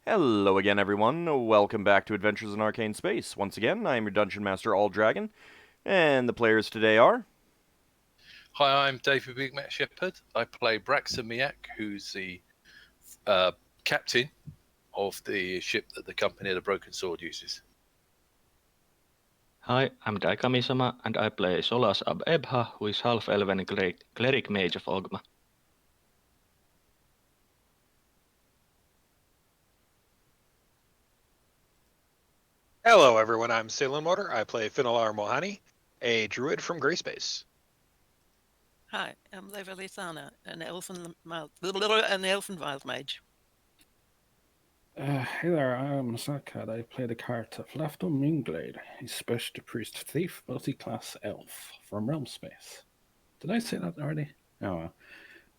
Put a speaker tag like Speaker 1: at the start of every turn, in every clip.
Speaker 1: Hello again, everyone. Welcome back to Adventures in Arcane Space. Once again, I am your Dungeon Master, AuldDragon, and the players today are...
Speaker 2: Hi, I'm David Big Mac Shepherd. I play Braxon Miacc, who's the captain of the ship that the Company of the Broken Sword uses.
Speaker 3: Hi, I'm Daikamisama, and I play Solas ab Ebha, who is Half-Elven Cleric Mage of Ogma.
Speaker 4: Hello, everyone. I'm Salem Motor. I play Finnel'ar Mohani, a druid from Grayspace.
Speaker 5: Hi, I'm Levalithana, an elfin wild mage.
Speaker 6: Hey there, I'm Zakad. I play the character of Lafdul Moonglade, a special priest thief, multi-class elf from Realm Space. Did I say that already? Oh,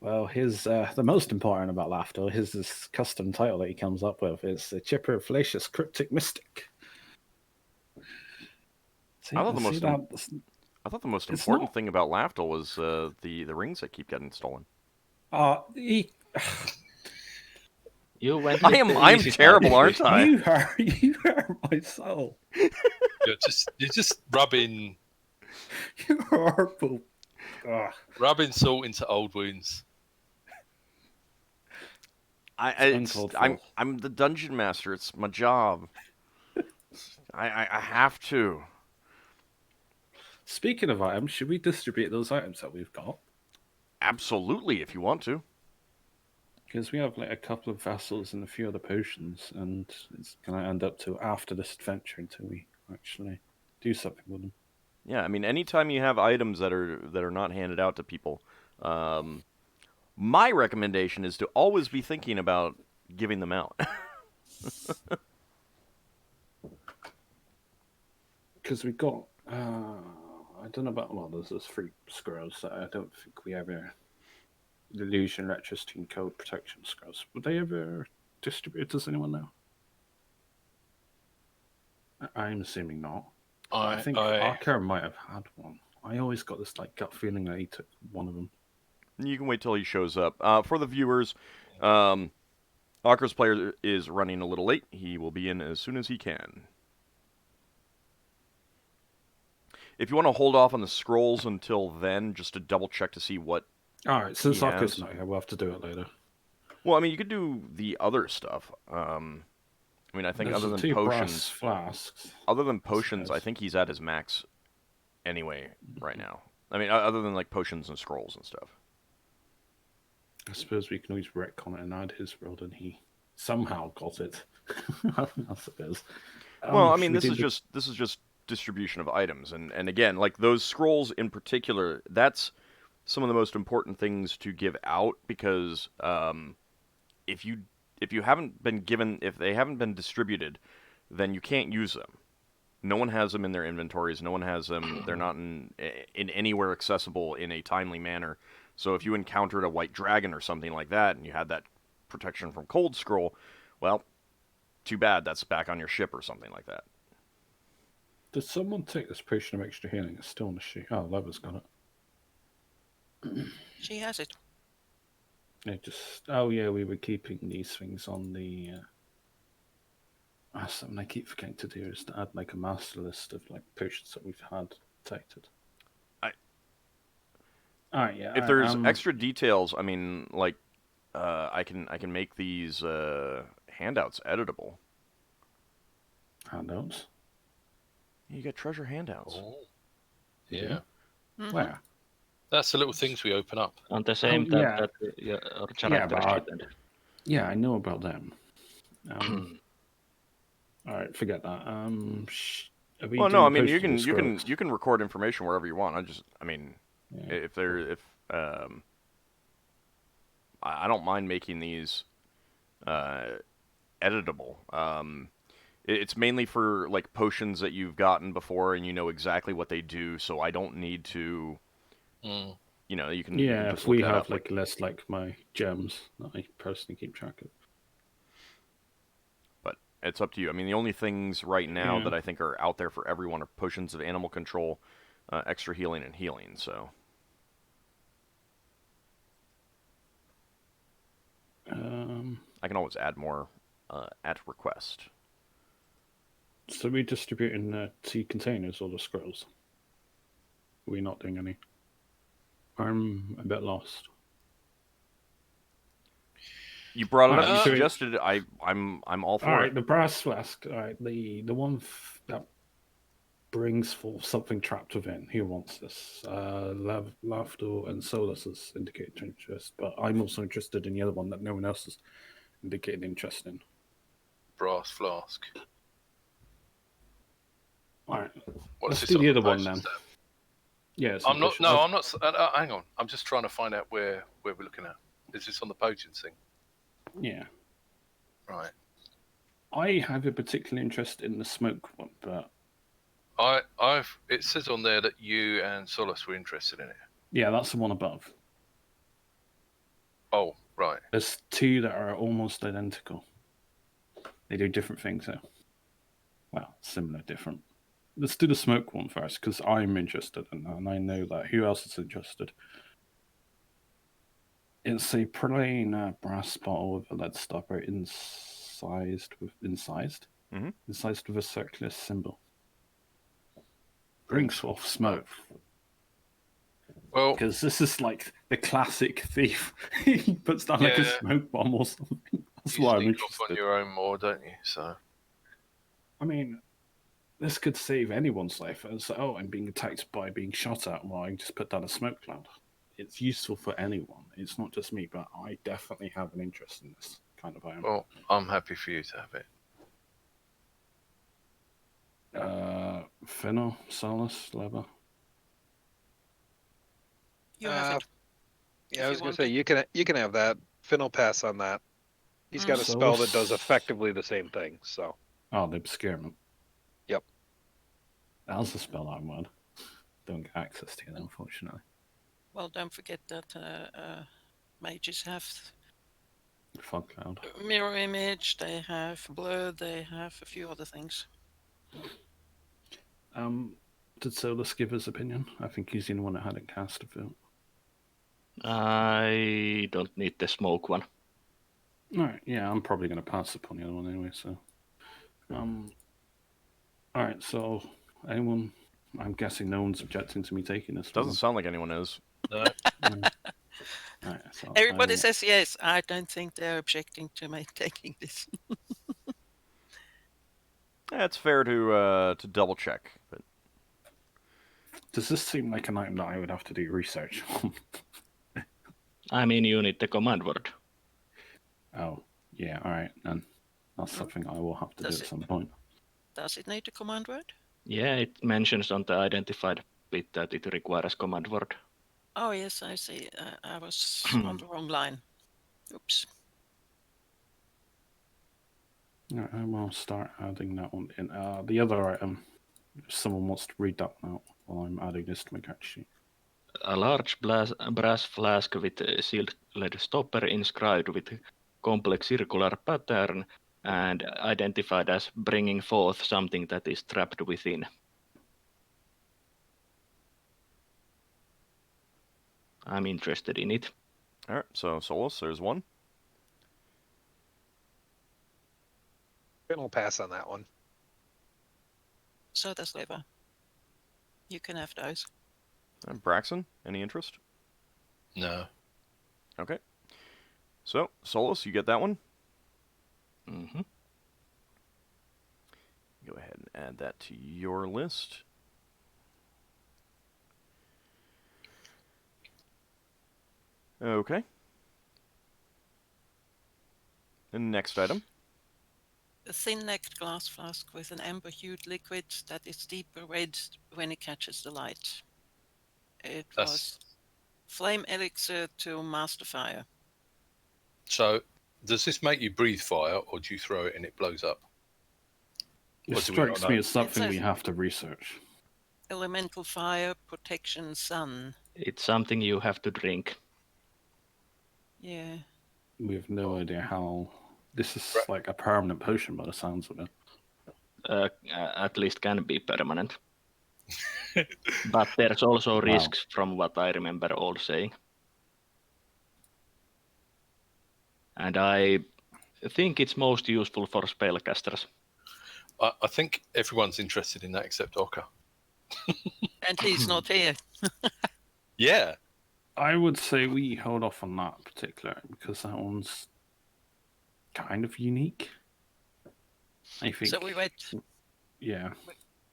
Speaker 6: well, his the most important about Lafdul, his custom title that he comes up with is the Chipper Fallacious Cryptic Mystic.
Speaker 1: I thought the most important thing about Lafdul was the rings that keep getting stolen.
Speaker 3: You went
Speaker 1: I'm terrible, aren't I?
Speaker 6: You are my soul.
Speaker 2: You're just rubbing
Speaker 6: You're horrible.
Speaker 2: rubbing salt into old wounds.
Speaker 1: I'm the Dungeon Master. It's my job. I have to.
Speaker 6: Speaking of items, should we distribute those items that we've got?
Speaker 1: Absolutely, if you want to.
Speaker 6: Because we have like a couple of vessels and a few other potions, and it's going to end up to after this adventure until we actually do something with them.
Speaker 1: Yeah, I mean, anytime you have items that are not handed out to people, my recommendation is to always be thinking about giving them out.
Speaker 6: Because we got, I don't know about, well, there's those 3 scrolls that I don't think we ever, the Illusion, Electricity, and Code Protection scrolls. Would they ever distribute? Does anyone know? I'm assuming not. I think Ockar might have had one. I always got this like gut feeling that he took one of them.
Speaker 1: You can wait till he shows up. For the viewers, Ockar's player is running a little late. He will be in as soon as he can. If you want to hold off on the scrolls until then, just to double check to see what.
Speaker 6: Alright, since Ockar's not here, we'll have to do it later.
Speaker 1: Well, I mean, you could do the other stuff. I mean, I think
Speaker 6: There's
Speaker 1: other than
Speaker 6: 2
Speaker 1: potions,
Speaker 6: brass flasks.
Speaker 1: other than potions, I think he's at his max anyway right now. I mean, other than like potions and scrolls and stuff.
Speaker 6: I suppose we can always retcon it and add his world, and he somehow got it. I suppose.
Speaker 1: Well, I mean, this is just distribution of items, and again, like those scrolls in particular, that's some of the most important things to give out because if they haven't been distributed, then you can't use them. No one has them in their inventories. No one has them. They're not in anywhere accessible in a timely manner. So if you encountered a white dragon or something like that, and you had that protection from cold scroll, well, too bad. That's back on your ship or something like that.
Speaker 6: Did someone take this potion of extra healing? It's still on the sheet. Oh, Leva's got it.
Speaker 5: She has it.
Speaker 6: Yeah, we were keeping these things on the. Something I keep forgetting to do is to add like a master list of like potions that we've had detected. Yeah.
Speaker 1: If there's extra details, I mean, like, I can make these handouts editable.
Speaker 6: Handouts?
Speaker 1: You get treasure handouts.
Speaker 2: Oh. Yeah.
Speaker 5: Mm-hmm.
Speaker 6: Where?
Speaker 2: That's the little things we open up.
Speaker 3: On the same time that your character is given.
Speaker 6: Yeah, I know about them. All right, forget that.
Speaker 1: Well, no, I mean you can record information wherever you want. I don't mind making these editable. It's mainly for like potions that you've gotten before and you know exactly what they do, so I don't need to. You know, you can.
Speaker 6: Yeah,
Speaker 1: you can just
Speaker 6: if we
Speaker 1: look that
Speaker 6: have
Speaker 1: up,
Speaker 6: like less like my gems that I personally keep track of.
Speaker 1: But it's up to you. I mean, the only things right now that I think are out there for everyone are potions of animal control, extra healing, and healing. So. I can always add more at request.
Speaker 6: So we distributing tea containers or the scrolls? We're not doing any. I'm a bit lost.
Speaker 1: You brought it
Speaker 6: Alright,
Speaker 1: up. You
Speaker 6: so
Speaker 1: suggested it. I'm all for
Speaker 6: All right,
Speaker 1: it.
Speaker 6: the brass flask. All right, the one that brings forth something trapped within. Who wants this? Lafdul and Solas has indicated interest, but I'm also interested in the other one that no one else has indicated interest in.
Speaker 2: Brass flask.
Speaker 6: All right,
Speaker 2: What's
Speaker 6: let's
Speaker 2: this
Speaker 6: do
Speaker 2: on
Speaker 6: the
Speaker 2: the
Speaker 6: other one
Speaker 2: potion
Speaker 6: then.
Speaker 2: stamp?
Speaker 6: Yeah, it's
Speaker 2: I'm not.
Speaker 6: ambitious.
Speaker 2: No, I'm not. Hang on. I'm just trying to find out where we're looking at. Is this on the potions thing?
Speaker 6: Yeah,
Speaker 2: Right.
Speaker 6: I have a particular interest in the smoke one, but
Speaker 2: It says on there that you and Solas were interested in it.
Speaker 6: yeah, that's the one above.
Speaker 2: Oh, right.
Speaker 6: There's two that are almost identical. They do different things though. Well, similar, different. Let's do the smoke one first, because I'm interested in that, and I know that. Who else is interested? It's a plain brass bottle with a lead stopper incised with a circular symbol. Brings forth smoke.
Speaker 2: Well,
Speaker 6: Because this is like the classic thief. He puts down like a smoke bomb or something. That's
Speaker 2: you
Speaker 6: why I'm
Speaker 2: sneak
Speaker 6: interested.
Speaker 2: off on your own more, don't you? So.
Speaker 6: I mean, this could save anyone's life. It's like, oh, I'm being attacked by being shot at. Well, I can just put down a smoke cloud. It's useful for anyone. It's not just me, but I definitely have an interest in this kind of item.
Speaker 2: Well, I'm happy for you to have it.
Speaker 6: Finnel, Solas, Lever.
Speaker 5: You have it.
Speaker 4: Yeah, I
Speaker 5: If
Speaker 4: was
Speaker 5: you
Speaker 4: gonna
Speaker 5: want
Speaker 4: say
Speaker 5: it.
Speaker 4: you can have that. Finn will pass on that. He's got a spell that does effectively the same thing. So.
Speaker 6: Oh, the obscurement.
Speaker 4: Yep.
Speaker 6: That's a spell I would. Don't get access to it, unfortunately.
Speaker 5: Well, don't forget that mages have
Speaker 6: Fog cloud.
Speaker 5: mirror image, they have blur, they have a few other things.
Speaker 6: Did Solas give his opinion? I think he's the only one that hadn't cast a film.
Speaker 3: I don't need the smoke one.
Speaker 6: Alright, yeah, I'm probably going to pass upon the other one anyway, so... Alright, so, anyone... I'm guessing no one's objecting to me taking this
Speaker 1: Doesn't sound like anyone is.
Speaker 2: No.
Speaker 6: Right, so
Speaker 5: Everybody says yes. I don't think they're objecting to me taking this.
Speaker 1: Yeah, it's fair to double check. But
Speaker 6: Does this seem like an item that I would have to do research on?
Speaker 3: I mean, you need the command word.
Speaker 6: Oh, yeah, alright, then. That's something I will have to do at some point.
Speaker 5: Does it need a command word?
Speaker 3: Yeah, it mentions on the identified bit that it requires command word.
Speaker 5: Oh, yes, I see. I was on the wrong line. Oops.
Speaker 6: Alright, I will start adding that one in. The other item, if someone wants to read that out while I'm adding this to my character sheet.
Speaker 3: A large brass flask with a sealed lead stopper inscribed with complex circular pattern and identified as bringing forth something that is trapped within. I'm interested in it.
Speaker 1: all right, so Solas, there's one.
Speaker 4: Finn will pass on that one.
Speaker 5: So does Lever. You can have those.
Speaker 1: Braxon, any interest?
Speaker 2: No.
Speaker 1: Okay. So, Solas, you get that one.
Speaker 3: Mm-hmm.
Speaker 1: Go ahead and add that to your list. Okay. The next item.
Speaker 5: A thin-necked glass flask with an amber-hued liquid that is deeper red when it catches the light. It was flame elixir to master fire.
Speaker 2: So, does this make you breathe fire, or do you throw it and it blows up?
Speaker 6: It
Speaker 2: What do we
Speaker 6: strikes
Speaker 2: not
Speaker 6: me
Speaker 2: know?
Speaker 6: as something
Speaker 5: It
Speaker 6: we
Speaker 5: says-
Speaker 6: have to research.
Speaker 5: Elemental fire, protection, sun.
Speaker 3: It's something you have to drink.
Speaker 5: Yeah.
Speaker 6: We have no idea how... This is like a permanent potion by the sounds of it.
Speaker 3: At least can be permanent. But there's also risks from what I remember all saying. And I think it's most useful for spellcasters.
Speaker 2: I think everyone's interested in that except Ockar.
Speaker 5: And he's not here.
Speaker 2: Yeah.
Speaker 6: I would say we hold off on that particular because that one's kind of unique. I think.
Speaker 5: So we wait.
Speaker 6: Yeah.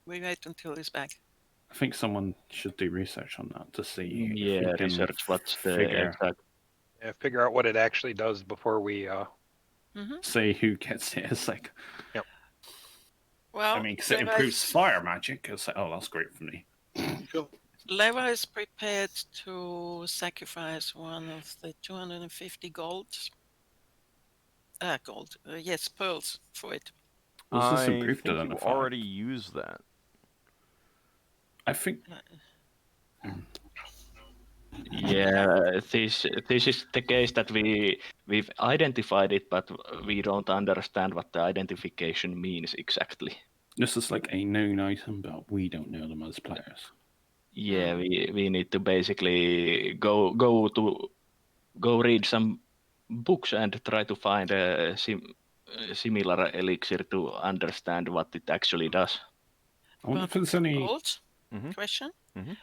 Speaker 5: We wait until he's back.
Speaker 6: I think someone should do research on that to see.
Speaker 3: Yeah,
Speaker 6: if we can
Speaker 3: research what's the
Speaker 6: figure,
Speaker 3: exact.
Speaker 4: Yeah, figure out what it actually does before we.
Speaker 6: say who gets it. It's like.
Speaker 4: Yep.
Speaker 5: Well,
Speaker 6: I mean, because it improves fire magic. It's like, oh, that's great for me.
Speaker 2: Cool.
Speaker 5: Leva is prepared to sacrifice one of the 250 gold. Yes, pearls for it.
Speaker 6: Was this
Speaker 1: I
Speaker 6: improved
Speaker 1: think
Speaker 6: on
Speaker 1: you
Speaker 6: the
Speaker 1: already used that.
Speaker 6: I think.
Speaker 3: Yeah, this is the case that we've identified it, but we don't understand what the identification means exactly.
Speaker 6: This is like a known item, but we don't know them as players.
Speaker 3: Yeah, we need to basically go read some books and try to find a similar elixir to understand what it actually does.
Speaker 6: I wonder if there's any.
Speaker 5: Question?
Speaker 1: Mhm.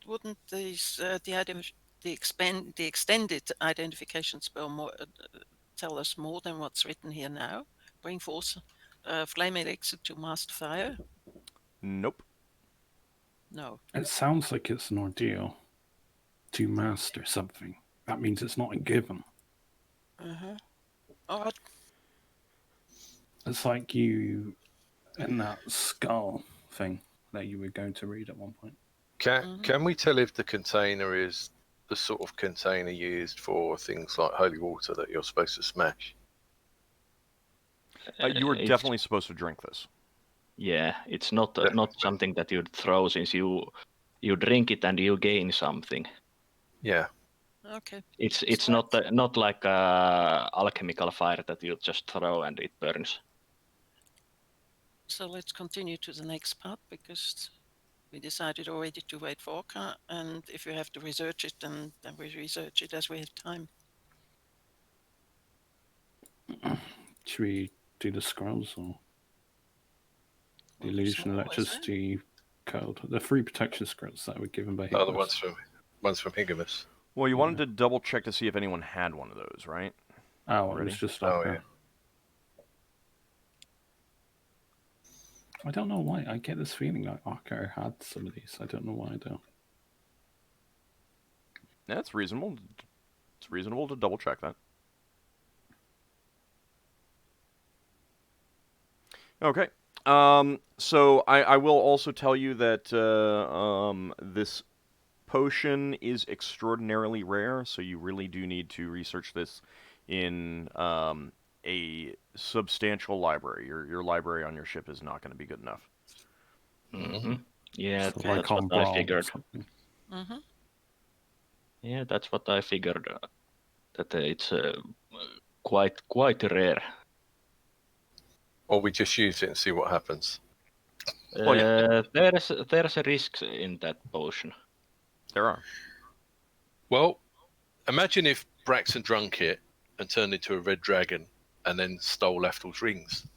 Speaker 5: Wouldn't these the extended identification spell tell us more than what's written here now? Bring forth flame elixir to master fire?
Speaker 1: Nope.
Speaker 5: No.
Speaker 6: It sounds like it's an ordeal to master something. That means it's not a given.
Speaker 5: All right.
Speaker 6: It's like you in that skull thing that you were going to read at one point.
Speaker 2: Can we tell if the container is the sort of container used for things like holy water that you're supposed to smash?
Speaker 1: You were definitely supposed to drink this.
Speaker 3: Yeah, it's not something that you'd throw, since you drink it and you gain something.
Speaker 2: Yeah.
Speaker 5: Okay.
Speaker 3: It's not like a alchemical fire that you just throw and it burns.
Speaker 5: So let's continue to the next part, because we decided already to wait for Ockar, and if we have to research it, then we research it as we have time.
Speaker 6: Should we do the scrolls or the illusion, electricity, code? The 3 protection scrolls that were given by Higgins.
Speaker 2: Oh, the ones from Higgins.
Speaker 1: Well, you wanted to double check to see if anyone had one of those, right?
Speaker 6: Oh, it was just Ockar.
Speaker 2: yeah.
Speaker 6: I don't know why. I get this feeling like Ockar had some of these. I don't know why, though.
Speaker 1: That's reasonable. It's reasonable to double check that. Okay. So I will also tell you that this potion is extraordinarily rare, so you really do need to research this in a substantial library. Your library on your ship is not going to be good enough.
Speaker 3: Mm-hmm. Yeah,
Speaker 6: So
Speaker 3: that's what I figured.
Speaker 5: Mm-hmm.
Speaker 3: Yeah, that's what I figured. That it's quite rare.
Speaker 2: Or we just use it and see what happens.
Speaker 1: Well, yeah.
Speaker 3: There's a risk in that potion.
Speaker 1: There are.
Speaker 2: Well, imagine if Braxon drunk it and turned into a red dragon and then stole Lafdul's rings.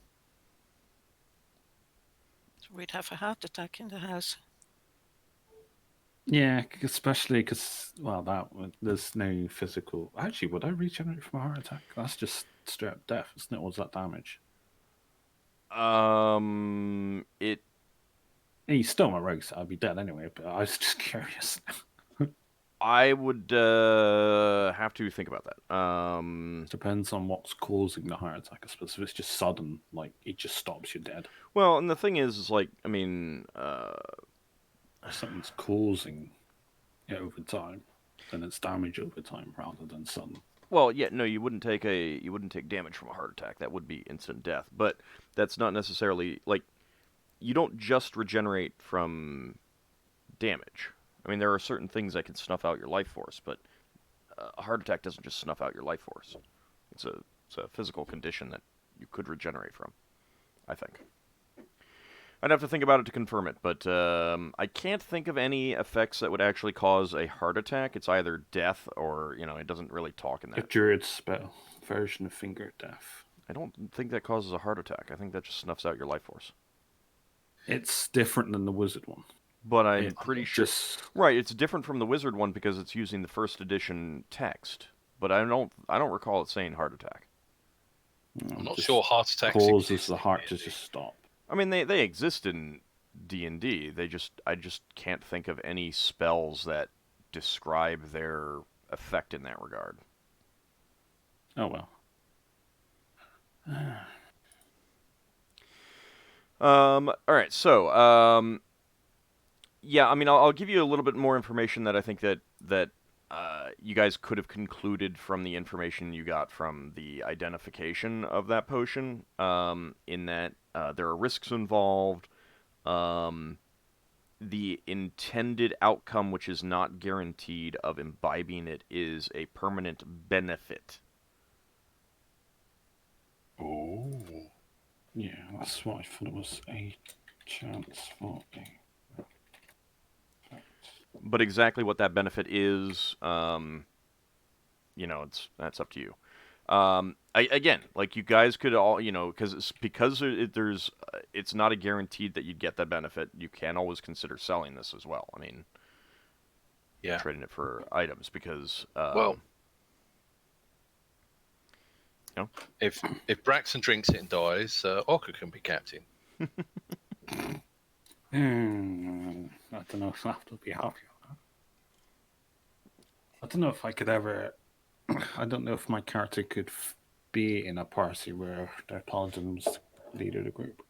Speaker 5: We'd have a heart attack in the house.
Speaker 6: Yeah, especially because, well, there's no physical. Actually, would I regenerate from a heart attack? That's just straight up death, isn't it? What's that damage?
Speaker 1: It.
Speaker 6: He stole my rogue, so I'd be dead anyway. But I was just curious.
Speaker 1: I would have to think about that.
Speaker 6: Depends on what's causing the heart attack. I suppose if it's just sudden, like it just stops, you're dead.
Speaker 1: Well, and the thing is like, I mean,
Speaker 6: something's causing it over time, then it's damage over time rather than sudden.
Speaker 1: Well, yeah, no, you wouldn't take damage from a heart attack. That would be instant death. But that's not necessarily like, you don't just regenerate from damage. I mean, there are certain things that can snuff out your life force, but a heart attack doesn't just snuff out your life force. It's a physical condition that you could regenerate from, I think. I'd have to think about it to confirm it, but I can't think of any effects that would actually cause a heart attack. It's either death or, it doesn't really talk in
Speaker 6: A
Speaker 1: that.
Speaker 6: druid spell, version of Finger Death.
Speaker 1: I don't think that causes a heart attack. I think that just snuffs out your life force.
Speaker 6: It's different than the wizard one.
Speaker 1: But I'm pretty sure...
Speaker 6: Just...
Speaker 1: Right, it's different from the wizard one because it's using the first edition text. But I don't recall it saying heart attack.
Speaker 2: I'm not sure heart attacks
Speaker 6: causes the heart to just stop.
Speaker 1: I mean, they exist in D&D. I just can't think of any spells that describe their effect in that regard.
Speaker 6: Oh well.
Speaker 1: All right. So, yeah. I mean, I'll give you a little bit more information that I think that you guys could have concluded from the information you got from the identification of that potion. In that there are risks involved. The intended outcome, which is not guaranteed, of imbibing it is a permanent benefit.
Speaker 2: Oh.
Speaker 6: Yeah, that's what I thought it was a chance for a...
Speaker 1: But exactly what that benefit is, that's up to you. Again, like you guys could all, because it's not a guaranteed that you'd get that benefit. You can always consider selling this as well. I mean, trading it for items because,
Speaker 2: if Braxon drinks it and dies, Ockar can be captain.
Speaker 6: I don't know if Lafdul would be happy with that. I don't know if I could ever... I don't know if my character could be in a party where their Paladin was the leader of the group.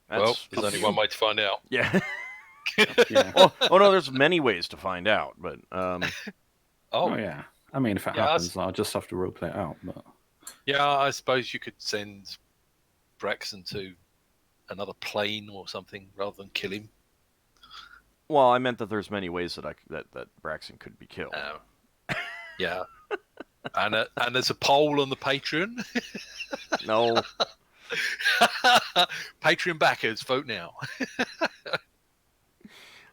Speaker 2: There's only one way to find out.
Speaker 1: Yeah.
Speaker 6: Yeah.
Speaker 1: Oh, no, there's many ways to find out, but...
Speaker 6: Oh, yeah. I mean, if it happens, I'll just have to roleplay it out, but...
Speaker 2: Yeah, I suppose you could send Braxon to another plane or something rather than kill him.
Speaker 1: Well, I meant that there's many ways that Braxon could be killed.
Speaker 2: Yeah. And there's a poll on the Patreon.
Speaker 1: No.
Speaker 2: Patreon backers, vote now.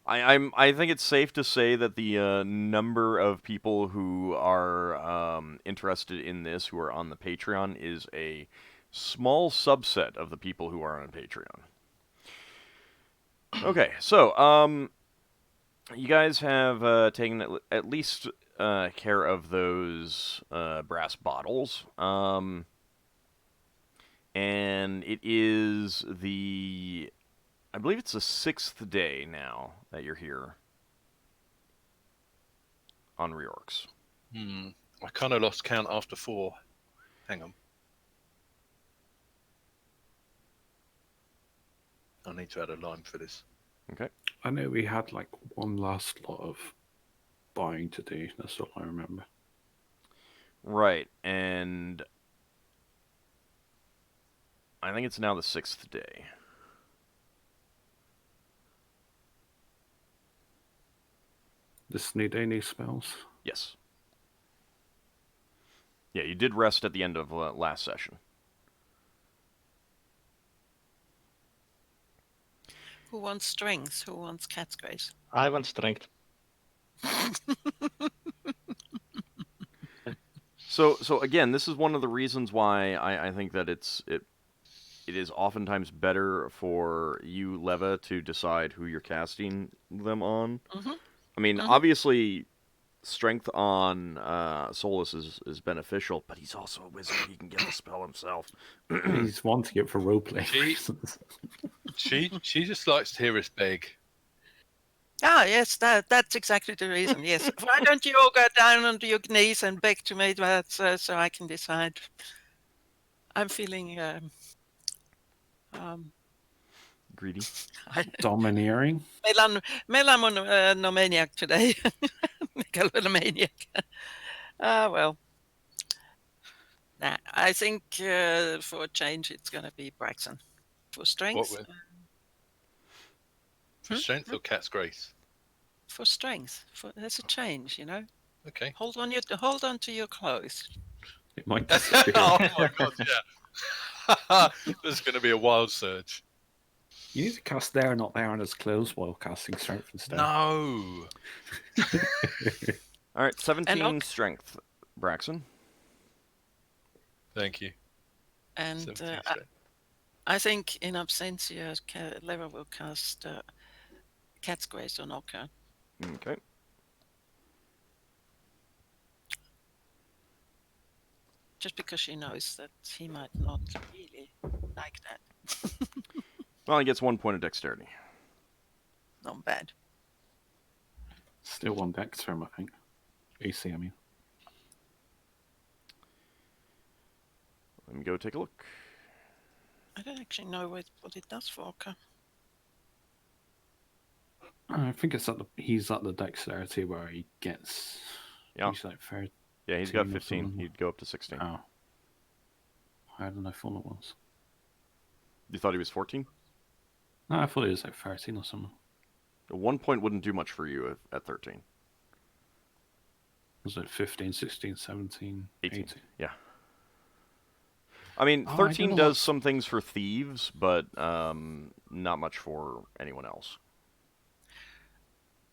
Speaker 1: I think it's safe to say that the number of people who are interested in this, who are on the Patreon, is a small subset of the people who are on Patreon. Okay, so you guys have taken at least care of those brass bottles, and it is I believe it's the 6th day now that you're here on Reorcs.
Speaker 2: I kind of lost count after 4. Hang on. I need to add a line for this.
Speaker 1: Okay.
Speaker 6: I know we had like one last lot of buying to do. That's all I remember.
Speaker 1: Right, and I think it's now the 6th day.
Speaker 6: This need any spells?
Speaker 1: Yes. Yeah, you did rest at the end of last session.
Speaker 5: Who wants strength? Who wants cat's grace?
Speaker 3: I want strength.
Speaker 1: So again, this is one of the reasons why I think that it is oftentimes better for you, Leva, to decide who you're casting them on.
Speaker 5: Mm-hmm.
Speaker 1: I mean, obviously, strength on Solas is beneficial, but he's also a wizard. He can get the spell himself.
Speaker 6: He's wanting it for roleplay reasons.
Speaker 2: She just likes to hear us beg.
Speaker 5: Ah, yes, that's exactly the reason. Yes. Why don't you all go down onto your knees and beg to me that so I can decide? I'm feeling
Speaker 1: Greedy.
Speaker 6: Domineering.
Speaker 5: Melamoniac today. Megalomaniac. Well. Nah, I think for a change it's going to be Braxon. For strength.
Speaker 2: For strength or cat's grace?
Speaker 5: For strength. There's a change, you know.
Speaker 2: Okay.
Speaker 5: Hold on to your clothes.
Speaker 6: It might disappear.
Speaker 2: Oh my god, yeah. There's going to be a wild surge.
Speaker 6: You need to cast there, not there on his clothes while casting strength instead.
Speaker 2: No.
Speaker 1: All right, 17
Speaker 5: Ock-
Speaker 1: strength, Braxon.
Speaker 2: Thank you.
Speaker 5: And
Speaker 2: 17 strength.
Speaker 5: I think in absentia, Leva will cast Cat's Grace on Ockar.
Speaker 1: Okay.
Speaker 5: Just because she knows that he might not really like that.
Speaker 1: Well, he gets 1 point of dexterity.
Speaker 5: Not bad.
Speaker 6: Still 1 dex for him, I think. AC, I mean.
Speaker 1: Let me go take a look.
Speaker 5: I don't actually know what it does for Ockar.
Speaker 6: I think it's he's at the dexterity where he gets.
Speaker 1: Yeah.
Speaker 6: He's like 13
Speaker 1: Yeah, he's got
Speaker 6: or
Speaker 1: 15.
Speaker 6: something.
Speaker 1: He'd go up to 16.
Speaker 6: Oh. Higher than I thought it was.
Speaker 1: You thought he was 14?
Speaker 6: No, I thought he was like 13 or something.
Speaker 1: 1 point wouldn't do much for you at 13.
Speaker 6: Was it 15, 16, 17,
Speaker 1: 18.
Speaker 6: 18?
Speaker 1: Yeah. I mean,
Speaker 6: Oh, I
Speaker 1: 13
Speaker 6: don't know
Speaker 1: does
Speaker 6: what's-
Speaker 1: some things for thieves, but not much for anyone else.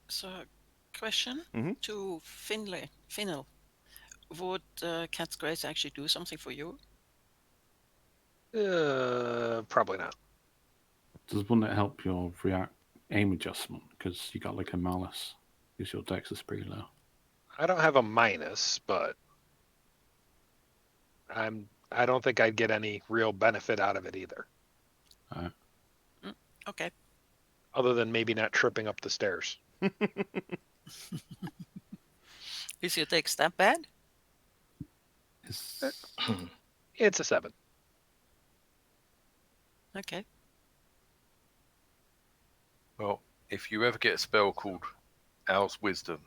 Speaker 5: So, question
Speaker 1: Mhm.
Speaker 5: to Finnel. Would Cat's Grace actually do something for you?
Speaker 4: Probably not.
Speaker 6: Wouldn't it help your aim adjustment? Because you got like a malice. Because your dex is pretty low.
Speaker 4: I don't have a minus, but I don't think I'd get any real benefit out of it either.
Speaker 5: Okay.
Speaker 4: Other than maybe not tripping up the stairs.
Speaker 5: Is your dex that bad?
Speaker 4: It's a 7.
Speaker 5: Okay.
Speaker 2: Well, if you ever get a spell called Owl's Wisdom,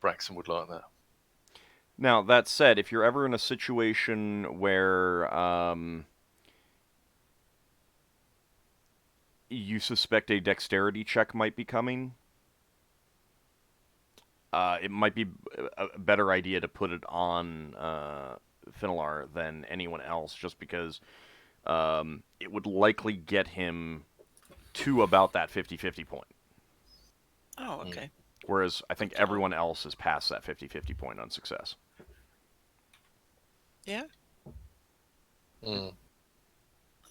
Speaker 2: Braxon would like that.
Speaker 1: Now, that said, if you're ever in a situation where you suspect a dexterity check might be coming, it might be a better idea to put it on Finnel'ar than anyone else, just because it would likely get him to about that 50-50 point.
Speaker 5: Oh, okay.
Speaker 1: Whereas I think everyone else is past that 50-50 point on success.
Speaker 5: Yeah.
Speaker 2: Mm.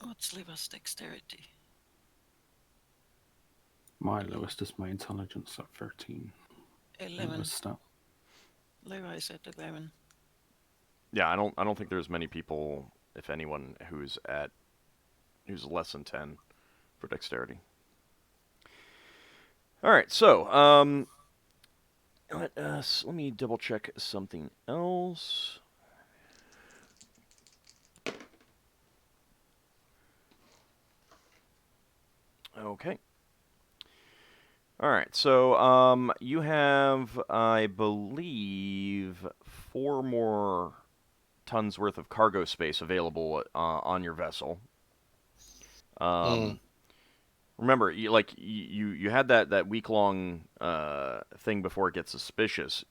Speaker 5: What's Leva's dexterity?
Speaker 6: My lowest is my intelligence at 13.
Speaker 5: 11.
Speaker 6: Lowest stat.
Speaker 5: Leva is at 11.
Speaker 1: Yeah, I don't think there's many people, if anyone, who's less than 10 for dexterity. All right, so let me double check something else. Okay. All right, so you have, I believe, 4 more tons worth of cargo space available on your vessel. Remember, you had that week-long thing before it gets suspicious.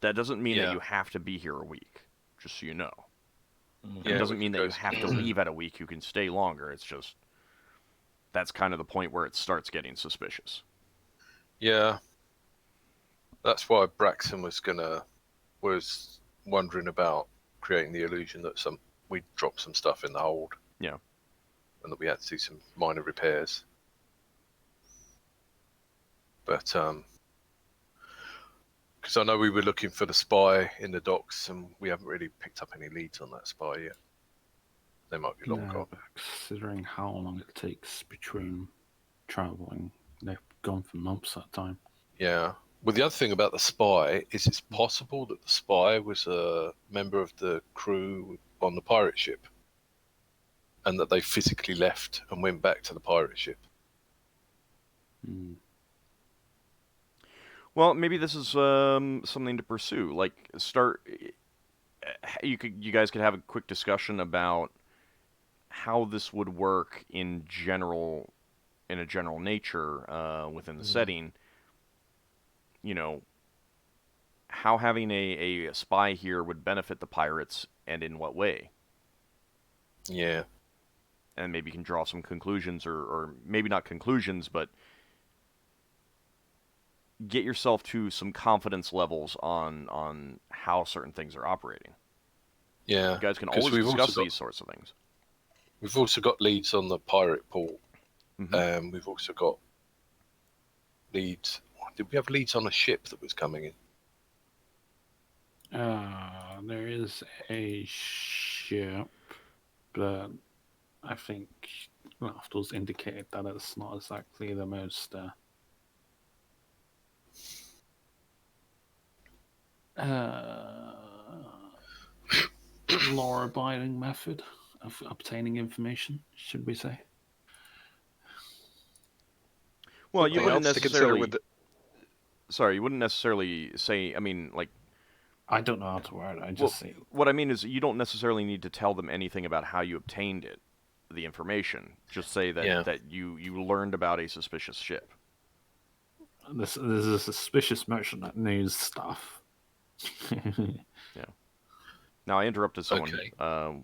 Speaker 1: That doesn't mean that you have to be here a week, just so you know. It doesn't mean that you have to leave at a week. You can stay longer. It's just that's kind of the point where it starts getting suspicious.
Speaker 2: Yeah. That's why Braxon was wondering about creating the illusion that we'd dropped some stuff in the hold.
Speaker 1: Yeah.
Speaker 2: And that we had to do some minor repairs. But because I know we were looking for the spy in the docks, and we haven't really picked up any leads on that spy yet. They might be long gone.
Speaker 6: But considering how long it takes between traveling, they've gone for months at a time.
Speaker 2: Yeah. Well, the other thing about the spy is it's possible that the spy was a member of the crew on the pirate ship, and that they physically left and went back to the pirate ship.
Speaker 1: Well, maybe this is something to pursue. Like, you guys could have a quick discussion about how this would work in a general nature within the setting. You know, how having a spy here would benefit the pirates, and in what way.
Speaker 2: Yeah.
Speaker 1: And maybe you can draw some conclusions, or maybe not conclusions, but get yourself to some confidence levels on how certain things are operating.
Speaker 2: Yeah.
Speaker 1: You guys can
Speaker 2: 'Cause
Speaker 1: always discuss these sorts of things.
Speaker 2: We've also got leads on the pirate port.
Speaker 1: Mhm.
Speaker 2: We've also got leads. Did we have leads on a ship that was coming in?
Speaker 6: There is a ship, but I think Lafdul's indicated that it's not exactly the most law-abiding method of obtaining information, should we say?
Speaker 1: Well, you
Speaker 4: Something
Speaker 1: wouldn't
Speaker 4: else to consider
Speaker 1: necessarily.
Speaker 4: with the,
Speaker 1: Sorry, you wouldn't necessarily say. I mean, like.
Speaker 6: I don't know how to word it. I
Speaker 1: Well,
Speaker 6: just say
Speaker 1: what I mean is, you don't necessarily need to tell them anything about how you obtained it, the information. Just say that you learned about a suspicious ship.
Speaker 6: this is a suspicious merchant that knows stuff.
Speaker 1: Yeah. Now I interrupted someone.
Speaker 2: Okay.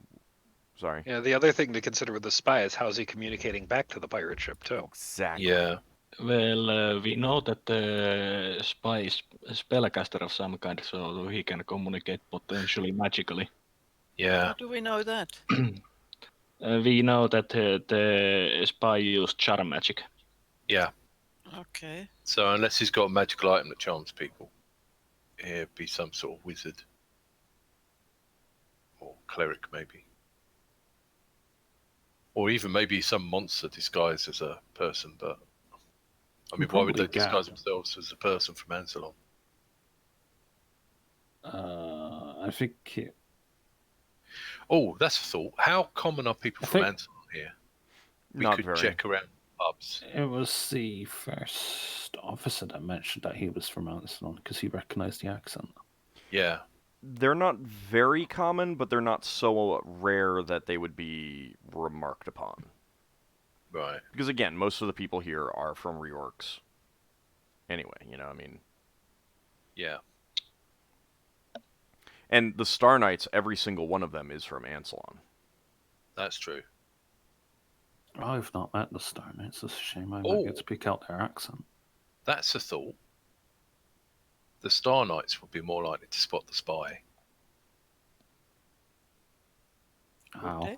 Speaker 1: Sorry.
Speaker 4: yeah, the other thing to consider with the spy is how's he communicating back to the pirate ship too.
Speaker 1: Exactly.
Speaker 2: Yeah.
Speaker 3: Well, we know that the spy is a spellcaster of some kind, so he can communicate potentially magically.
Speaker 2: Yeah.
Speaker 5: How do we know that?
Speaker 3: We know that the spy used charm magic.
Speaker 2: Yeah.
Speaker 5: Okay.
Speaker 2: So unless he's got a magical item that charms people, he'd be some sort of wizard. Or cleric, maybe. Or even maybe some monster disguised as a person, but... I mean, why would they disguise themselves as a person from Ansalon?
Speaker 6: I think...
Speaker 2: Oh, that's a thought. How common are people from Ansalon here? We
Speaker 1: Not
Speaker 2: could
Speaker 1: very.
Speaker 2: check around pubs.
Speaker 6: It was the first officer that mentioned that he was from Ansalon because he recognized the accent.
Speaker 2: Yeah.
Speaker 1: They're not very common, but they're not so rare that they would be remarked upon.
Speaker 2: Right.
Speaker 1: Because again, most of the people here are from reorgs. Anyway, I mean...
Speaker 2: Yeah.
Speaker 1: And the Star Knights, every single one of them is from Ansalon.
Speaker 2: That's true.
Speaker 6: I've not met the Star Knights. It's a shame I don't get to pick out their accent.
Speaker 2: That's a thought. The Star Knights would be more likely to spot the spy.
Speaker 6: How?
Speaker 5: Okay.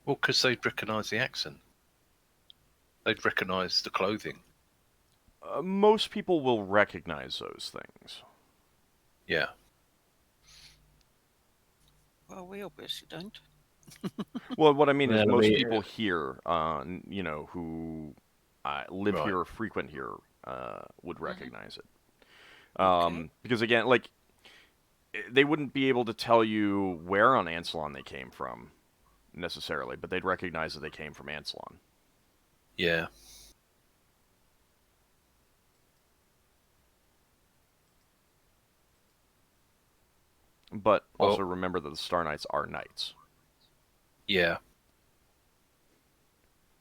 Speaker 2: Well, because they'd recognise the accent. They'd recognise the clothing.
Speaker 1: Most people will recognize those things.
Speaker 2: Yeah.
Speaker 5: Well, we obviously don't.
Speaker 1: Well, what I mean is
Speaker 3: Well,
Speaker 1: most
Speaker 3: we-
Speaker 1: people here, who live
Speaker 2: Right.
Speaker 1: here or frequent here, would recognize it.
Speaker 5: Okay.
Speaker 1: Because again, like, they wouldn't be able to tell you where on Ansalon they came from, necessarily, but they'd recognize that they came from Ansalon.
Speaker 2: Yeah.
Speaker 1: But also remember that the Star Knights are knights.
Speaker 2: Yeah.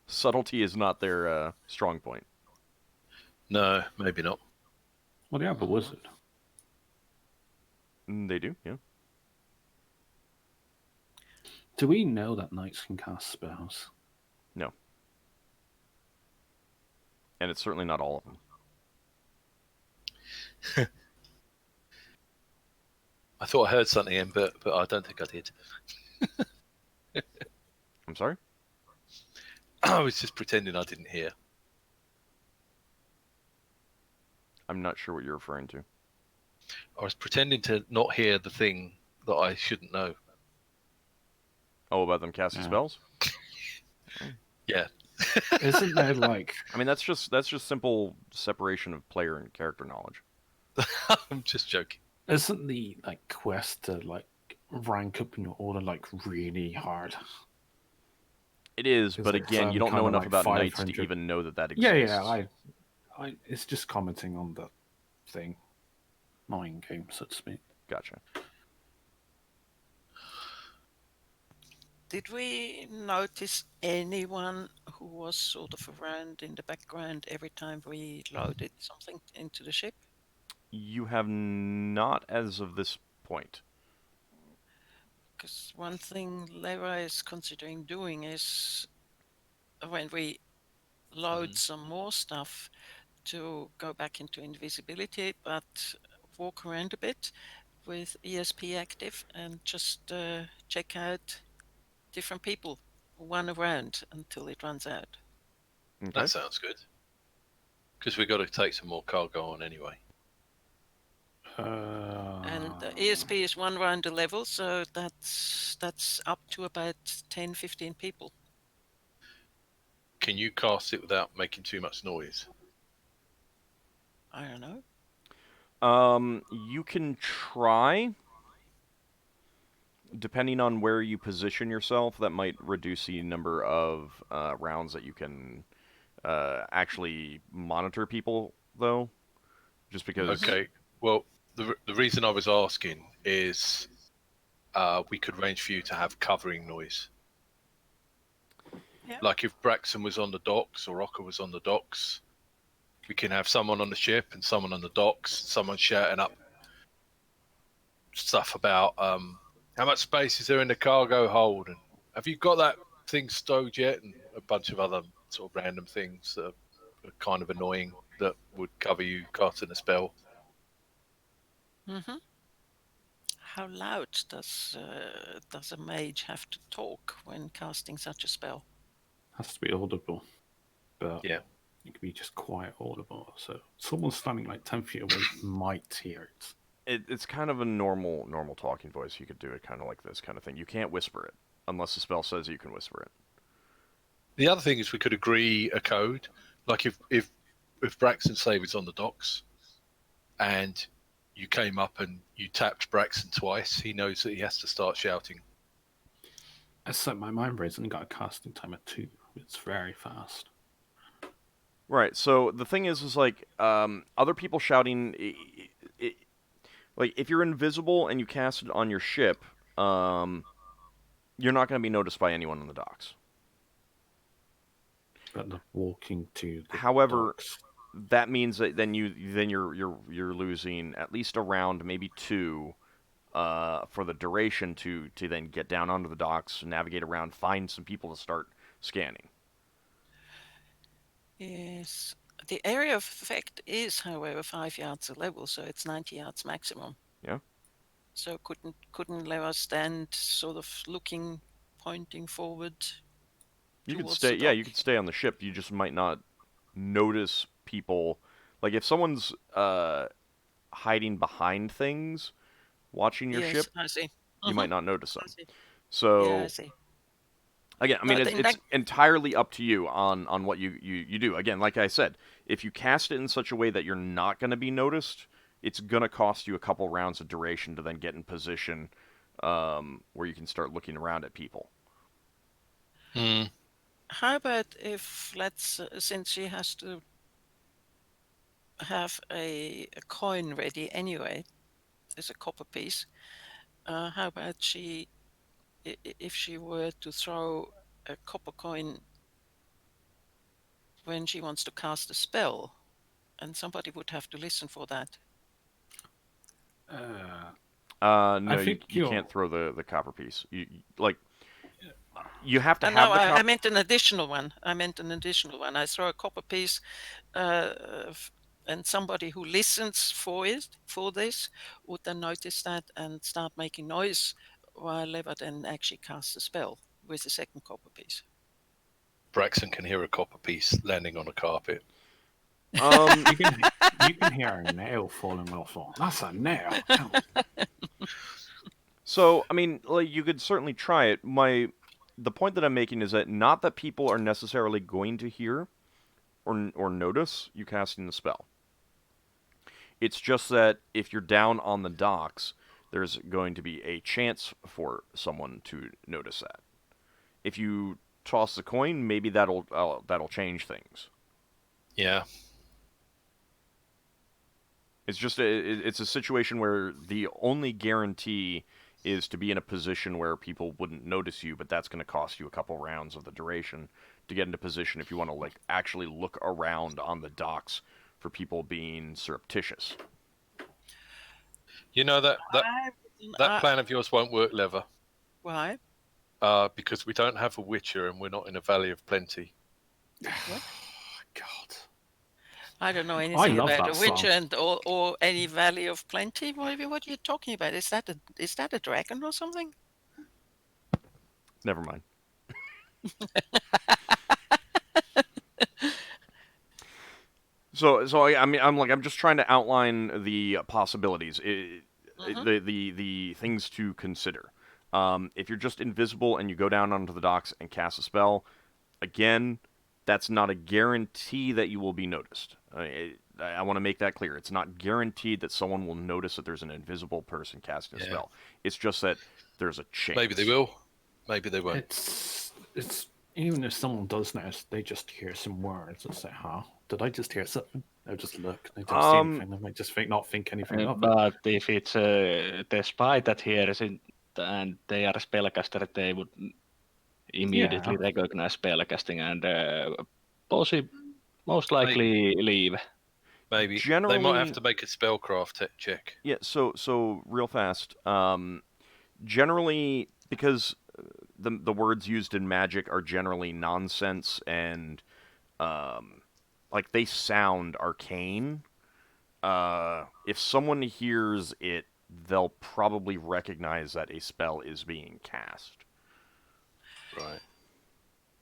Speaker 1: Subtlety is not their strong point.
Speaker 2: No, maybe not.
Speaker 6: Well, they have a wizard.
Speaker 1: They do, yeah.
Speaker 6: Do we know that knights can cast spells?
Speaker 1: No. And it's certainly not all of them.
Speaker 2: I thought I heard something, but I don't think I did.
Speaker 1: I'm sorry?
Speaker 2: I was just pretending I didn't hear.
Speaker 1: I'm not sure what you're referring to.
Speaker 2: I was pretending to not hear the thing that I shouldn't know.
Speaker 1: Oh, about them casting spells?
Speaker 2: Yeah.
Speaker 6: Isn't there like...
Speaker 1: I mean, that's just simple separation of player and character knowledge.
Speaker 2: I'm just joking.
Speaker 6: Isn't the quest to rank up in your order really hard?
Speaker 1: It is, but again, you don't know enough about knights to even know that exists.
Speaker 6: Yeah. I it's just commenting on the thing, not in game, so to speak.
Speaker 1: Gotcha.
Speaker 5: Did we notice anyone who was sort of around in the background every time we loaded something into the ship?
Speaker 1: You have not as of this point.
Speaker 5: Because one thing Leva is considering doing is when we load some more stuff to go back into invisibility, but walk around a bit with ESP active and just check out different people one round until it runs out.
Speaker 1: Okay.
Speaker 2: That sounds good. Because we've got to take some more cargo on anyway.
Speaker 5: And ESP is 1 round a level, so that's up to about 10, 15 people.
Speaker 2: Can you cast it without making too much noise?
Speaker 5: I don't know.
Speaker 1: You can try. Depending on where you position yourself, that might reduce the number of rounds that you can actually monitor people, though. Just because.
Speaker 2: Okay. Well, the reason I was asking is we could arrange for you to have covering noise.
Speaker 5: Yeah.
Speaker 2: Like if Braxon was on the docks or Ockar was on the docks, we can have someone on the ship and someone on the docks, someone shouting up stuff about how much space is there in the cargo hold, and have you got that thing stowed yet, and a bunch of other sort of random things that are kind of annoying that would cover you casting a spell.
Speaker 5: Mm-hmm. How loud does a mage have to talk when casting such a spell?
Speaker 6: Has to be audible, but
Speaker 2: Yeah.
Speaker 6: it can be just quite audible. So someone standing like 10 feet away might hear it.
Speaker 1: It's kind of a normal talking voice. You could do it kind of like this kind of thing. You can't whisper it unless the spell says you can whisper it.
Speaker 2: The other thing is we could agree a code, like if Braxon say was on the docks, and you came up and you tapped Braxon twice, he knows that he has to start shouting.
Speaker 6: Except my mind brain's only got a casting time of 2. It's very fast.
Speaker 1: Right. So the thing is like other people shouting. Like if you're invisible and you cast it on your ship, you're not going to be noticed by anyone on the docks.
Speaker 6: But the walking to the
Speaker 1: However,
Speaker 6: docks.
Speaker 1: that means that then you're losing at least a round, maybe 2, for the duration to then get down onto the docks, navigate around, find some people to start scanning.
Speaker 5: Yes. The area of effect is, however, 5 yards a level, so it's 90 yards maximum.
Speaker 1: Yeah.
Speaker 5: So couldn't Leva stand sort of looking, pointing forward?
Speaker 1: You could
Speaker 5: towards
Speaker 1: stay.
Speaker 5: the
Speaker 1: Yeah,
Speaker 5: dock?
Speaker 1: you could stay on the ship. You just might not notice people. Like if someone's hiding behind things, watching your
Speaker 5: Yes,
Speaker 1: ship,
Speaker 5: I see.
Speaker 1: you might not notice
Speaker 5: I
Speaker 1: them.
Speaker 5: see.
Speaker 1: So
Speaker 5: Yeah, I see.
Speaker 1: again, I mean,
Speaker 5: But
Speaker 1: it's entirely up to you on what you do. Again, like I said, if you cast it in such a way that you're not going to be noticed, it's going to cost you a couple rounds of duration to then get in position where you can start looking around at people.
Speaker 5: How about if, since she has to have a coin ready anyway, as a copper piece, how about if she were to throw a copper coin when she wants to cast a spell, and somebody would have to listen for that?
Speaker 1: No,
Speaker 6: think
Speaker 1: you
Speaker 6: you're-
Speaker 1: can't throw the copper piece. You have to have
Speaker 5: No,
Speaker 1: the
Speaker 5: I meant an additional one. I throw a copper piece, and somebody who listens for this would then notice that and start making noise while Leva then actually casts a spell with the second copper piece.
Speaker 2: Braxon can hear a copper piece landing on a carpet.
Speaker 6: You can hear a nail falling off. That's a nail.
Speaker 1: So, I mean, like, you could certainly try it. The point that I'm making is that not that people are necessarily going to hear or notice you casting the spell. It's just that if you're down on the docks, there's going to be a chance for someone to notice that. If you toss the coin, maybe that'll change things.
Speaker 2: Yeah.
Speaker 1: It's just it's a situation where the only guarantee is to be in a position where people wouldn't notice you, but that's going to cost you a couple rounds of the duration to get into position if you want to like actually look around on the docks for people being surreptitious.
Speaker 2: You know that plan of yours won't work, Lever.
Speaker 5: Why?
Speaker 2: Because we don't have a Witcher and we're not in a Valley of Plenty.
Speaker 5: What?
Speaker 6: God.
Speaker 5: I don't know anything
Speaker 6: love
Speaker 5: about
Speaker 6: that
Speaker 5: a Witcher
Speaker 6: song.
Speaker 5: or any Valley of Plenty. What are you talking about? Is that a dragon or something?
Speaker 1: Never mind. So I'm just trying to outline the possibilities, the things to consider. If you're just invisible and you go down onto the docks and cast a spell, again, that's not a guarantee that you will be noticed. I want to make that clear. It's not guaranteed that someone will notice that there's an invisible person casting a spell. It's just that there's a chance.
Speaker 2: Maybe they will. Maybe they won't.
Speaker 6: It's even if someone does notice, they just hear some words and say, "Huh? Did I just hear something?" They'll just look. They don't see anything. They might just not think anything of it.
Speaker 3: But if it's the spy that hears it and they are a spellcaster, they would immediately recognize spellcasting and most likely leave.
Speaker 2: Maybe
Speaker 1: Generally,
Speaker 2: they might have to make a spellcraft check.
Speaker 1: Yeah. So real fast. Generally, because the words used in magic are generally nonsense and like they sound arcane. If someone hears it, they'll probably recognize that a spell is being cast.
Speaker 2: Right.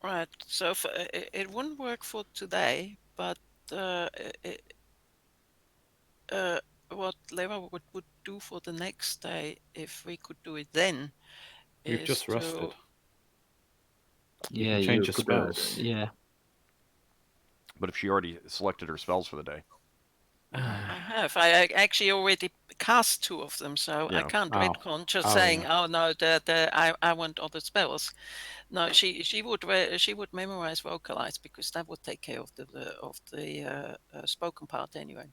Speaker 5: Right. So it wouldn't work for today, but what Leva would do for the next day, if we could do it then,
Speaker 6: You've
Speaker 5: is
Speaker 6: just rested.
Speaker 3: Yeah,
Speaker 6: you change your spells.
Speaker 3: Yeah.
Speaker 1: But if she already selected her spells for the day,
Speaker 5: I have. I actually already cast 2 of them, so I can't retcon just saying, "Oh no, I want other spells." No, she would memorize vocalize because that would take care of the spoken part anyway.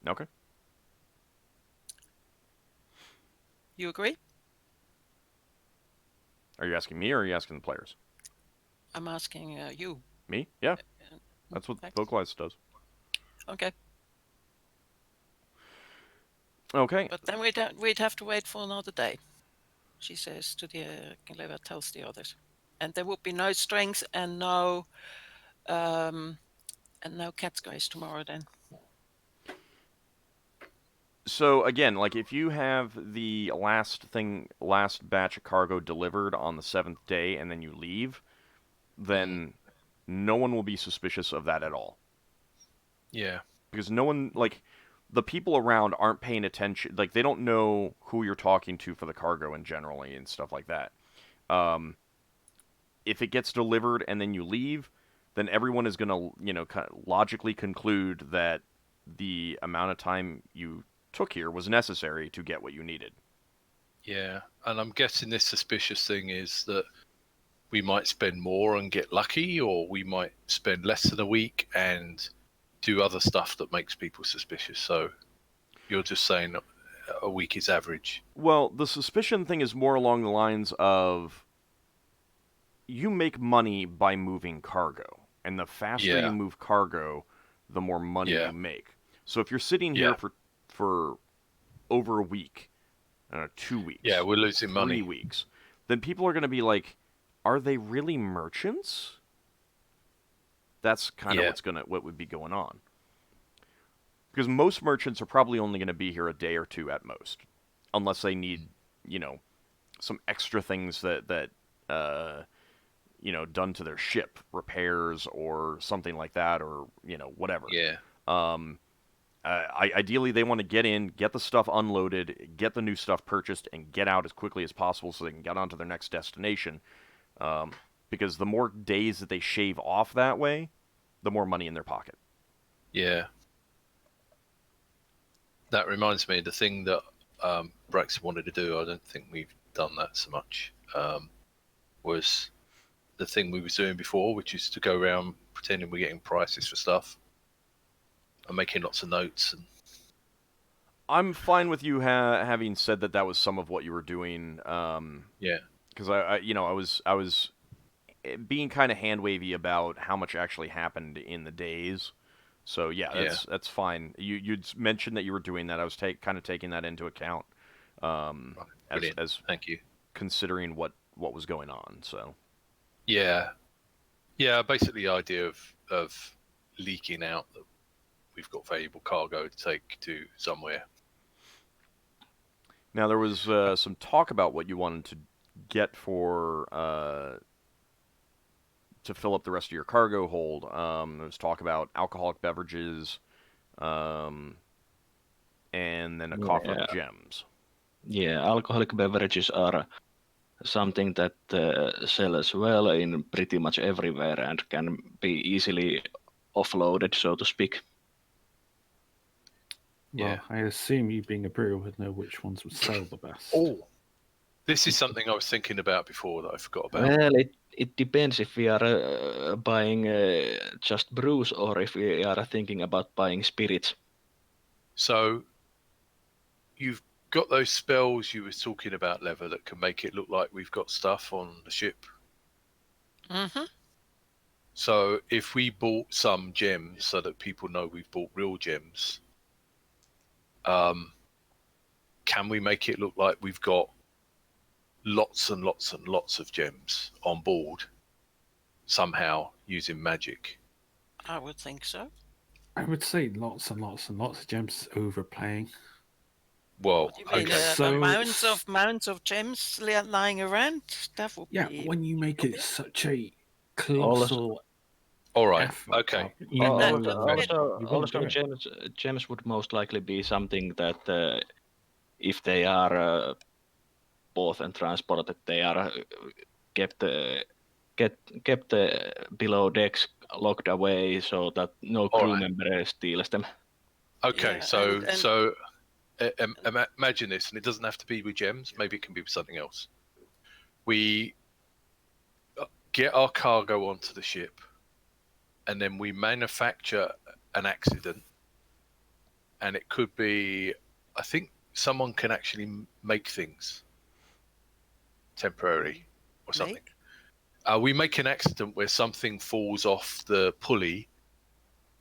Speaker 1: Okay.
Speaker 5: You agree?
Speaker 1: Are you asking me or are you asking the players?
Speaker 5: I'm asking you.
Speaker 1: Me? Yeah. That's what vocalize does.
Speaker 5: Okay.
Speaker 1: Okay.
Speaker 5: But then we'd have to wait for another day. She says to the Leva tells the others, and there would be no strength and no cat guys tomorrow then.
Speaker 1: So again, like if you have the last batch of cargo delivered on the 7th day and then you leave, then no one will be suspicious of that at all.
Speaker 2: Yeah.
Speaker 1: Because no one, like, the people around aren't paying attention. Like, they don't know who you're talking to for the cargo and generally and stuff like that. If it gets delivered and then you leave, then everyone is going to, logically conclude that the amount of time you took here was necessary to get what you needed.
Speaker 2: Yeah, and I'm guessing this suspicious thing is that we might spend more and get lucky, or we might spend less than a week and do other stuff that makes people suspicious. So you're just saying a week is average.
Speaker 1: Well, the suspicion thing is more along the lines of you make money by moving cargo, and the faster you move cargo, the more money you make. So if you're sitting here for over a week, 2 weeks,
Speaker 2: we're losing
Speaker 1: 3
Speaker 2: money.
Speaker 1: weeks, then people are going to be like, are they really merchants? That's kind of what would be going on. Because most merchants are probably only going to be here a day or 2 at most, unless they need, some extra things that done to their ship, repairs or something like that, or whatever.
Speaker 2: Yeah.
Speaker 1: Ideally, they want to get in, get the stuff unloaded, get the new stuff purchased, and get out as quickly as possible so they can get on to their next destination. Because the more days that they shave off that way, the more money in their pocket.
Speaker 2: Yeah. That reminds me, the thing that Braxon wanted to do, I don't think we've done that so much, was the thing we were doing before, which is to go around pretending we're getting prices for stuff and making lots of notes. And
Speaker 1: I'm fine with you having said that was some of what you were doing.
Speaker 2: Yeah.
Speaker 1: Because I was being kind of hand wavy about how much actually happened in the days. So that's fine. You'd mentioned that you were doing that. I was kind of taking that into account.
Speaker 2: Brilliant. Thank you.
Speaker 1: considering what was going on. So
Speaker 2: Yeah, basically the idea of leaking out that we've got valuable cargo to take to somewhere.
Speaker 1: now there was some talk about what you wanted to get for to fill up the rest of your cargo hold. There was talk about alcoholic beverages, and then a coffer of gems.
Speaker 3: Yeah, alcoholic beverages are something that sells well in pretty much everywhere and can be easily offloaded, so to speak.
Speaker 6: Well,
Speaker 2: Yeah.
Speaker 6: I assume you being a brewer would know which ones would sell the best.
Speaker 2: Oh, this is something I was thinking about before that I forgot about.
Speaker 3: Well, it depends if we are buying just brews or if we are thinking about buying spirits.
Speaker 2: So you've got those spells you were talking about, Lever, that can make it look like we've got stuff on the ship.
Speaker 5: Mm-hmm.
Speaker 2: So if we bought some gems so that people know we've bought real gems, can we make it look like we've got lots and lots and lots of gems on board somehow using magic?
Speaker 5: I would think so.
Speaker 6: I would say lots and lots and lots of gems is overplaying.
Speaker 2: Well,
Speaker 5: What do you mean?
Speaker 2: okay.
Speaker 6: So-
Speaker 5: mounds of gems lying around? That would
Speaker 6: Yeah,
Speaker 5: be.
Speaker 6: when you make it such a colossal
Speaker 2: All right.
Speaker 6: effort,
Speaker 2: Okay.
Speaker 6: you
Speaker 5: Al-
Speaker 6: know, you won't do it.
Speaker 3: Gems would most likely be something that if they are bought and transported, they are kept below decks, locked away, so that no crew member steals them.
Speaker 2: Okay.
Speaker 5: Yeah,
Speaker 2: so
Speaker 5: and-
Speaker 2: so imagine this, and it doesn't have to be with gems. Maybe it can be with something else. We get our cargo onto the ship, and then we manufacture an accident, and it could be, I think someone can actually make things temporary or something. We make an accident where something falls off the pulley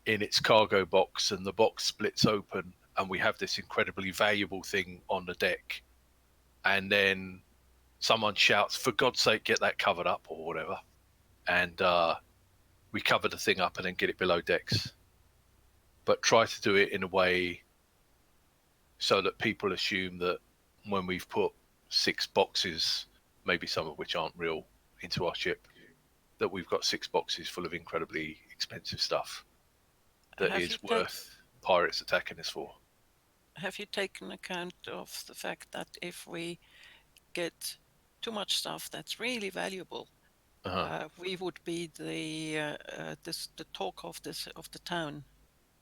Speaker 2: in its cargo box, and the box splits open, and we have this incredibly valuable thing on the deck, and then someone shouts, "For God's sake, get that covered up," or whatever, and we cover the thing up and then get it below decks, but try to do it in a way so that people assume that when we've put 6 boxes, maybe some of which aren't real, into our ship, that we've got 6 boxes full of incredibly expensive stuff that is worth pirates attacking us for.
Speaker 5: Have you taken account of the fact that if we get too much stuff that's really valuable, we would be the talk of the town?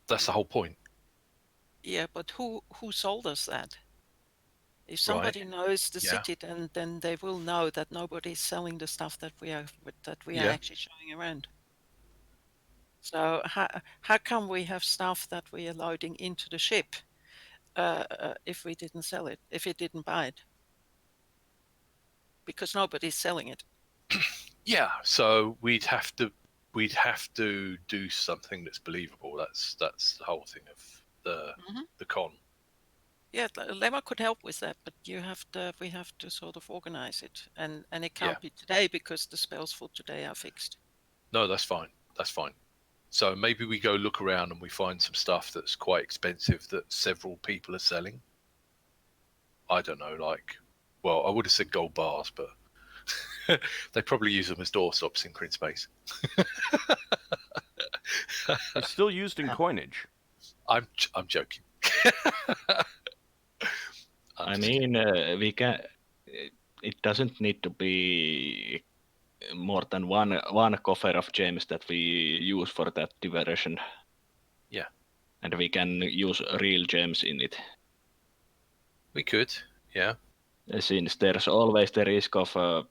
Speaker 2: That's the whole point.
Speaker 5: Yeah, but who sold us that? If somebody knows the city, then they will know that nobody's selling the stuff that we are actually showing around. So how come we have stuff that we are loading into the ship if we didn't sell it, if it didn't buy it? Because nobody's selling it.
Speaker 2: Yeah, so we'd have to do something that's believable. That's the whole thing of the con.
Speaker 5: Yeah, Lemma could help with that, but we have to sort of organize it, and it can't be today because the spells for today are fixed.
Speaker 2: No, that's fine. That's fine. So maybe we go look around and we find some stuff that's quite expensive that several people are selling. I don't know, I would have said gold bars, but they probably use them as doorstops in Crin Space.
Speaker 1: They're still used in coinage.
Speaker 2: I'm joking.
Speaker 3: I mean, we can. It doesn't need to be more than one coffer of gems that we use for that diversion.
Speaker 2: Yeah,
Speaker 3: and we can use real gems in it.
Speaker 2: We could, yeah.
Speaker 3: Since there's always the risk of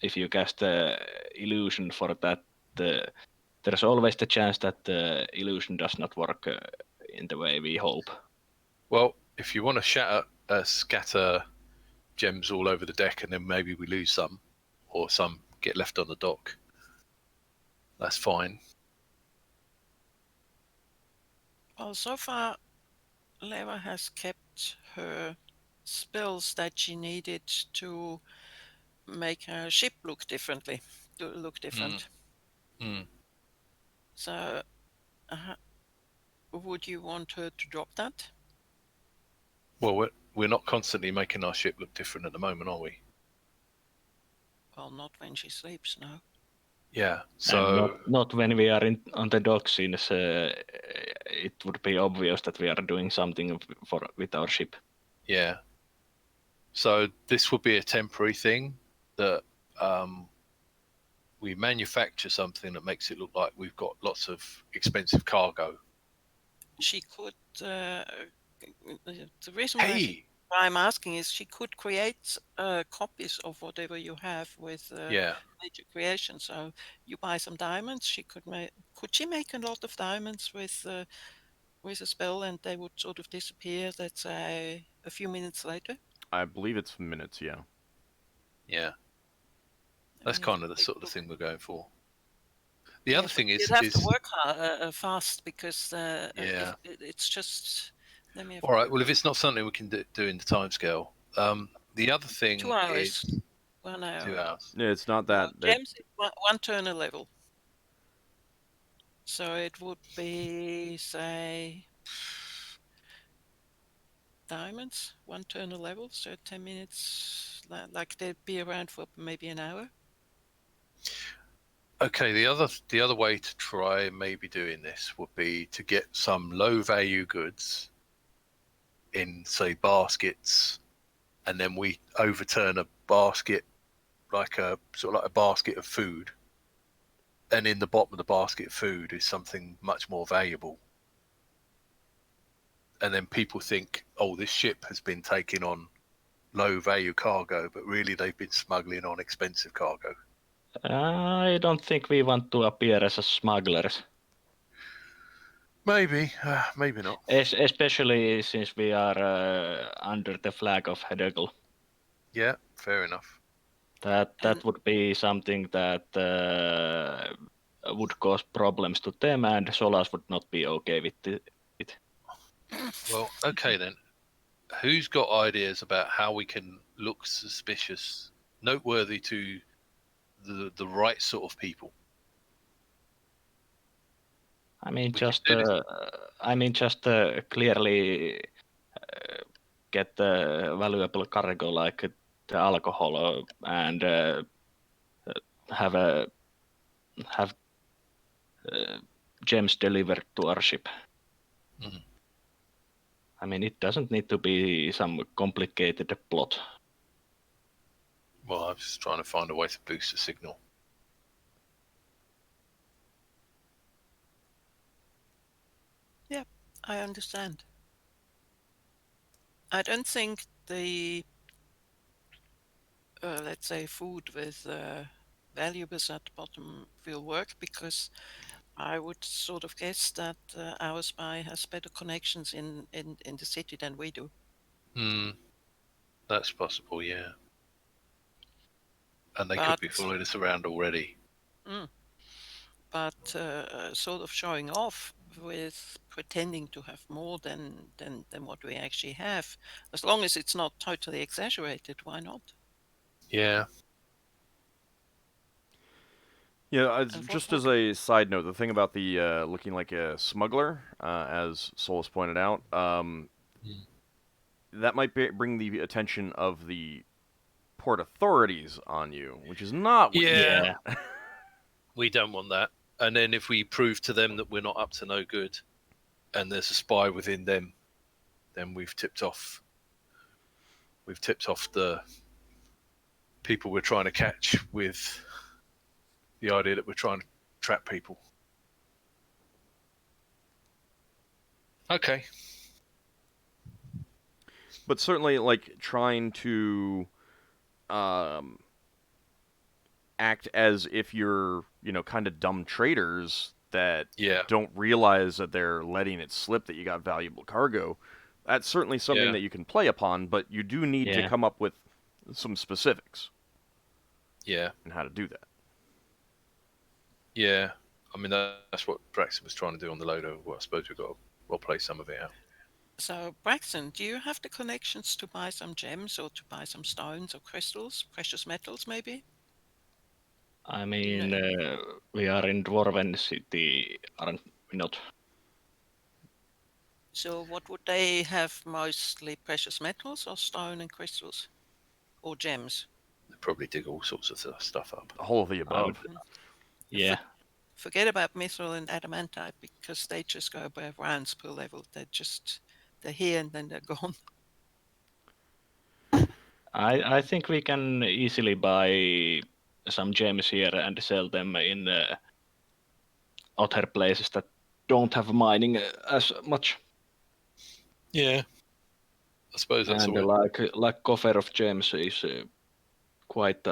Speaker 3: if you cast the illusion for that, there's always the chance that the illusion does not work in the way we hope.
Speaker 2: Well, if you want to scatter gems all over the deck and then maybe we lose some, or some get left on the dock, that's fine.
Speaker 5: Well, so far, Leva has kept her spells that she needed to make her ship look different.
Speaker 2: Mm.
Speaker 5: So, would you want her to drop that?
Speaker 2: Well, we're not constantly making our ship look different at the moment, are we?
Speaker 5: Well, not when she sleeps, no.
Speaker 2: Yeah.
Speaker 3: And
Speaker 2: So
Speaker 3: not when we are on the dock, since it would be obvious that we are doing something with our ship.
Speaker 2: yeah. So this would be a temporary thing that we manufacture something that makes it look like we've got lots of expensive cargo.
Speaker 5: She could. The reason
Speaker 2: Hey.
Speaker 5: why I'm asking is she could create copies of whatever you have with
Speaker 2: Yeah.
Speaker 5: Major Creation. So you buy some diamonds. She could make. Could she make a lot of diamonds with a spell, and they would sort of disappear? Let's say a few minutes later.
Speaker 1: I believe it's minutes. Yeah.
Speaker 2: Yeah.
Speaker 5: Let
Speaker 2: That's
Speaker 5: me have
Speaker 2: kind
Speaker 5: a
Speaker 2: of the
Speaker 5: quick
Speaker 2: sort of
Speaker 5: look.
Speaker 2: thing we're going for. The other
Speaker 5: Yes, but
Speaker 2: thing
Speaker 5: you'd
Speaker 2: is
Speaker 5: have to work fast because
Speaker 2: yeah.
Speaker 5: it's just. Let me have
Speaker 2: All
Speaker 5: a
Speaker 2: right.
Speaker 5: quick
Speaker 2: Well, if
Speaker 5: look.
Speaker 2: it's not something we can do in the timescale, the other
Speaker 5: 2
Speaker 2: thing
Speaker 5: hours,
Speaker 2: is
Speaker 5: 1 hour.
Speaker 2: 2 hours.
Speaker 1: Yeah, it's not
Speaker 5: Well,
Speaker 1: that.
Speaker 5: gems is one turn a level. So it would be, say, diamonds, one turn a level, so 10 minutes, like they'd be around for maybe an hour.
Speaker 2: Okay, the other way to try maybe doing this would be to get some low value goods in, say, baskets, and then we overturn a basket like a sort of like a basket of food, and in the bottom of the basket of food is something much more valuable. And then people think, oh, this ship has been taking on low value cargo, but really they've been smuggling on expensive cargo.
Speaker 3: I don't think we want to appear as smugglers.
Speaker 2: Maybe, maybe not.
Speaker 3: Especially since we are under the flag of Hedegel.
Speaker 2: Yeah, fair enough.
Speaker 3: That would be something that would cause problems to them, and Solas would not be okay with it.
Speaker 2: Well, okay then. Who's got ideas about how we can look suspicious, noteworthy to the right sort of people?
Speaker 3: I mean,
Speaker 2: We can do this.
Speaker 3: just clearly get the valuable cargo like the alcohol and have gems delivered to our ship.
Speaker 2: Mhm.
Speaker 3: I mean, it doesn't need to be some complicated plot.
Speaker 2: Well, I'm just trying to find a way to boost the signal.
Speaker 5: Yeah, I understand. I don't think the, let's say, food with valuables at the bottom will work because I would sort of guess that our spy has better connections in the city than we do.
Speaker 2: That's possible, yeah. And they could
Speaker 5: But
Speaker 2: be following us around already.
Speaker 5: sort of showing off with pretending to have more than what we actually have, as long as it's not totally exaggerated, why not?
Speaker 2: Yeah.
Speaker 1: Yeah,
Speaker 5: And
Speaker 1: just as a side note, the thing about the looking like a smuggler, as Solas pointed out, that might bring the attention of the port authorities on you, which is not what you want.
Speaker 2: We don't want that. And then if we prove to them that we're not up to no good and there's a spy within them, then we've tipped off the people we're trying to catch with the idea that we're trying to trap people. Okay.
Speaker 1: But certainly, like, trying to act as if you're, kind of dumb traders that don't realize that they're letting it slip that you got valuable cargo. That's certainly something that you can play upon, but you do need to come up with some specifics.
Speaker 2: Yeah.
Speaker 1: And how to do that.
Speaker 2: Yeah. I mean, that's what Braxon was trying to do on the Lodo. Well, I suppose we've got to play some of it out.
Speaker 5: So, Braxon, do you have the connections to buy some gems or to buy some stones or crystals, precious metals maybe?
Speaker 3: I mean, we are in Dwarven City, aren't we not?
Speaker 5: So what would they have mostly? Precious metals or stone and crystals? Or gems?
Speaker 2: They probably dig all sorts of stuff up.
Speaker 1: All of the above.
Speaker 3: Yeah.
Speaker 5: Forget about mithril and adamantite because they just go by rounds per level. They're here and then they're gone.
Speaker 3: I think we can easily buy some gems here and sell them in other places that don't have mining as much.
Speaker 2: Yeah, I suppose that's
Speaker 3: And
Speaker 2: all.
Speaker 3: like coffer of gems is quite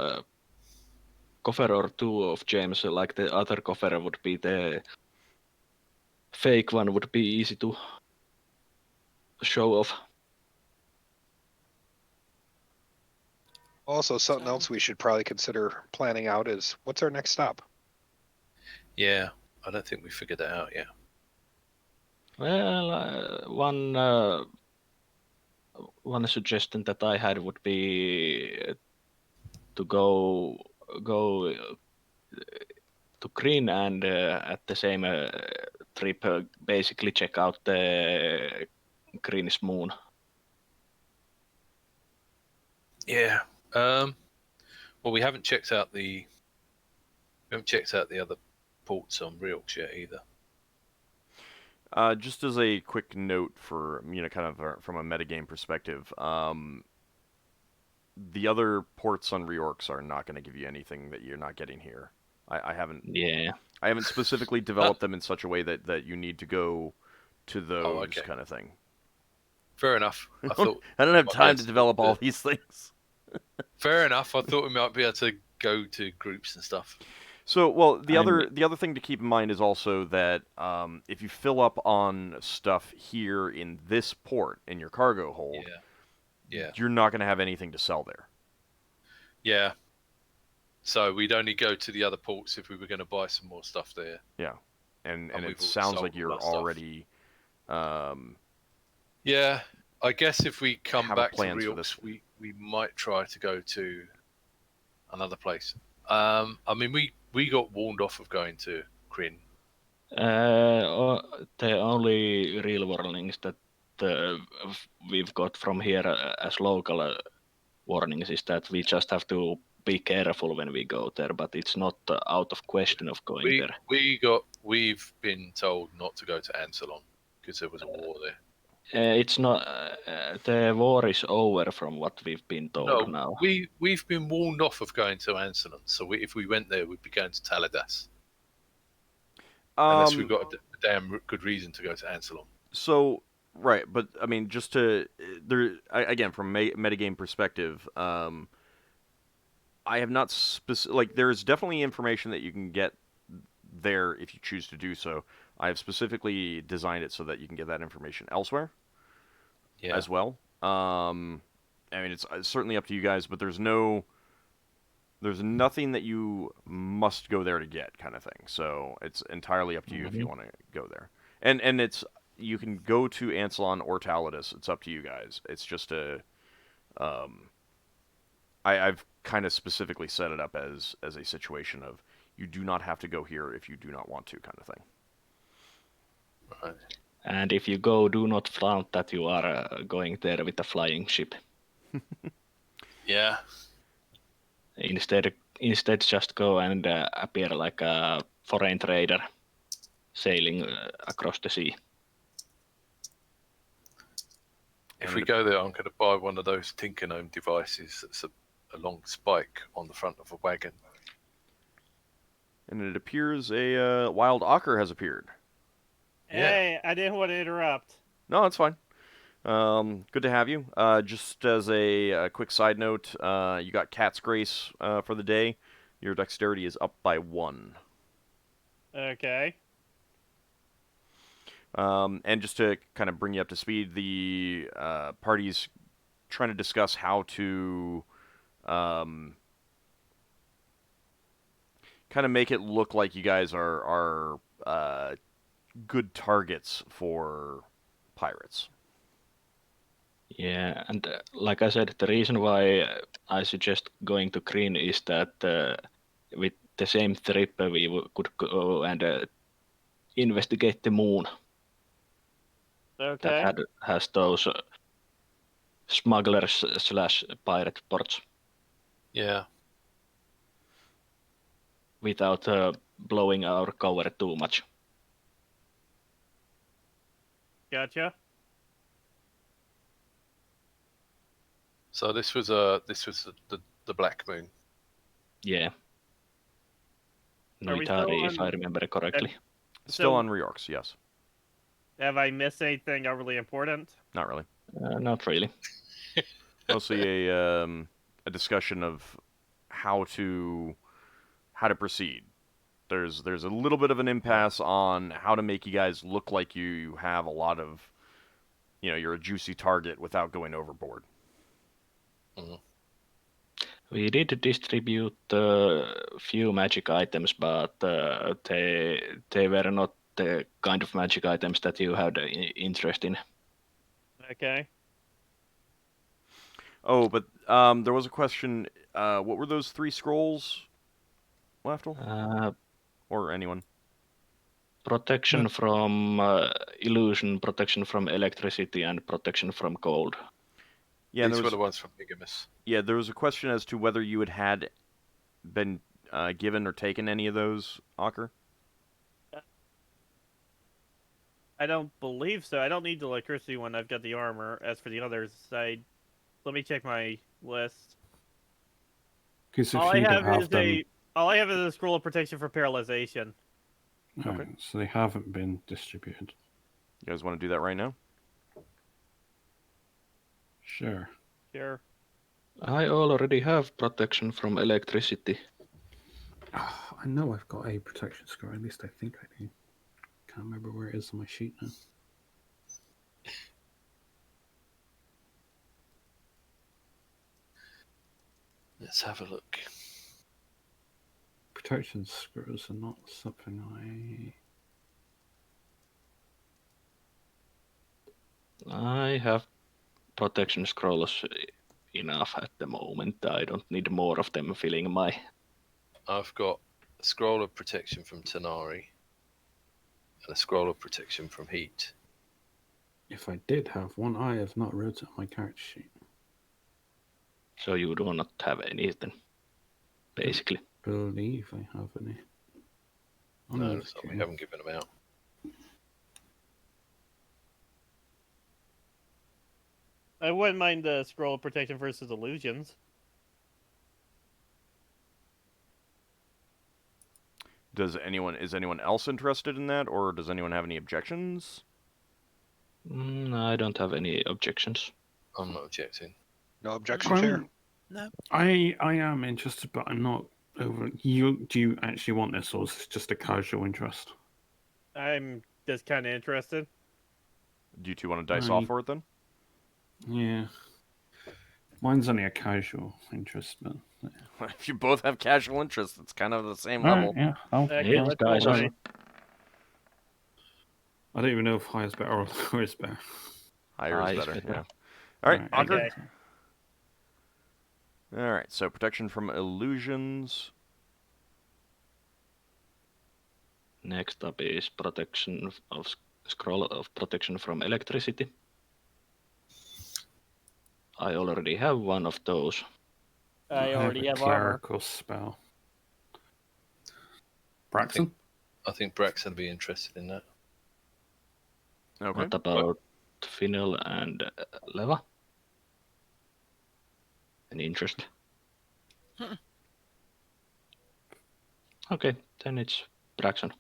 Speaker 3: coffer or two of gems. Like the other coffer would be the fake one would be easy to show off.
Speaker 4: Also, something
Speaker 5: So-
Speaker 4: else we should probably consider planning out is what's our next stop?
Speaker 2: Yeah, I don't think we figured that out yet.
Speaker 3: Well, one suggestion that I had would be to go to Green and at the same trip basically check out the Green's moon.
Speaker 2: Yeah. Well, we haven't checked out the other ports on Realks yet either.
Speaker 1: Just as a quick note for, kind of from a metagame perspective, the other ports on Reorcs are not going to give you anything that you're not getting here. I haven't specifically developed them in such a way that you need to go to those kind of thing.
Speaker 2: Fair enough. I thought
Speaker 1: I don't have time to develop all these things.
Speaker 2: Fair enough. I thought we might be able to go to groups and stuff.
Speaker 1: So, well, the other thing to keep in mind is also that if you fill up on stuff here in this port in your cargo hold, you're not going to have anything to sell there.
Speaker 2: Yeah. So we'd only go to the other ports if we were going to buy some more stuff there.
Speaker 1: Yeah, and it sounds like you're already.
Speaker 2: Yeah, I guess if we come back to
Speaker 1: Realks,
Speaker 2: we might try to go to another place. I mean, we got warned off of going to Kryn.
Speaker 3: The only real warnings that we've got from here as local warnings is that we just have to be careful when we go there, but it's not out of question of going there.
Speaker 2: We've been told not to go to Ansalon because there was a war there.
Speaker 3: It's not. The war is over, from what we've been told now.
Speaker 2: We've been warned off of going to Ansalon, so if we went there, we'd be going to Taladas. Unless we've got a damn good reason to go to Ansalon.
Speaker 1: So, right, but I mean, just to again from a metagame perspective, I have not there's definitely information that you can get there if you choose to do so. I have specifically designed it so that you can get that information elsewhere as well. I mean, it's certainly up to you guys, but there's nothing that you must go there to get, kind of thing. So it's entirely up to you if you want to go there. And you can go to Ansalon or Taladas. It's up to you guys. It's just I've kind of specifically set it up as a situation of you do not have to go here if you do not want to, kind of thing.
Speaker 2: Right.
Speaker 3: And if you go, do not flaunt that you are going there with a flying ship.
Speaker 2: Yeah.
Speaker 3: Instead, just go and appear like a foreign trader sailing across the sea.
Speaker 2: If we go there, I'm going to buy one of those Tinker Gnome devices that's a long spike on the front of a wagon.
Speaker 1: And it appears a wild Ockar has appeared.
Speaker 7: Hey, I didn't want to interrupt.
Speaker 1: No, it's fine. Good to have you. Just as a quick side note, you got Cat's Grace for the day. Your dexterity is up by 1.
Speaker 7: Okay.
Speaker 1: And just to kind of bring you up to speed, the party's trying to discuss how to kind of make it look like you guys are good targets for pirates.
Speaker 3: Yeah, and like I said, the reason why I suggest going to green is that with the same trip we could go and investigate the moon
Speaker 7: Okay.
Speaker 3: that has those smugglers slash pirate ports
Speaker 2: Yeah.
Speaker 3: without blowing our cover too much.
Speaker 7: Gotcha.
Speaker 2: So this was the Black Moon.
Speaker 3: Yeah.
Speaker 7: Are we still
Speaker 3: Nuitari, if
Speaker 7: on-
Speaker 3: I remember correctly.
Speaker 1: Still
Speaker 7: So-
Speaker 1: on Reorx, yes.
Speaker 7: Have I missed anything overly important?
Speaker 1: Not really.
Speaker 3: Not really.
Speaker 1: Mostly a discussion of how to proceed. There's a little bit of an impasse on how to make you guys look like you have a lot of, you're a juicy target without going overboard.
Speaker 3: We did distribute a few magic items, but they were not the kind of magic items that you had interest in.
Speaker 7: Okay.
Speaker 1: Oh, but there was a question. What were those 3 scrolls, Lafdul? Or anyone?
Speaker 3: Protection from illusion, protection from electricity, and protection from cold.
Speaker 1: Yeah,
Speaker 2: These were the ones from Bigamus.
Speaker 1: Yeah, there was a question as to whether you had been given or taken any of those, Ockar.
Speaker 7: I don't believe so. I don't need the electricity one. I've got the armor. As for the others, let me check my list.
Speaker 6: Because if
Speaker 7: All I
Speaker 6: you
Speaker 7: have
Speaker 6: have
Speaker 7: is
Speaker 6: them,
Speaker 7: all I have is a scroll of protection for paralyzation.
Speaker 6: Alright, so they haven't been distributed.
Speaker 1: You guys want to do that right now?
Speaker 6: Sure.
Speaker 7: Sure.
Speaker 3: I already have protection from electricity.
Speaker 6: I know I've got a protection score. At least I think I do. Can't remember where it is on my sheet now.
Speaker 2: Let's have a look.
Speaker 6: Protection scores are not something
Speaker 3: I have protection scrolls enough at the moment. I don't need more of them filling my...
Speaker 2: I've got a scroll of protection from Tanari and a scroll of protection from heat.
Speaker 6: If I did have one, I have not wrote it on my character sheet.
Speaker 3: So you do not have any then, basically.
Speaker 6: Believe I have any. Oh,
Speaker 2: No,
Speaker 6: that's
Speaker 2: we
Speaker 6: okay.
Speaker 2: haven't given them out.
Speaker 7: I wouldn't mind the scroll of protection versus illusions.
Speaker 1: Is anyone else interested in that, or does anyone have any objections?
Speaker 3: I don't have any objections.
Speaker 2: I'm not objecting.
Speaker 4: No objection, Chair.
Speaker 5: No.
Speaker 6: I am interested, but I'm not over. Do you actually want this, or is this just a casual interest?
Speaker 7: I'm just kind of interested.
Speaker 1: Do you 2 want to dice off for it then?
Speaker 6: Yeah. Mine's only a casual interest, but
Speaker 1: If you both have casual interests, it's kind of the same
Speaker 6: All
Speaker 1: level.
Speaker 6: right, yeah.
Speaker 7: Okay,
Speaker 3: Yeah,
Speaker 7: let's
Speaker 3: guys,
Speaker 7: roll
Speaker 3: also-
Speaker 7: away.
Speaker 6: I don't even know if high is better or lower is better.
Speaker 1: Higher
Speaker 3: High
Speaker 1: is
Speaker 3: is
Speaker 1: better.
Speaker 3: better.
Speaker 1: Yeah. All right,
Speaker 6: Alright,
Speaker 1: Ockar.
Speaker 7: Okay.
Speaker 1: All right, so protection from illusions.
Speaker 3: Next up is protection of scroll of protection from electricity. I already have one of those.
Speaker 7: I already
Speaker 6: a
Speaker 7: have armor.
Speaker 6: clerical spell. Braxon?
Speaker 2: I think Braxon would be interested in that.
Speaker 1: Okay.
Speaker 3: What about Finnel and Leva? Any interest? Okay, then it's Braxon.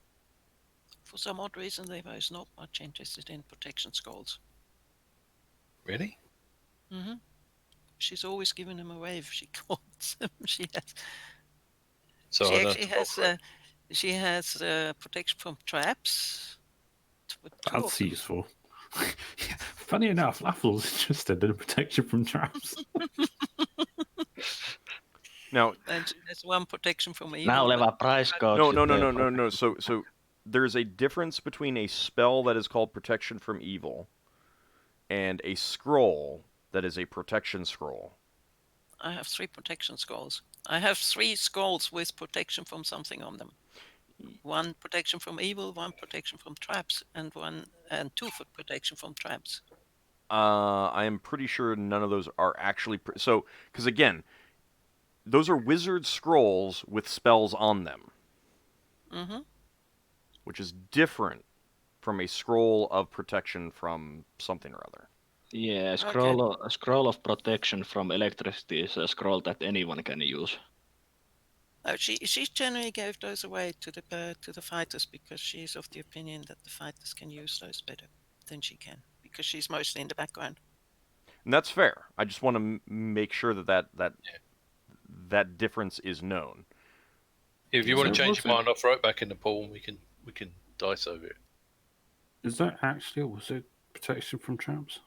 Speaker 5: For some odd reason, Eva is not much interested in protection scrolls.
Speaker 2: Really?
Speaker 5: Hmm. She's always giving them away if she wants them. She
Speaker 2: So
Speaker 5: she
Speaker 2: I don't
Speaker 5: actually
Speaker 2: have to roll for it.
Speaker 5: she has protection from traps. With 2 of
Speaker 6: That's
Speaker 5: them.
Speaker 6: useful. Funny enough, Lafdul's interested in protection from traps.
Speaker 1: Now,
Speaker 5: And she has 1 protection from evil.
Speaker 3: Now
Speaker 5: but-
Speaker 3: Leva price code.
Speaker 1: no. So there's a difference between a spell that is called protection from evil and a scroll that is a protection scroll.
Speaker 5: I have 3 protection scrolls. I have 3 scrolls with protection from something on them. 1 protection from evil, 1 protection from traps, and 2 for protection from traps.
Speaker 1: I am pretty sure none of those are actually... because again, those are wizard scrolls with spells on them.
Speaker 5: Mm-hmm.
Speaker 1: Which is different from a scroll of protection from something or other.
Speaker 3: Yeah, a scroll of protection from electricity is a scroll that anyone can use.
Speaker 5: Oh, she generally gave those away to the fighters because she's of the opinion that the fighters can use those better than she can because she's mostly in the background.
Speaker 1: And that's fair. I just want to make sure that difference is known.
Speaker 2: If you want to change your mind, I'll throw it back in the pool and we can dice over it.
Speaker 6: Is that actually, or was it protection from traps?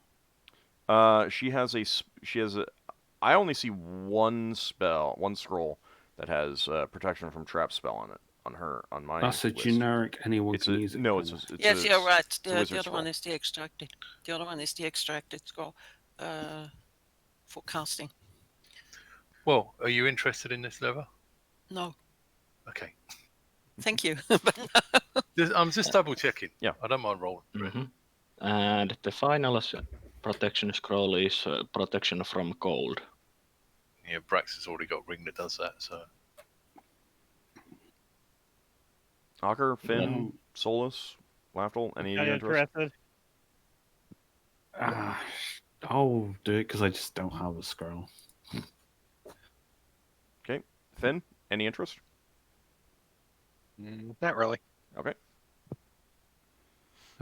Speaker 1: She has a. I only see one scroll that has protection from trap spell on it. On my.
Speaker 6: That's a
Speaker 1: list.
Speaker 6: Generic. Anyone can use it.
Speaker 1: No,
Speaker 5: yes, you're right. The other
Speaker 1: scroll.
Speaker 5: one is the extracted. The other one is the extracted scroll for casting.
Speaker 2: Well, are you interested in this lever?
Speaker 5: No.
Speaker 2: Okay.
Speaker 5: Thank you.
Speaker 2: I'm just double checking.
Speaker 1: Yeah,
Speaker 2: I don't mind rolling.
Speaker 3: Mm-hmm. And the final protection scroll is protection from cold.
Speaker 2: Yeah, Brax has already got a ring that does that. So.
Speaker 1: Ockar, Finn, Solas, Lafdul, any
Speaker 7: interested?
Speaker 6: I'll do it because I just don't have a scroll.
Speaker 1: Okay, Finn, any interest?
Speaker 4: Not really.
Speaker 1: Okay.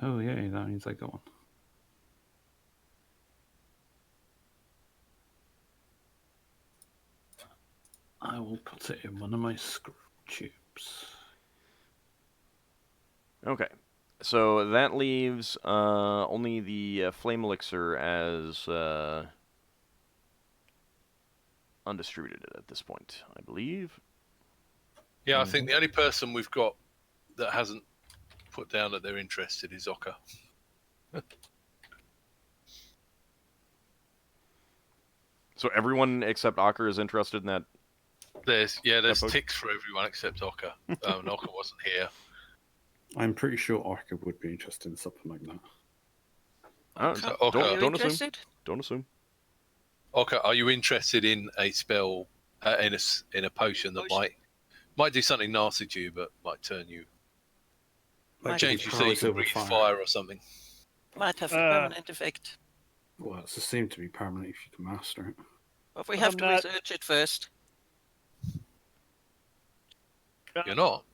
Speaker 6: Oh yeah, that means I got one. I will put it in one of my scroll tubes.
Speaker 1: Okay, so that leaves only the flame elixir as undistributed at this point, I believe.
Speaker 2: Yeah, I think the only person we've got that hasn't put down that they're interested is Ockar.
Speaker 1: So everyone except Ockar is interested in that?
Speaker 2: There's ticks for everyone except Ockar. Ockar wasn't here.
Speaker 6: I'm pretty sure Ockar would be interested in something like that.
Speaker 1: Don't assume.
Speaker 2: Ockar, are you interested in a spell in a potion that might do something nasty to you, but might turn you, change you so you can breathe fire or something?
Speaker 5: Might have a permanent effect.
Speaker 6: Well, it's assumed to be permanent if you can master it.
Speaker 5: But we have to research it first.
Speaker 2: You're not.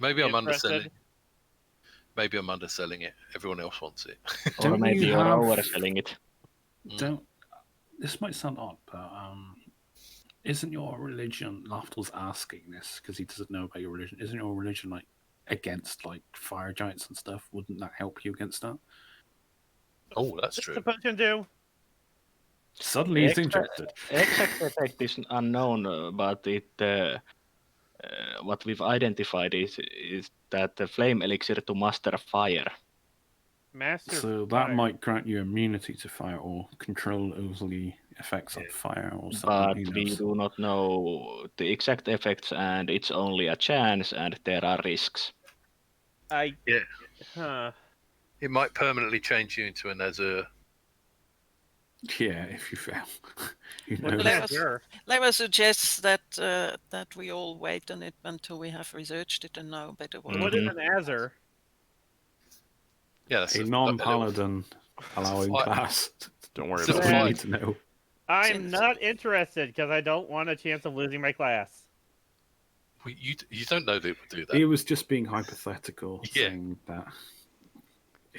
Speaker 2: Maybe I'm
Speaker 7: underselling.
Speaker 2: Maybe I'm underselling it. Everyone else wants it.
Speaker 3: Or maybe you're overselling it.
Speaker 6: This might sound odd, but isn't your religion, Lafdul's asking this because he doesn't know about your religion, isn't your religion like against like fire giants and stuff? Wouldn't that help you against that?
Speaker 2: Oh, that's true.
Speaker 7: What's the potion do?
Speaker 6: Suddenly he's interested.
Speaker 3: Exact effect is unknown, but it what we've identified is that the flame elixir to master fire.
Speaker 6: So that might grant you immunity to fire or control over the effects of fire or something.
Speaker 3: But we do not know the exact effects, and it's only a chance, and there are risks.
Speaker 2: It might permanently change you into an Azure.
Speaker 6: Yeah, if you fail.
Speaker 5: Leva suggests that we all wait on it until we have researched it and know better
Speaker 7: what is an Azure?
Speaker 2: Yeah, that's
Speaker 6: a non-paladin allowing class.
Speaker 1: Don't worry
Speaker 6: about
Speaker 1: it.
Speaker 6: You need to know.
Speaker 7: I'm not interested because I don't want a chance of losing my class.
Speaker 2: Well, you don't know they would do that.
Speaker 6: He was just being hypothetical, saying that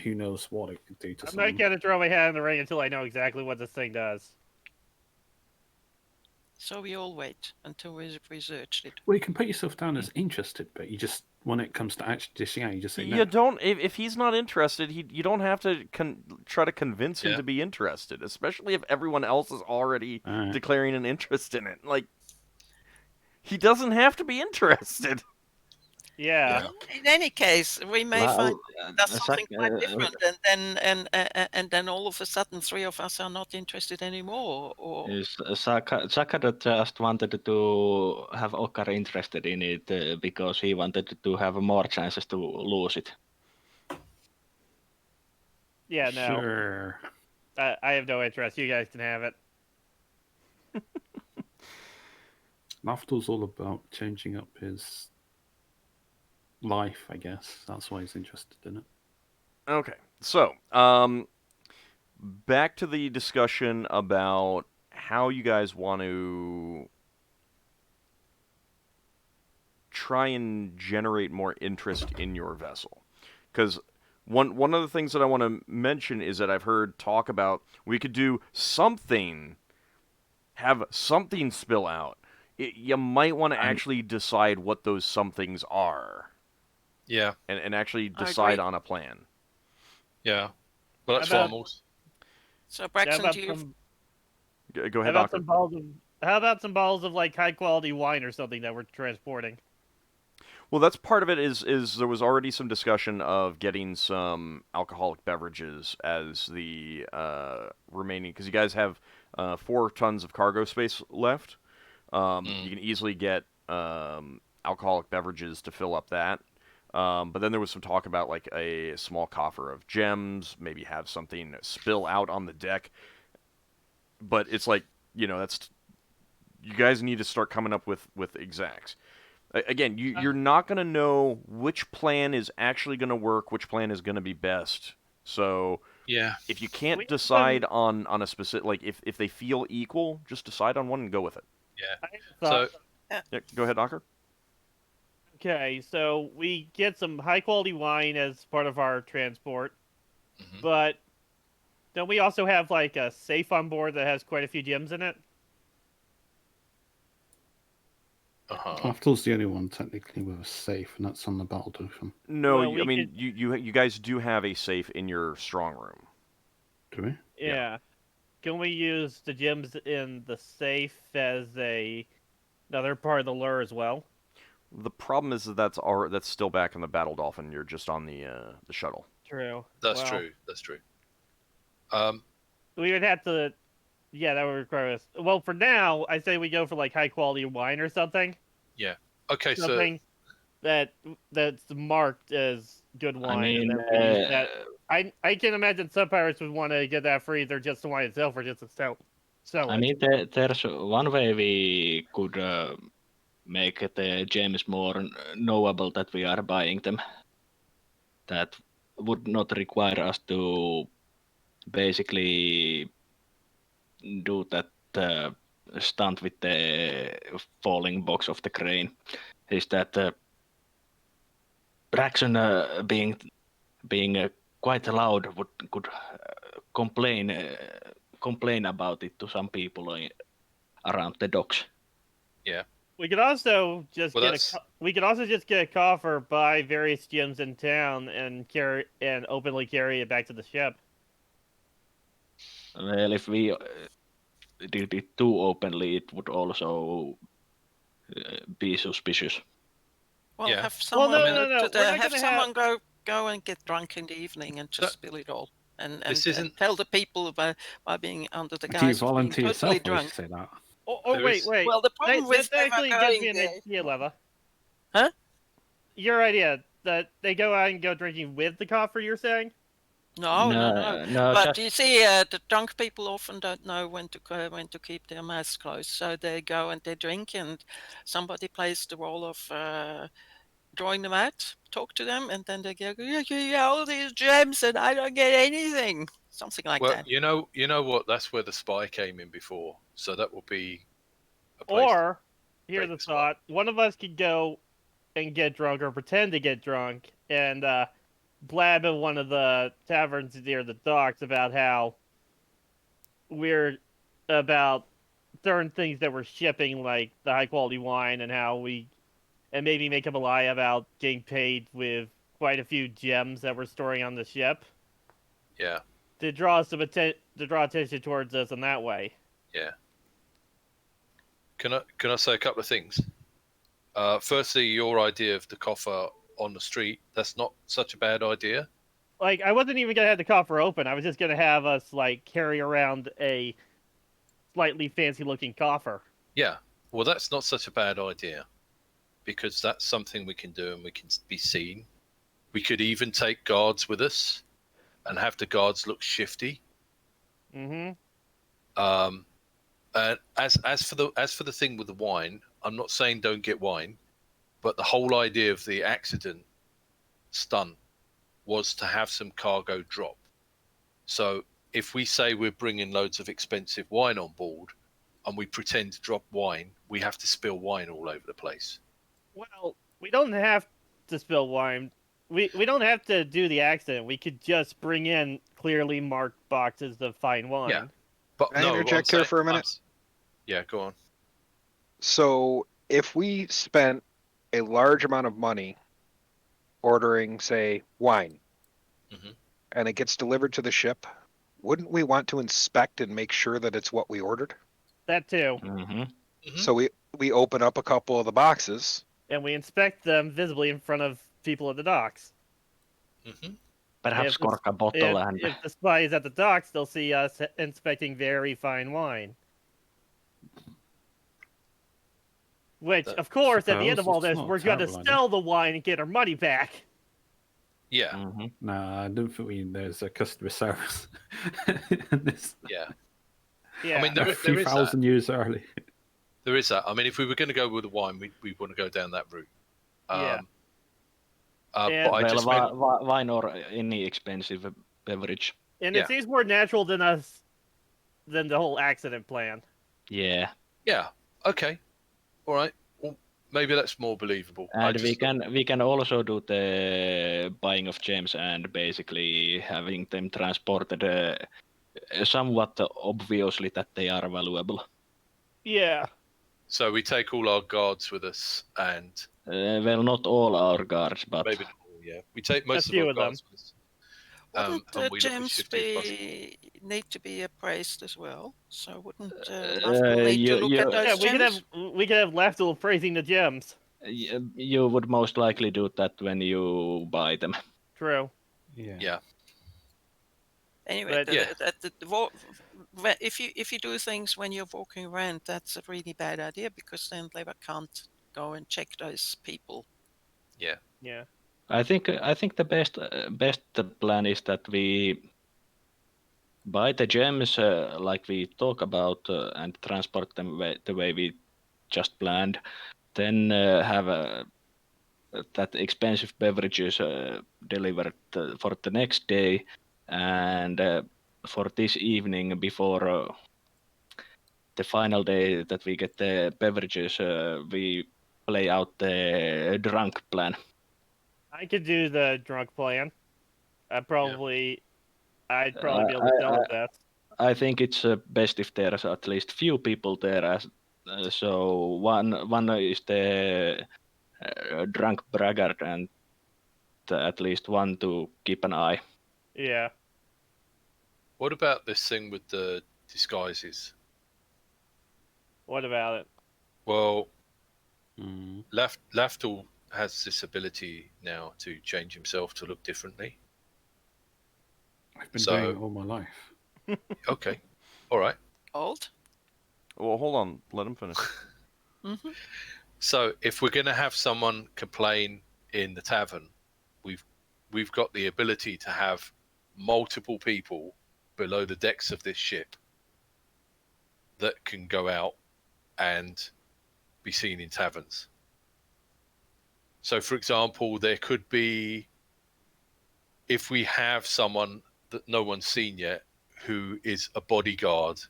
Speaker 6: who knows what it could do to someone.
Speaker 7: I'm not going to throw my hat in the ring until I know exactly what this thing does.
Speaker 5: So we all wait until we've researched it.
Speaker 6: Well, you can put yourself down as interested, but you just, when it comes to actually dishing out, you just say no.
Speaker 1: You don't. If he's not interested, you don't have to try to convince him to be interested, especially if everyone else is already declaring an interest in it. Like, he doesn't have to be interested.
Speaker 7: Yeah.
Speaker 5: In any case, we may find that's something quite
Speaker 3: Zach,
Speaker 5: different, and then all of a sudden, 3 of us are not interested anymore. Or
Speaker 3: Zach just wanted to have Ockar interested in it because he wanted to have more chances to lose it.
Speaker 7: Yeah, no.
Speaker 6: Sure.
Speaker 7: I have no interest. You guys can have it.
Speaker 6: Lafdul's all about changing up his life, I guess. That's why he's interested in it.
Speaker 1: Okay, so back to the discussion about how you guys want to try and generate more interest in your vessel. Because one of the things that I want to mention is that I've heard talk about we could do something, have something spill out. You might want to actually decide what those somethings are.
Speaker 2: Yeah.
Speaker 1: And actually decide on a plan.
Speaker 2: Yeah. Well, that's formals.
Speaker 5: So, Braxon, do you...
Speaker 1: Go ahead, Ockar.
Speaker 7: How about some bottles of like high quality wine or something that we're transporting?
Speaker 1: Well, that's part of it. Is there was already some discussion of getting some alcoholic beverages as the remaining, because you guys have 4 tons of cargo space left. You can easily get alcoholic beverages to fill up that. But then there was some talk about like a small coffer of gems, maybe have something spill out on the deck. But it's like, that's, you guys need to start coming up with exacts. Again, you're not going to know which plan is actually going to work, which plan is going to be best. So if you can't decide on a specific, like if they feel equal, just decide on one and go with it.
Speaker 2: Yeah.
Speaker 1: Go ahead, Ockar.
Speaker 7: Okay, so we get some high quality wine as part of our transport, but don't we also have like a safe on board that has quite a few gems in it?
Speaker 6: Lafdul's the only one technically with a safe, and that's on the battle ocean.
Speaker 1: No, I mean you guys do have a safe in your strong room.
Speaker 6: Do we?
Speaker 7: Yeah. Can we use the gems in the safe as another part of the lure as well?
Speaker 1: The problem is that's still back in the battle dolphin. You're just on the shuttle.
Speaker 7: True.
Speaker 2: That's true.
Speaker 7: We would have to. Yeah, that would require us. Well, for now, I say we go for like high quality wine or something.
Speaker 2: Yeah. Okay.
Speaker 7: Something that's marked as good wine.
Speaker 3: I mean,
Speaker 7: and then we use that. I can imagine some pirates would want to get that for either just the wine itself or just to sell it.
Speaker 3: I mean, there's one way we could make the gems more knowable that we are buying them. That would not require us to basically do that stunt with the falling box of the crane. Is that Braxon being quite loud could complain about it to some people around the docks.
Speaker 2: Yeah.
Speaker 7: We could also just get a coffer, buy various gems in town, and openly carry it back to the ship.
Speaker 3: Well, if we did it too openly, it would also be suspicious.
Speaker 5: Well, have someone go and get drunk in the evening and just spill it all, and tell the people by being under the guise
Speaker 6: Do you
Speaker 5: of
Speaker 6: volunteer
Speaker 5: being totally
Speaker 6: yourself
Speaker 5: drunk.
Speaker 6: To say that?
Speaker 7: Oh wait.
Speaker 5: Well, the problem with
Speaker 7: that actually gives me an idea, Leva.
Speaker 5: Huh?
Speaker 7: Your idea that they go out and go drinking with the coffer, you're saying?
Speaker 5: No. But you see, the drunk people often don't know when to keep their mouths closed, so they go and they drink, and somebody plays the role of drawing them out, talk to them, and then they go, yeah, all these gems, and I don't get anything. Something like that.
Speaker 2: Well, you know what? That's where the spy came in before, so that will be a place.
Speaker 7: Or, here's the thought: one of us could go and get drunk, or pretend to get drunk, and blab at one of the taverns near the docks about how we're about certain things that we're shipping, like the high quality wine, and maybe make him a lie about getting paid with quite a few gems that we're storing on the ship.
Speaker 2: Yeah.
Speaker 7: To draw attention towards us in that way.
Speaker 2: Yeah. Can I say a couple of things? Firstly, your idea of the coffer on the street, that's not such a bad idea.
Speaker 7: Like, I wasn't even gonna have the coffer open. I was just gonna have us like carry around a slightly fancy-looking coffer.
Speaker 2: Yeah, well, that's not such a bad idea, because that's something we can do and we can be seen. We could even take guards with us, and have the guards look shifty.
Speaker 7: Mm-hmm.
Speaker 2: And as for the thing with the wine, I'm not saying don't get wine, but the whole idea of the accident stunt was to have some cargo drop. So if we say we're bringing loads of expensive wine on board, and we pretend to drop wine, we have to spill wine all over the place.
Speaker 7: Well, we don't have to spill wine. We don't have to do the accident. We could just bring in clearly marked boxes of fine wine.
Speaker 2: Yeah. But
Speaker 4: Can I
Speaker 2: no,
Speaker 4: interject here for a minute?
Speaker 2: Yeah, go on.
Speaker 4: So if we spent a large amount of money ordering, say, wine,
Speaker 2: Mhm.
Speaker 4: and it gets delivered to the ship, wouldn't we want to inspect and make sure that it's what we ordered?
Speaker 7: That too.
Speaker 3: Mm-hmm.
Speaker 2: Mhm.
Speaker 4: So we open up a couple of the boxes.
Speaker 7: And we inspect them visibly in front of people at the docks.
Speaker 2: Mhm.
Speaker 3: Perhaps
Speaker 7: If
Speaker 3: cork a bottle and
Speaker 7: If the spy is at the docks, they'll see us inspecting very fine wine. Which, of course, at the end of all
Speaker 6: Suppose
Speaker 7: this,
Speaker 6: it's not
Speaker 7: we're going to
Speaker 6: terrible idea.
Speaker 7: sell the wine and get our money back.
Speaker 2: Yeah,
Speaker 3: Mm-hmm.
Speaker 6: Nah, I don't think there's a customer service. in this.
Speaker 2: yeah.
Speaker 7: Yeah.
Speaker 2: I mean,
Speaker 6: A
Speaker 2: there
Speaker 6: few
Speaker 2: is that.
Speaker 6: thousand years early.
Speaker 2: There is that. I mean, if we were going to go with the wine, we want to go down that route.
Speaker 7: Yeah.
Speaker 2: But I
Speaker 3: Well,
Speaker 2: just meant,
Speaker 3: wine or any expensive beverage.
Speaker 7: And
Speaker 2: Yeah.
Speaker 7: it seems more natural than the whole accident plan.
Speaker 3: Yeah,
Speaker 2: yeah, okay, all right. Well, maybe that's more believable.
Speaker 3: and we can also do the buying of gems and basically having them transported somewhat obviously that they are valuable.
Speaker 7: Yeah.
Speaker 2: So we take all our guards with us, and
Speaker 3: Well, not all our guards, but
Speaker 2: maybe not all. Yeah, we take most
Speaker 7: A
Speaker 2: of
Speaker 7: few
Speaker 2: our
Speaker 7: of them.
Speaker 2: guards with us.
Speaker 5: Wouldn't
Speaker 2: And we look as
Speaker 5: gems
Speaker 2: shifty as possible.
Speaker 5: need to be appraised as well? So wouldn't Lafdul need to look at those
Speaker 7: Yeah,
Speaker 5: gems?
Speaker 7: we could have Lafdul appraising the gems.
Speaker 3: you would most likely do that when you buy them.
Speaker 7: True.
Speaker 2: Yeah.
Speaker 5: Anyway,
Speaker 7: But-
Speaker 5: if you do things when you're walking around, that's a really bad idea because then Leva can't go and check those people.
Speaker 2: Yeah.
Speaker 7: Yeah.
Speaker 3: I think the best plan is that we buy the gems like we talk about and transport them the way we just planned. Then have that expensive beverages delivered for the next day, and for this evening before the final day that we get the beverages, we play out the drunk plan.
Speaker 7: I could do the drunk plan. I'd probably be able to tell it that.
Speaker 3: I think it's best if there's at least few people there. So one is the drunk braggart, and at least one to keep an eye.
Speaker 7: Yeah.
Speaker 2: What about this thing with the disguises?
Speaker 7: What about it?
Speaker 2: Well,
Speaker 6: Mm.
Speaker 2: Lafdul has this ability now to change himself to look differently.
Speaker 6: I've been
Speaker 2: So-
Speaker 6: doing it all my life.
Speaker 2: Okay, all right.
Speaker 5: Old?
Speaker 1: Well, hold on. Let him finish.
Speaker 5: Mm-hmm.
Speaker 2: So if we're going to have someone complain in the tavern, we've got the ability to have multiple people below the decks of this ship that can go out and be seen in taverns. So, for example, there could be, if we have someone that no one's seen yet, who is a bodyguard,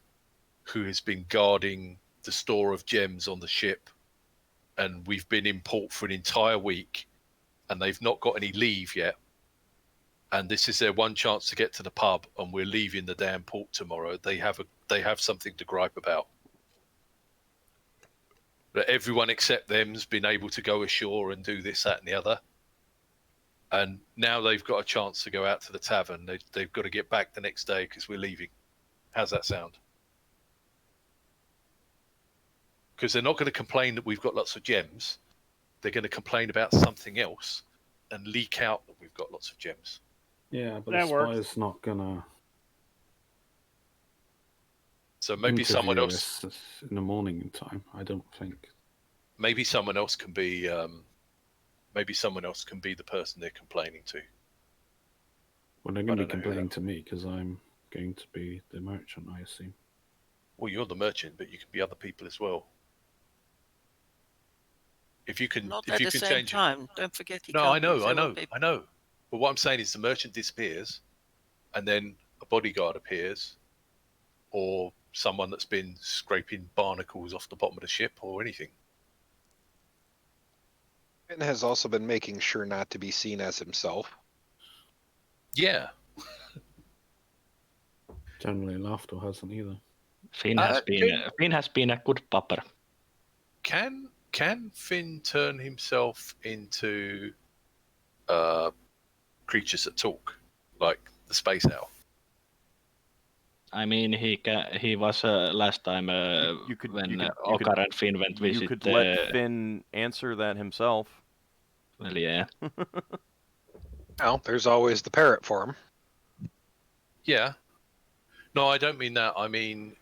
Speaker 2: who has been guarding the store of gems on the ship, and we've been in port for an entire week, and they've not got any leave yet, and this is their one chance to get to the pub, and we're leaving the damn port tomorrow, they have something to gripe about. But everyone except them's been able to go ashore and do this, that, and the other. And now they've got a chance to go out to the tavern. They've got to get back the next day because we're leaving. How's that sound? Because they're not going to complain that we've got lots of gems. they're going to complain about something else and leak out that we've got lots of gems.
Speaker 6: Yeah, but
Speaker 7: That
Speaker 6: the
Speaker 7: works.
Speaker 6: spy's not gonna.
Speaker 2: So maybe someone
Speaker 6: interview
Speaker 2: else.
Speaker 6: us in the morning in time. I don't think.
Speaker 2: Maybe someone else can be. Maybe someone else can be the person they're complaining to.
Speaker 6: Well, they're
Speaker 2: I
Speaker 6: going to
Speaker 2: don't
Speaker 6: be
Speaker 2: know who
Speaker 6: complaining
Speaker 2: that
Speaker 6: to me because I'm going to be the merchant, I assume.
Speaker 2: Well, you're the merchant, but you can be other people as well. If you can,
Speaker 5: Not
Speaker 2: if
Speaker 5: at
Speaker 2: you
Speaker 5: the
Speaker 2: can
Speaker 5: same
Speaker 2: change
Speaker 5: time. Don't forget he
Speaker 2: No,
Speaker 5: can't
Speaker 2: I know.
Speaker 5: use several people.
Speaker 2: I know. But what I'm saying is the merchant disappears, and then a bodyguard appears, or someone that's been scraping barnacles off the bottom of the ship, or anything.
Speaker 4: Finn has also been making sure not to be seen as himself.
Speaker 2: Yeah.
Speaker 6: Generally, Lafdul hasn't either.
Speaker 3: Finn has been a good pupper.
Speaker 2: Can Finn turn himself into creatures that talk, like the space owl?
Speaker 3: I mean, he was last time when Ockar and Finn went visit.
Speaker 1: You could let Finn answer that himself.
Speaker 3: Well, yeah.
Speaker 4: Well, there's always the parrot for him.
Speaker 2: Yeah. No, I don't mean that. I mean,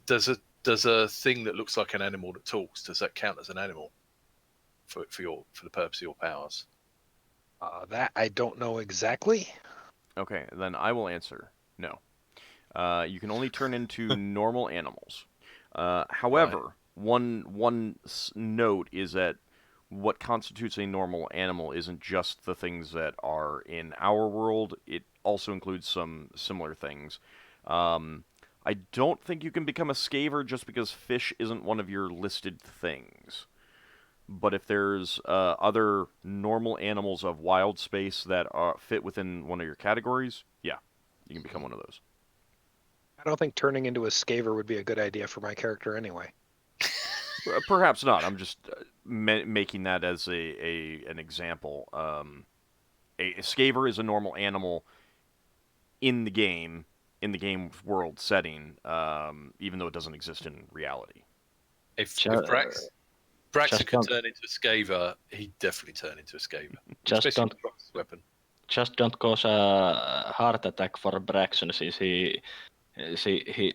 Speaker 2: does a thing that looks like an animal that talks, does that count as an animal for the purpose of your powers?
Speaker 4: That I don't know exactly.
Speaker 1: Okay, then I will answer no. You can only turn into normal animals. However, one note is that what constitutes a normal animal isn't just the things that are in our world. It also includes some similar things. I don't think you can become a scaver just because fish isn't one of your listed things. But if there's other normal animals of wild space that fit within one of your categories, yeah, you can become one of those.
Speaker 4: I don't think turning into a scaver would be a good idea for my character anyway.
Speaker 1: Perhaps not. I'm just making that as an example. A scaver is a normal animal in the game world setting, even though it doesn't exist in reality.
Speaker 2: If Braxon could turn into a scaver, he'd definitely turn into a scaver. Especially with Braxon's weapon.
Speaker 3: Just don't cause a heart attack for Braxon,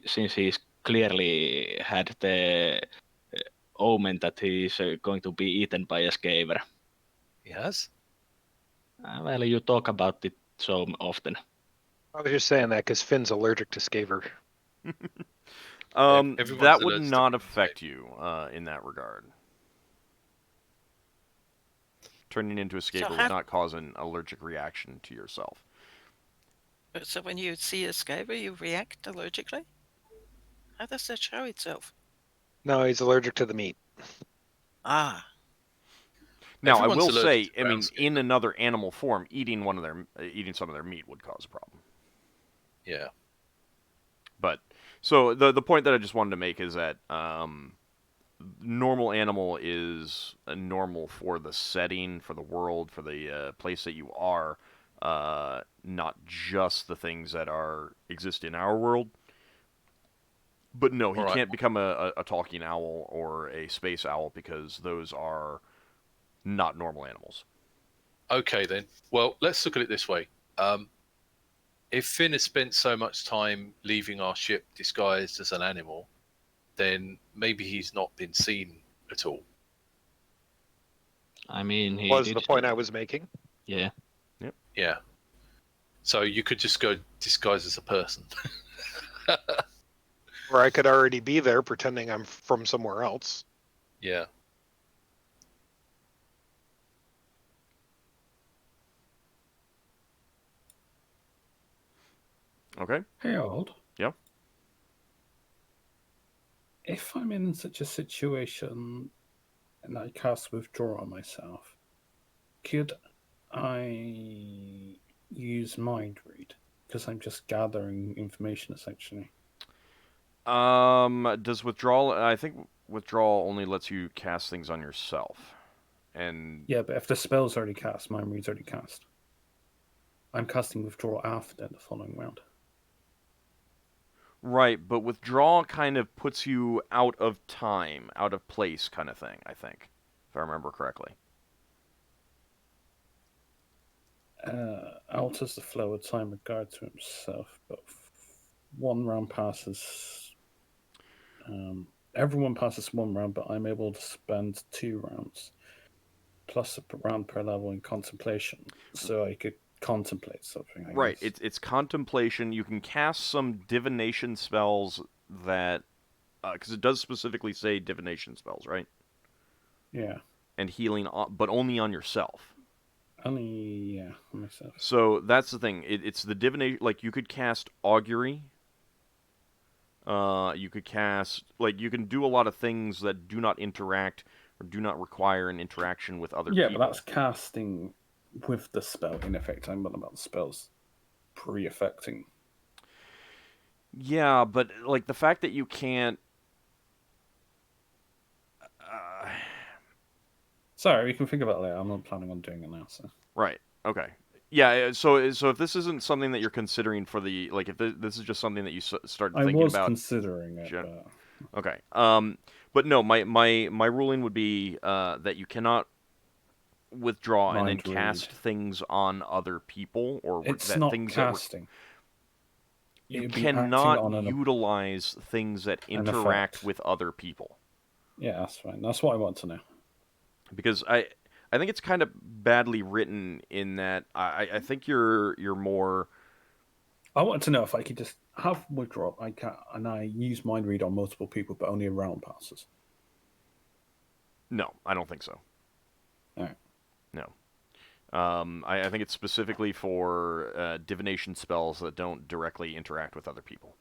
Speaker 3: since he's clearly had the omen that he's going to be eaten by a scaver.
Speaker 2: Yes.
Speaker 3: Well, you talk about it so often.
Speaker 4: I was just saying that because Finn's allergic to scaver.
Speaker 1: That would not affect you in that regard. Turning into a scaver would not cause an allergic reaction to yourself.
Speaker 5: So when you see a scaver, you react allergically? How does that show itself?
Speaker 4: No, he's allergic to the meat.
Speaker 5: Ah.
Speaker 1: Now, I will say, I mean, in another animal form, eating some of their meat would cause a problem.
Speaker 2: Yeah.
Speaker 1: But so the point that I just wanted to make is that normal animal is normal for the setting, for the world, for the place that you are, not just the things that exist in our world. But no, he can't become a talking owl or a space owl because those are not normal animals.
Speaker 2: Okay, then. Well, let's look at it this way. If Finn has spent so much time leaving our ship disguised as an animal, then maybe he's not been seen at all.
Speaker 3: I mean, he
Speaker 4: was the point I was making.
Speaker 3: Yeah.
Speaker 1: Yep.
Speaker 2: Yeah. So you could just go disguised as a person.
Speaker 4: Or I could already be there pretending I'm from somewhere else.
Speaker 2: Yeah.
Speaker 1: Okay.
Speaker 6: Hey, Old.
Speaker 1: Yeah.
Speaker 6: If I'm in such a situation and I cast Withdraw on myself, could I use Mind Read? Because I'm just gathering information, essentially.
Speaker 1: Does withdrawal? I think withdrawal only lets you cast things on yourself, and
Speaker 6: yeah, but if the spell's already cast, Mind Read's already cast. I'm casting Withdrawal after the following round.
Speaker 1: Right, but withdraw kind of puts you out of time, out of place kind of thing, I think, if I remember correctly.
Speaker 6: Alters the flow of time with regard to himself, but one round passes. Everyone passes one round, but I'm able to spend 2 rounds plus a round per level in contemplation, so I could contemplate something. I
Speaker 1: Right,
Speaker 6: guess.
Speaker 1: it's contemplation. You can cast some divination spells that, because it does specifically say divination spells, right?
Speaker 6: Yeah.
Speaker 1: And healing, but only on yourself.
Speaker 6: Only myself.
Speaker 1: So that's the thing. It's the divination. Like you could cast augury. You could cast you can do a lot of things that do not interact or do not require an interaction with other people.
Speaker 6: Yeah, but that's casting with the spell in effect. I'm not about the spells pre-affecting.
Speaker 1: Yeah, but like the fact that you can't.
Speaker 6: Sorry, we can think about it later. I'm not planning on doing it now. So.
Speaker 1: Right. Okay. Yeah. So if this isn't something that you're considering for the if this is just something that you start thinking about.
Speaker 6: I was considering it. But...
Speaker 1: Okay. But no, my ruling would be that you cannot withdraw and then cast things on other people or
Speaker 6: it's not
Speaker 1: things
Speaker 6: casting.
Speaker 1: You cannot utilize things that interact with other people.
Speaker 6: Yeah, that's fine. That's what I want to know.
Speaker 1: Because I think it's kind of badly written in that I think you're more.
Speaker 6: I want to know if I could just have withdraw. I can, and I use mind read on multiple people, but only a round passes.
Speaker 1: No, I don't think so.
Speaker 6: All right.
Speaker 1: No. I think it's specifically for divination spells that don't directly interact with other people.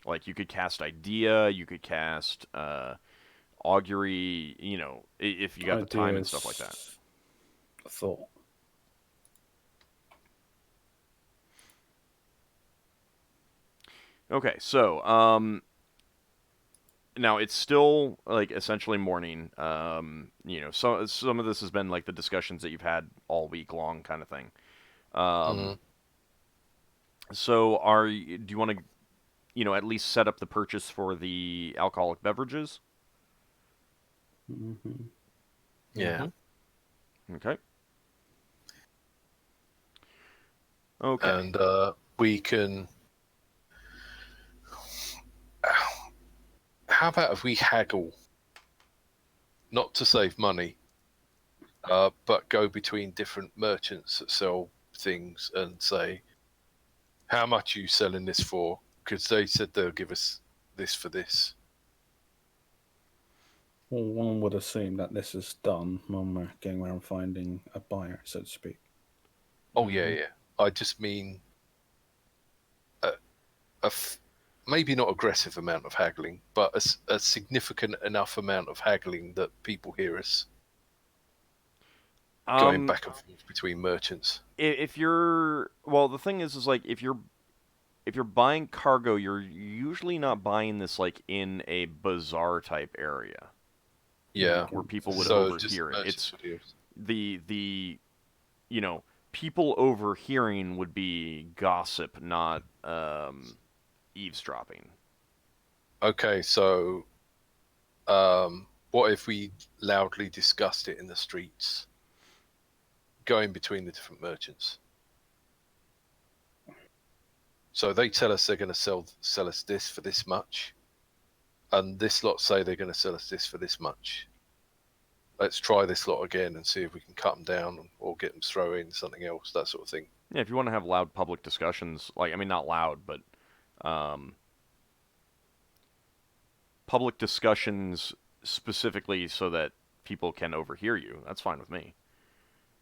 Speaker 1: Like you could cast idea, you could cast augury, if you got the time and stuff like that.
Speaker 6: Thought.
Speaker 1: Okay, so now it's still essentially morning. So some of this has been the discussions that you've had all week long, kind of thing. So do you want to, at least set up the purchase for the alcoholic beverages?
Speaker 6: Mm-hmm.
Speaker 2: Yeah.
Speaker 1: Okay. Okay.
Speaker 2: And we can. How about if we haggle, not to save money, but go between different merchants that sell things and say, how much are you selling this for? Because they said they'll give us this for this.
Speaker 6: Well, one would assume that this is done when we're going around finding a buyer, so to speak.
Speaker 2: Oh, yeah. I just mean maybe not aggressive amount of haggling, but a significant enough amount of haggling that people hear us going back and forth between merchants.
Speaker 1: If you're the thing is if you're buying cargo, you're usually not buying this in a bazaar type area.
Speaker 2: Yeah,
Speaker 1: where people would overhear it. It's the people overhearing would be gossip, not eavesdropping.
Speaker 2: Okay, so what if we loudly discussed it in the streets, going between the different merchants? So they tell us they're going to sell us this for this much, and this lot say they're going to sell us this for this much. Let's try this lot again and see if we can cut them down or get them to throw in something else, that sort of thing.
Speaker 1: Yeah, if you want to have loud public discussions, not loud, but public discussions specifically so that people can overhear you, that's fine with me.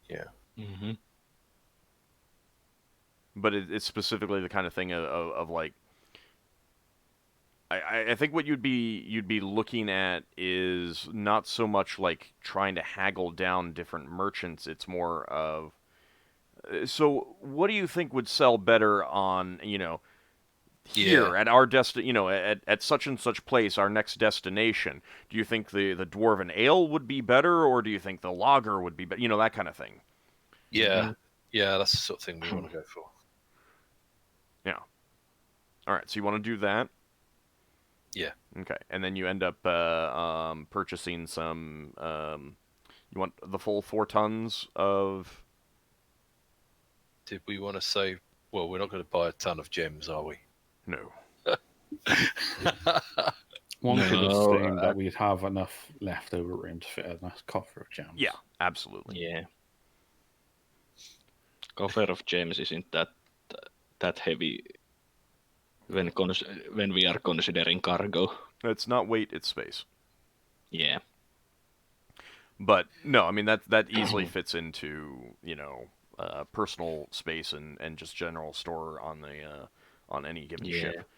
Speaker 2: Yeah.
Speaker 3: Mm-hmm.
Speaker 1: But it's specifically the kind of thing of I think what you'd be looking at is not so much trying to haggle down different merchants. It's more of so what do you think would sell better on here at our at such and such place, our next destination? Do you think the dwarven ale would be better, or do you think the lager would be better? That kind of thing.
Speaker 2: Yeah, yeah, that's the sort of thing we want to go for.
Speaker 1: Yeah. All right, so you want to do that?
Speaker 2: Yeah.
Speaker 1: Okay, and then you end up purchasing some. You want the full 4 tons of.
Speaker 2: Did we want to say? Well, we're not going to buy a ton of gems, are we?
Speaker 1: No.
Speaker 6: One could
Speaker 3: No,
Speaker 6: assume that we'd have enough leftover room to fit a nice coffer of gems.
Speaker 1: Yeah, absolutely.
Speaker 3: Yeah. Coffer of gems isn't that heavy when we are considering cargo.
Speaker 1: It's not weight; it's space.
Speaker 3: Yeah.
Speaker 1: But no, I mean that easily fits into personal space and just general store on any given
Speaker 3: Yeah.
Speaker 1: ship.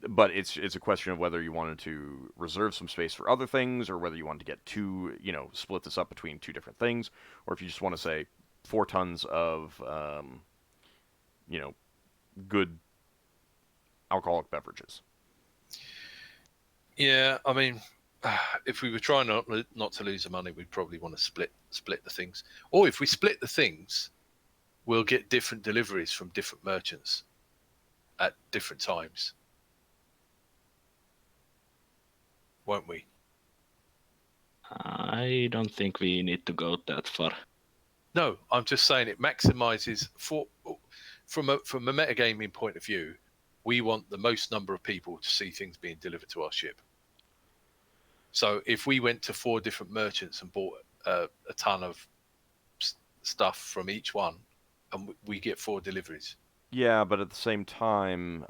Speaker 1: But it's a question of whether you wanted to reserve some space for other things, or whether you wanted to get split this up between 2 different things, or if you just want to say 4 tons of good alcoholic beverages.
Speaker 2: Yeah, I mean, if we were trying not to lose the money, we'd probably want to split the things. Or if we split the things, we'll get different deliveries from different merchants at different times, won't we?
Speaker 3: I don't think we need to go that far.
Speaker 2: No, I'm just saying it maximizes from a metagaming point of view. We want the most number of people to see things being delivered to our ship. So if we went to 4 different merchants and bought a ton of stuff from each one, and we get 4 deliveries.
Speaker 1: Yeah, but at the same time,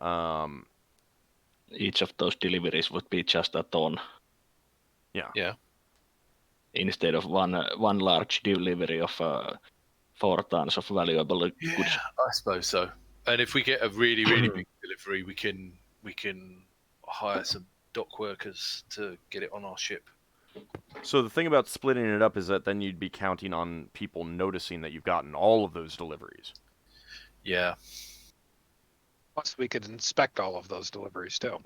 Speaker 3: Each of those deliveries would be just a ton.
Speaker 2: Yeah.
Speaker 3: Instead of one large delivery of 4 tons of valuable goods.
Speaker 2: Yeah, I suppose so. And if we get a really, really big delivery, we can hire some dock workers to get it on our ship.
Speaker 1: So the thing about splitting it up is that then you'd be counting on people noticing that you've gotten all of those deliveries.
Speaker 2: Yeah.
Speaker 4: Plus, we could inspect all of those deliveries too.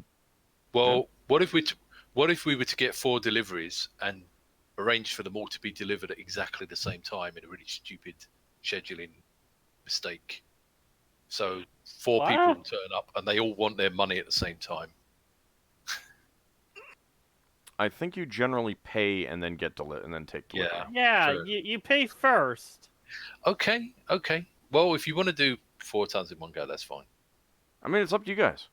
Speaker 2: Well, what if we were to get 4 deliveries and arrange for them all to be delivered at exactly the same time in a really stupid scheduling mistake? So 4 people turn up and they all want their money at the same time.
Speaker 1: I think you generally pay and then get and then take delivery.
Speaker 7: Yeah,
Speaker 2: True.
Speaker 7: you pay first.
Speaker 2: Okay. Well, if you want to do 4 tons in one go, that's fine.
Speaker 1: I mean, it's up to you guys.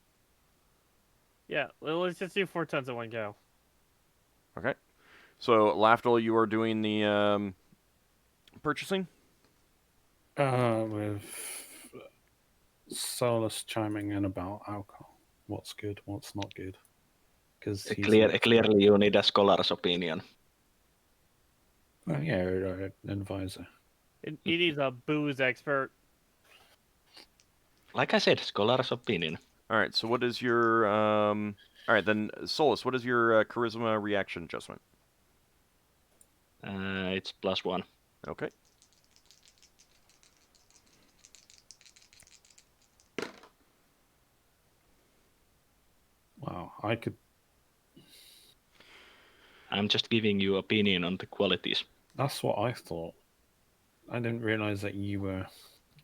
Speaker 7: Yeah, well, let's just do 4 tons in one go.
Speaker 1: Okay. So, Lafdul, you are doing the purchasing?
Speaker 6: With Solas chiming in about alcohol. What's good, what's not good. Because
Speaker 3: Clearly you need a scholar's opinion.
Speaker 6: Oh, yeah, an advisor.
Speaker 7: He needs a booze expert.
Speaker 3: Like I said, scholar's opinion.
Speaker 1: All right, so what is your... All right, then, Solas, what is your charisma reaction adjustment?
Speaker 3: It's +1.
Speaker 1: Okay.
Speaker 6: Wow, I could...
Speaker 3: I'm just giving you opinion on the qualities.
Speaker 6: That's what I thought. I didn't realize that you were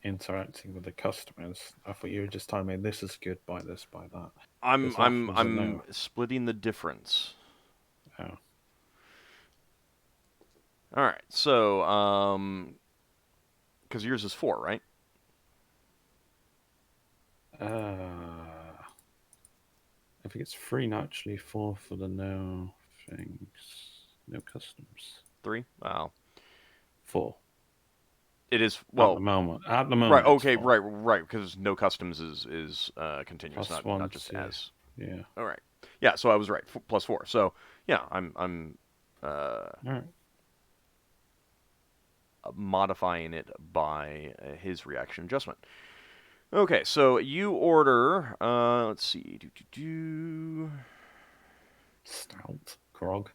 Speaker 6: interacting with the customers. I thought you were just telling me this is good, buy this, buy that.
Speaker 1: I'm splitting the difference.
Speaker 6: Oh.
Speaker 1: All right, so because yours is 4, right?
Speaker 6: If it gets 3 naturally, 4 for the no things, no customs.
Speaker 1: 3? Wow.
Speaker 6: 4.
Speaker 1: It is, well...
Speaker 6: At the moment.
Speaker 1: Right, okay, right, because no customs is continuous, not just
Speaker 6: yeah.
Speaker 1: as...
Speaker 6: Yeah.
Speaker 1: All right. Yeah, so I was right, +4. So, yeah, I'm
Speaker 6: All right.
Speaker 1: modifying it by his reaction adjustment. Okay, so you order, let's see,
Speaker 6: Stout. Grog.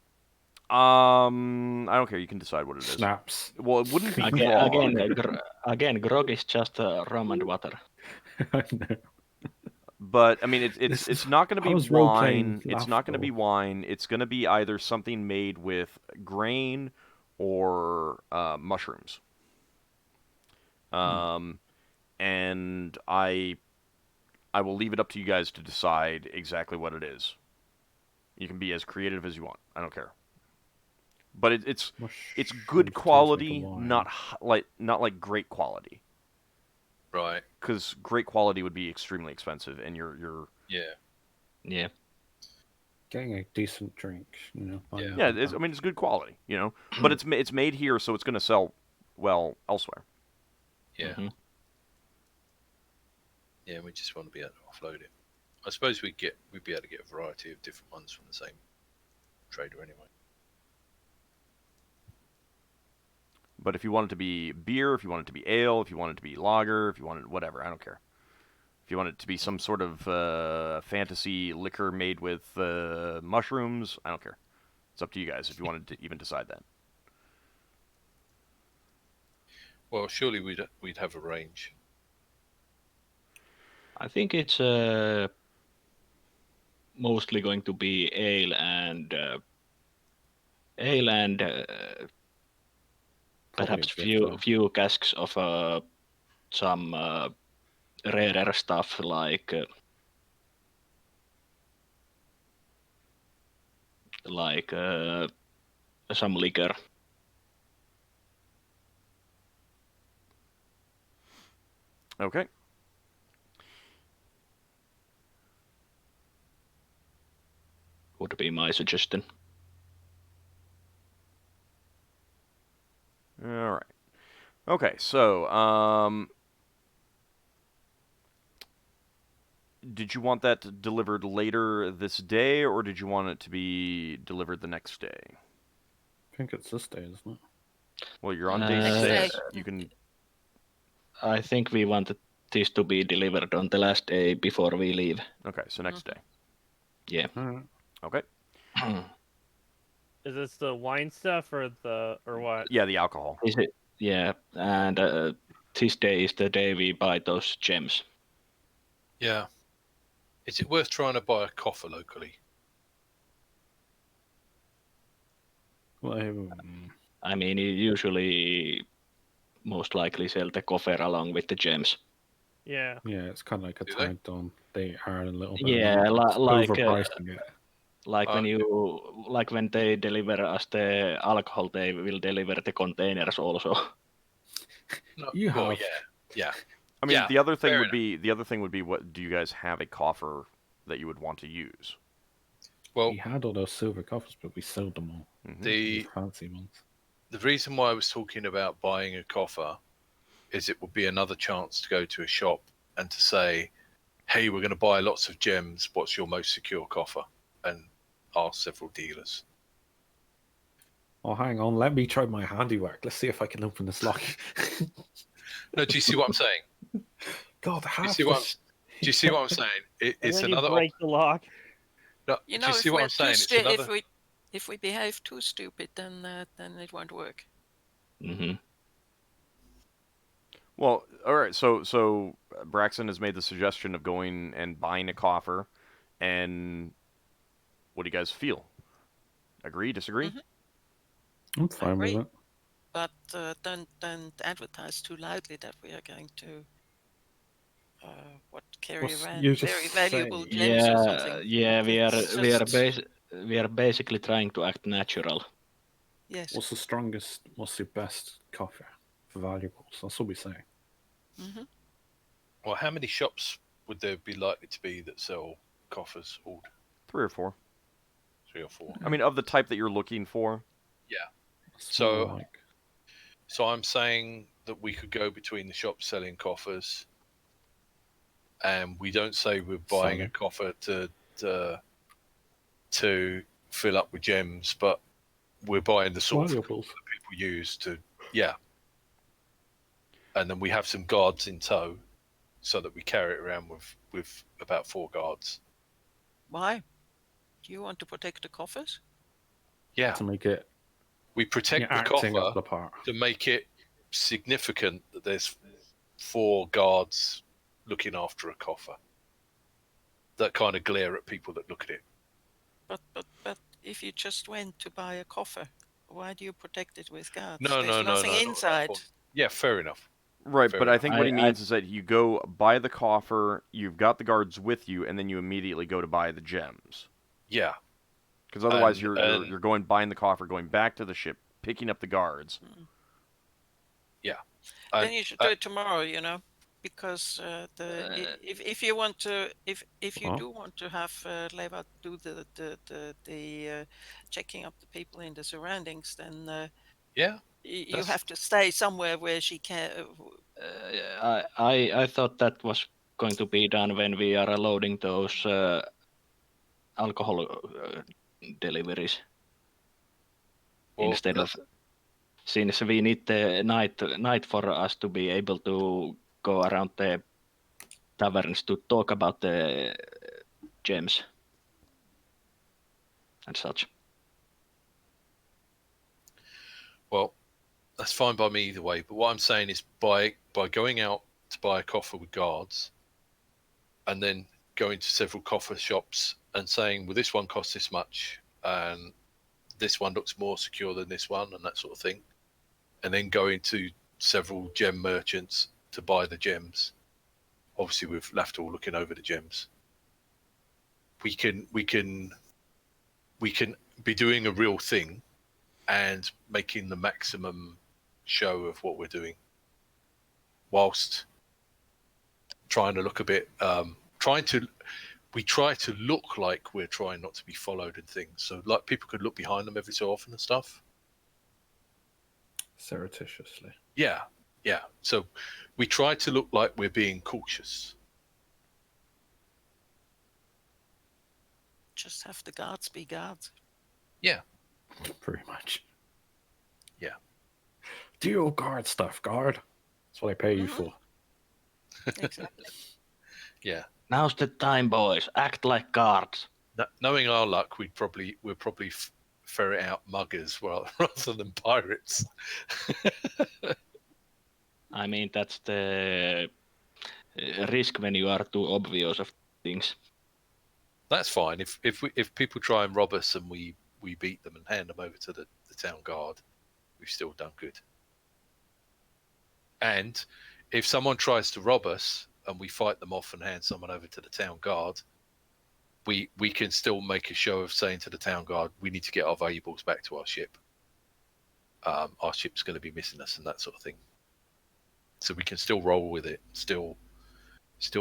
Speaker 1: I don't care, you can decide what it is.
Speaker 6: Snaps.
Speaker 1: Well, it wouldn't be grog.
Speaker 3: Again, grog is just rum and water.
Speaker 6: I know.
Speaker 1: But I mean, it's not going to be wine. It's not going to be
Speaker 6: Lafdul.
Speaker 1: wine. It's going to be either something made with grain or mushrooms. And I will leave it up to you guys to decide exactly what it is. You can be as creative as you want. I don't care. But it's good quality, not like great quality.
Speaker 2: Right.
Speaker 1: Because great quality would be extremely expensive, and you're
Speaker 3: Yeah.
Speaker 6: Getting a decent drink, you know.
Speaker 2: Yeah.
Speaker 1: it's good quality, you know. But it's made here, so it's going to sell well elsewhere.
Speaker 2: Yeah.
Speaker 3: Mhm.
Speaker 2: Yeah, we just want to be able to offload it. I suppose we'd be able to get a variety of different ones from the same trader anyway.
Speaker 1: But if you want it to be beer, if you want it to be ale, if you want it to be lager, if you want it whatever, I don't care. If you want it to be some sort of fantasy liquor made with mushrooms, I don't care. It's up to you guys if you wanted to even decide that.
Speaker 2: Well, surely we'd have a range.
Speaker 3: I think it's mostly going to be ale and perhaps few casks of some rarer stuff like some liquor.
Speaker 1: Okay.
Speaker 3: Would be my suggestion.
Speaker 1: All right. Okay, so did you want that delivered later this day, or did you want it to be delivered the next day?
Speaker 6: I think it's this day, isn't it?
Speaker 1: Well, you're on day
Speaker 5: Next
Speaker 1: 6.
Speaker 5: day.
Speaker 1: You can.
Speaker 3: I think we wanted this to be delivered on the last day before we leave.
Speaker 1: Okay, so next day.
Speaker 3: Yeah.
Speaker 6: Alright.
Speaker 1: Okay.
Speaker 7: Is this the wine stuff or what?
Speaker 1: Yeah, the alcohol.
Speaker 3: Is it? Yeah, and this day is the day we buy those gems.
Speaker 2: Yeah. Is it worth trying to buy a coffer locally?
Speaker 6: Well,
Speaker 3: I mean, you usually most likely sell the coffer along with the gems.
Speaker 7: Yeah.
Speaker 6: yeah, it's kind of like a
Speaker 2: Do they?
Speaker 6: tagged on. They are a little bit.
Speaker 3: Yeah, like
Speaker 6: overpricing it.
Speaker 3: like when they deliver us the alcohol, they will deliver the containers also.
Speaker 2: No,
Speaker 6: You
Speaker 2: well,
Speaker 6: have.
Speaker 2: yeah.
Speaker 1: I mean,
Speaker 2: Yeah,
Speaker 1: the other thing
Speaker 2: fair
Speaker 1: would be what do you guys have a coffer that you would want to use?
Speaker 2: Well,
Speaker 6: We had all those silver coffers, but we sold them all.
Speaker 2: the
Speaker 6: Fancy ones.
Speaker 2: the reason why I was talking about buying a coffer is it would be another chance to go to a shop and to say, hey, we're going to buy lots of gems. What's your most secure coffer? And ask several dealers.
Speaker 6: Oh, hang on. Let me try my handiwork. Let's see if I can open this lock.
Speaker 2: No, do you see what I'm saying?
Speaker 6: God,
Speaker 2: Do you see what I'm saying? It's
Speaker 7: then
Speaker 2: another.
Speaker 7: you break the lock.
Speaker 2: No,
Speaker 5: You
Speaker 2: do
Speaker 5: know,
Speaker 2: you see what I'm saying? It's another.
Speaker 5: if we behave too stupid, then it won't work.
Speaker 3: Mm-hmm.
Speaker 1: Well, all right. So Braxon has made the suggestion of going and buying a coffer, and what do you guys feel? Agree? Disagree?
Speaker 5: Mhm.
Speaker 6: I'm fine with
Speaker 5: Agree.
Speaker 6: it.
Speaker 5: But don't advertise too loudly that we are going to carry
Speaker 6: Well,
Speaker 5: around
Speaker 6: you just
Speaker 5: very valuable
Speaker 6: say-
Speaker 5: gems or something.
Speaker 3: Yeah,
Speaker 5: It's
Speaker 3: we are basically trying to act natural.
Speaker 5: Yes.
Speaker 6: What's the strongest? What's your best coffer for valuables? That's what we say.
Speaker 5: Mm-hmm.
Speaker 2: Well, how many shops would there be likely to be that sell coffers? All
Speaker 1: 3 or 4.
Speaker 2: 3 or 4.
Speaker 1: I mean, of the type that you're looking for.
Speaker 2: Yeah.
Speaker 6: That's
Speaker 2: So-
Speaker 6: what I like.
Speaker 2: So I'm saying that we could go between the shops selling coffers, and we don't say we're buying a coffer to fill up with gems, but we're buying the sort of
Speaker 6: Valuables.
Speaker 2: that people use to, yeah. And then we have some guards in tow, so that we carry it around with about 4 guards.
Speaker 5: Why? Do you want to protect the coffers?
Speaker 2: Yeah,
Speaker 6: To make it
Speaker 2: we protect the
Speaker 6: acting up
Speaker 2: coffer
Speaker 6: the part.
Speaker 2: to make it significant that there's 4 guards looking after a coffer that kind of glare at people that look at it.
Speaker 5: But if you just went to buy a coffer, why do you protect it with guards?
Speaker 2: No,
Speaker 5: There's nothing
Speaker 2: not at that
Speaker 5: inside.
Speaker 2: point. Yeah, fair enough.
Speaker 1: Right,
Speaker 2: Fair
Speaker 1: but I
Speaker 2: enough.
Speaker 1: think what he means is that you go buy the coffer, you've got the guards with you, and then you immediately go to buy the gems.
Speaker 2: Yeah.
Speaker 1: Because otherwise,
Speaker 2: And-
Speaker 1: you're going buying the coffer, going back to the ship, picking up the guards.
Speaker 2: Yeah.
Speaker 5: Then you should do it tomorrow, because if you want to, if you do want to have Leva do the checking up the people in the surroundings, then
Speaker 2: Yeah.
Speaker 5: you have to stay somewhere where she can.
Speaker 3: I thought that was going to be done when we are loading those alcohol deliveries.
Speaker 2: Well,
Speaker 3: Instead of, since we need the night for us to be able to go around the taverns to talk about the gems and such.
Speaker 2: Well, that's fine by me either way. But what I'm saying is, by going out to buy a coffer with guards, and then going to several coffer shops and saying, well, this one costs this much, and this one looks more secure than this one, and that sort of thing, and then going to several gem merchants to buy the gems, obviously with Lafdul looking over the gems, we can be doing a real thing and making the maximum show of what we're doing, whilst trying to look a bit we try to look like we're trying not to be followed and things, so like people could look behind them every so often and stuff,
Speaker 6: surreptitiously.
Speaker 2: yeah, so we try to look like we're being cautious.
Speaker 5: Just have the guards be guards.
Speaker 2: Yeah,
Speaker 6: Pretty much.
Speaker 2: Yeah.
Speaker 6: Do your guard stuff, guard. That's what I pay you for.
Speaker 5: Exactly.
Speaker 2: Yeah.
Speaker 3: Now's the time, boys. Act like guards.
Speaker 2: Knowing our luck, we'll probably ferret out muggers rather than pirates.
Speaker 3: I mean, that's the risk when you are too obvious of things.
Speaker 2: That's fine. If people try and rob us and we beat them and hand them over to the town guard, we've still done good. And if someone tries to rob us and we fight them off and hand someone over to the town guard, we can still make a show of saying to the town guard, we need to get our valuables back to our ship. Our ship's going to be missing us and that sort of thing. So we can still roll with it, still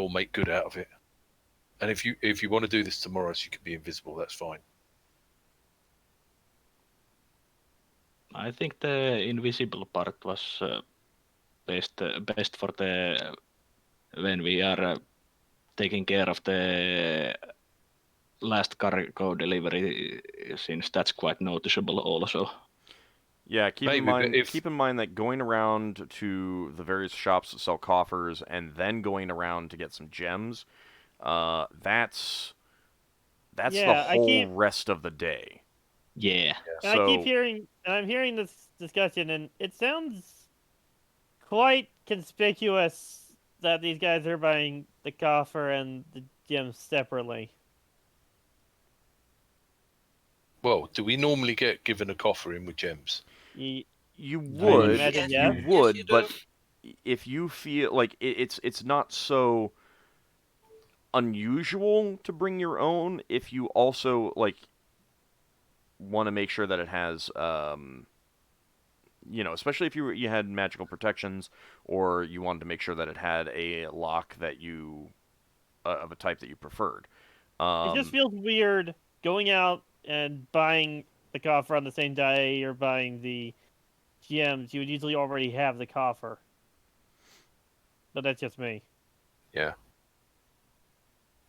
Speaker 2: make good out of it. And if you want to do this tomorrow so you can be invisible, that's fine.
Speaker 3: I think the invisible part was best for the when we are taking care of the last cargo delivery, since that's quite noticeable also.
Speaker 1: Yeah, keep
Speaker 2: Maybe,
Speaker 1: in mind that going around to the various shops that sell coffers and then going around to get some gems, that's the whole rest of the day.
Speaker 3: Yeah.
Speaker 7: And I keep hearing, and I'm hearing this discussion, and it sounds quite conspicuous that these guys are buying the coffer and the gems separately.
Speaker 2: Well, do we normally get given a coffer in with gems?
Speaker 1: You
Speaker 5: would,
Speaker 1: yes, but if you feel like it's not so unusual to bring your own, if you also like want to make sure that it has especially if you had magical protections, or you wanted to make sure that it had a lock that you of a type that you preferred.
Speaker 7: It just feels weird going out and buying the coffer on the same day you're buying the gems. You would usually already have the coffer. But that's just me.
Speaker 2: Yeah.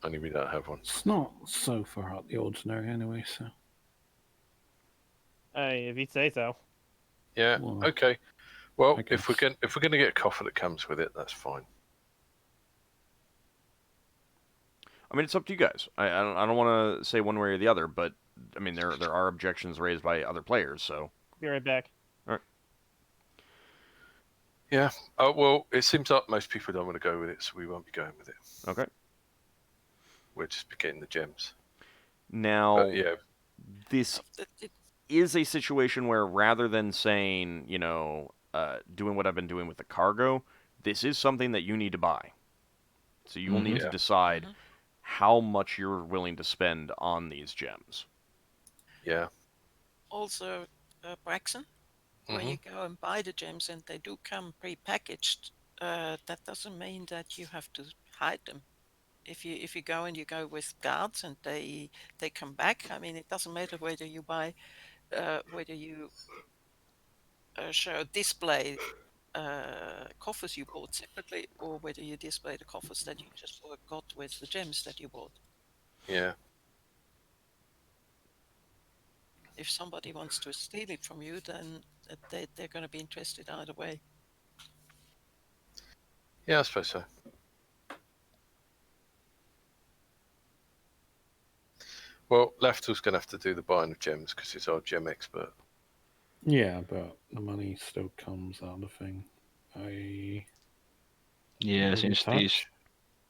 Speaker 2: Only we don't have one.
Speaker 6: It's not so far out the ordinary anyway, so.
Speaker 7: If you say so.
Speaker 2: Yeah.
Speaker 6: Well,
Speaker 2: okay. Well, if we're going to get a coffer that comes with it, that's fine.
Speaker 1: I mean, it's up to you guys. I don't want to say one way or the other, but I mean, there are objections raised by other players, so.
Speaker 7: Be right back.
Speaker 1: All right.
Speaker 2: Yeah. Well, it seems like most people don't want to go with it, so we won't be going with it.
Speaker 1: Okay.
Speaker 2: We'll just be getting the gems.
Speaker 1: Now,
Speaker 2: yeah.
Speaker 1: This is a situation where rather than saying, doing what I've been doing with the cargo, this is something that you need to buy. So you will need to
Speaker 2: Yeah.
Speaker 1: decide how much you're willing to spend on these gems.
Speaker 2: Yeah.
Speaker 5: Also, Braxon, when you go and buy the gems and they do come pre-packaged, that doesn't mean that you have to hide them. If you go and you go with guards and they come back, I mean, it doesn't matter whether you buy, whether you display coffers you bought separately, or whether you display the coffers that you just got with the gems that you bought.
Speaker 2: Yeah.
Speaker 5: If somebody wants to steal it from you, then they're going to be interested either way.
Speaker 2: Yeah, I suppose so. Well, Lafdul's going to have to do the buying of gems because he's our gem expert.
Speaker 6: Yeah, but the money still comes out of the thing.
Speaker 3: Yeah, since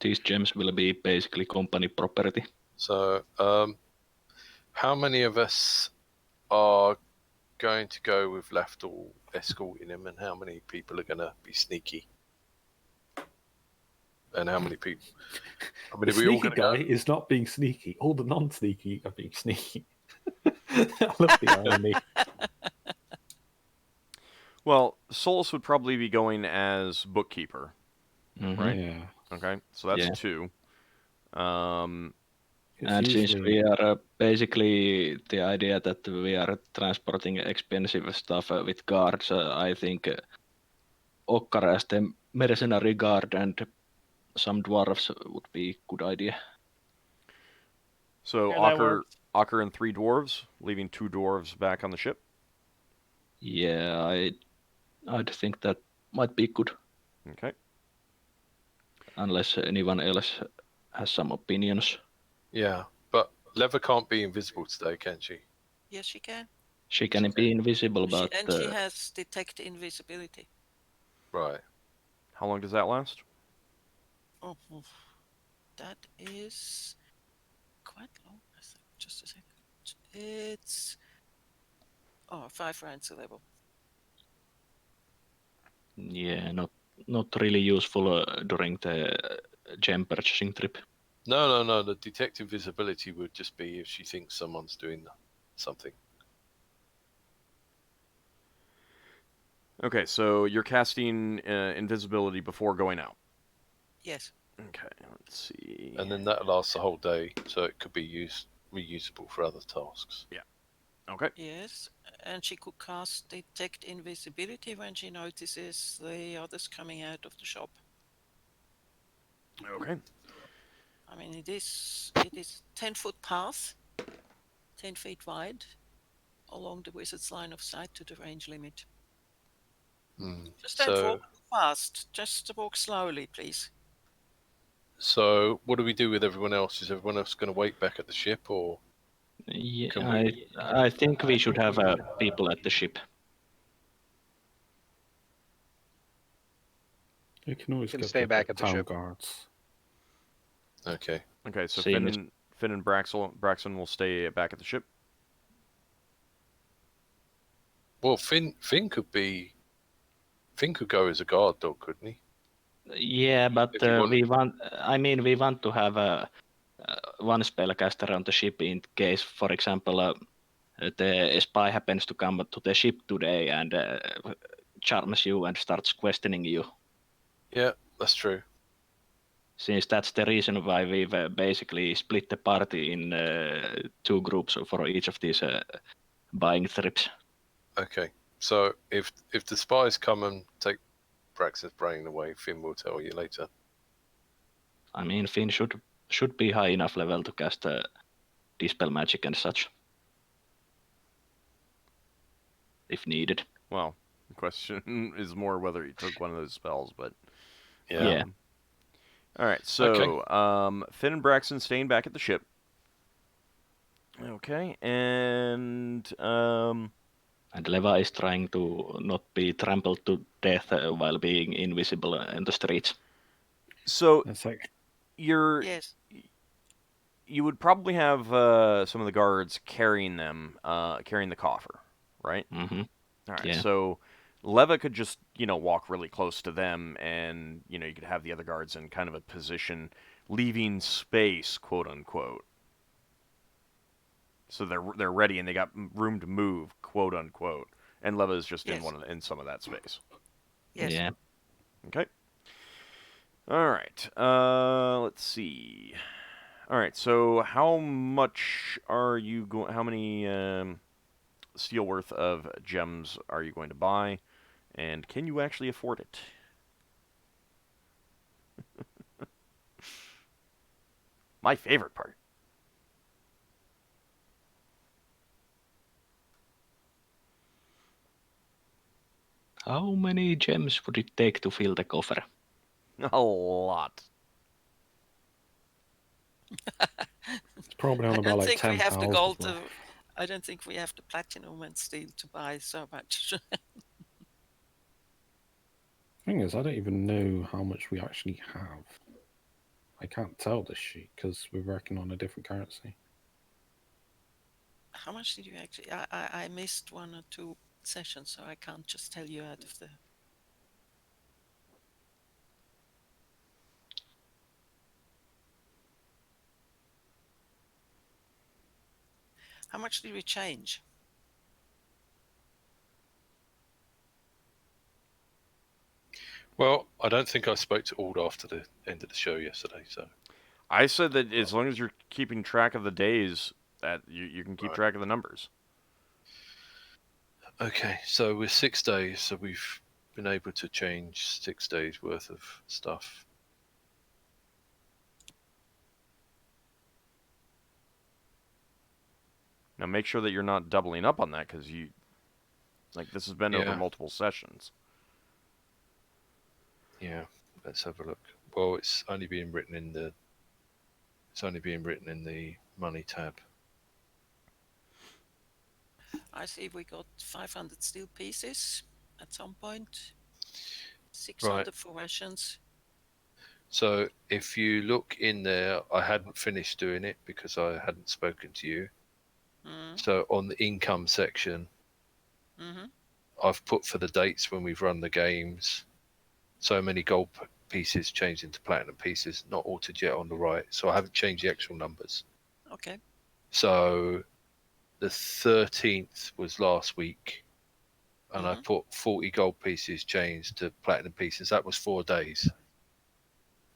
Speaker 3: these gems will be basically company property.
Speaker 2: So, how many of us are going to go with Lafdul escorting him, and how many people are going to be sneaky? And how many people? I mean,
Speaker 6: the
Speaker 2: are we all
Speaker 6: sneaky
Speaker 2: going to
Speaker 6: guy
Speaker 2: go?
Speaker 6: is not being sneaky. All the non-sneaky are being sneaky. I love the irony.
Speaker 1: Well, Solas would probably be going as bookkeeper, right?
Speaker 6: Yeah.
Speaker 1: Okay, so that's 2.
Speaker 3: And since we are basically the idea that we are transporting expensive stuff with guards, I think Ockar as the mercenary guard and some dwarves would be a good idea.
Speaker 1: So
Speaker 7: Yeah,
Speaker 1: Ockar and 3 dwarves, leaving 2 dwarves back on the ship.
Speaker 3: Yeah, I'd think that might be good.
Speaker 1: Okay.
Speaker 3: Unless anyone else has some opinions.
Speaker 2: Yeah, but Leather can't be invisible today, can she?
Speaker 5: Yes, she can.
Speaker 3: She can be invisible, but...
Speaker 5: she has detect invisibility.
Speaker 2: Right.
Speaker 1: How long does that last?
Speaker 5: Oh, that is quite long, I think. Just a second. It's 5 rounds level.
Speaker 3: Yeah, not really useful during the gem purchasing trip.
Speaker 2: No. The detect invisibility would just be if she thinks someone's doing something.
Speaker 1: Okay, so you're casting invisibility before going out.
Speaker 5: Yes.
Speaker 1: Okay, let's see.
Speaker 2: And then that lasts the whole day, so it could be reusable for other tasks.
Speaker 1: Yeah. Okay.
Speaker 5: Yes, and she could cast detect invisibility when she notices the others coming out of the shop.
Speaker 1: Okay.
Speaker 5: I mean, it is 10-foot path, 10 feet wide, along the wizard's line of sight to the range limit. Just don't walk fast. Just walk slowly, please.
Speaker 2: So, what do we do with everyone else? Is everyone else going to wait back at the ship, or?
Speaker 3: Yeah, I think we should have people at the ship.
Speaker 6: You can always
Speaker 4: stay back at the
Speaker 6: town
Speaker 4: ship.
Speaker 6: guards.
Speaker 2: Okay.
Speaker 1: Okay, so Finn and Braxon will stay back at the ship.
Speaker 2: Well, Finn could go as a guard dog, couldn't he?
Speaker 3: Yeah, but we want to have one spellcaster on the ship in case, for example, the spy happens to come to the ship today and charms you and starts questioning you.
Speaker 2: Yeah, that's true.
Speaker 3: Since that's the reason why we've basically split the party in 2 groups for each of these buying trips.
Speaker 2: Okay, so if the spies come and take Braxon's brain away, Finn will tell you later.
Speaker 3: I mean, Finn should be high enough level to cast dispel magic and such, if needed.
Speaker 1: Well, the question is more whether he took one of those spells, but
Speaker 3: yeah.
Speaker 1: All right, so Finn and Braxon staying back at the ship. Okay, and
Speaker 3: Leva is trying to not be trampled to death while being invisible in the streets.
Speaker 1: So
Speaker 6: That's like...
Speaker 5: Yes.
Speaker 1: You would probably have some of the guards carrying the coffer, right?
Speaker 3: Mm-hmm.
Speaker 1: All right,
Speaker 3: yeah.
Speaker 1: so Leva could just, walk really close to them, and, you could have the other guards in kind of a position, leaving space, quote unquote. So they're ready and they got room to move, quote unquote. And Leva is just
Speaker 5: Yes.
Speaker 1: in some of that space.
Speaker 5: Yes.
Speaker 3: Yeah.
Speaker 1: Okay. All right. Let's see. All right. So how much are you going? How many steel worth of gems are you going to buy? And can you actually afford it? My favorite part.
Speaker 3: How many gems would it take to fill the coffer?
Speaker 1: A lot.
Speaker 6: It's probably on
Speaker 5: I
Speaker 6: about
Speaker 5: don't
Speaker 6: like
Speaker 5: think we have the
Speaker 6: 10,000
Speaker 5: gold
Speaker 6: left.
Speaker 5: to. I don't think we have the platinum and steel to buy so much.
Speaker 6: Thing is, I don't even know how much we actually have. I can't tell this sheet because we're working on a different currency.
Speaker 5: How much did you actually? I missed 1 or 2 sessions, so I can't just tell you out of the. How much did we change?
Speaker 2: Well, I don't think I spoke to Ald after the end of the show yesterday, so.
Speaker 1: I said that as long as you're keeping track of the days, that you can keep track of the numbers.
Speaker 2: Okay, so we're 6 days, so we've been able to change 6 days worth of stuff.
Speaker 1: Now make sure that you're not doubling up on that, because this has been over multiple sessions.
Speaker 2: Yeah, let's have a look. Well, it's only being written in the money tab.
Speaker 5: I see we got 500 steel pieces at some point. 600 for rations.
Speaker 2: So if you look in there, I hadn't finished doing it because I hadn't spoken to you. So on the income section, I've put for the dates when we've run the games, so many gold pieces changed into platinum pieces, not altered yet on the right. So I haven't changed the actual numbers.
Speaker 5: Okay.
Speaker 2: So the 13th was last week, and I put 40 gold pieces changed to platinum pieces. That was 4 days.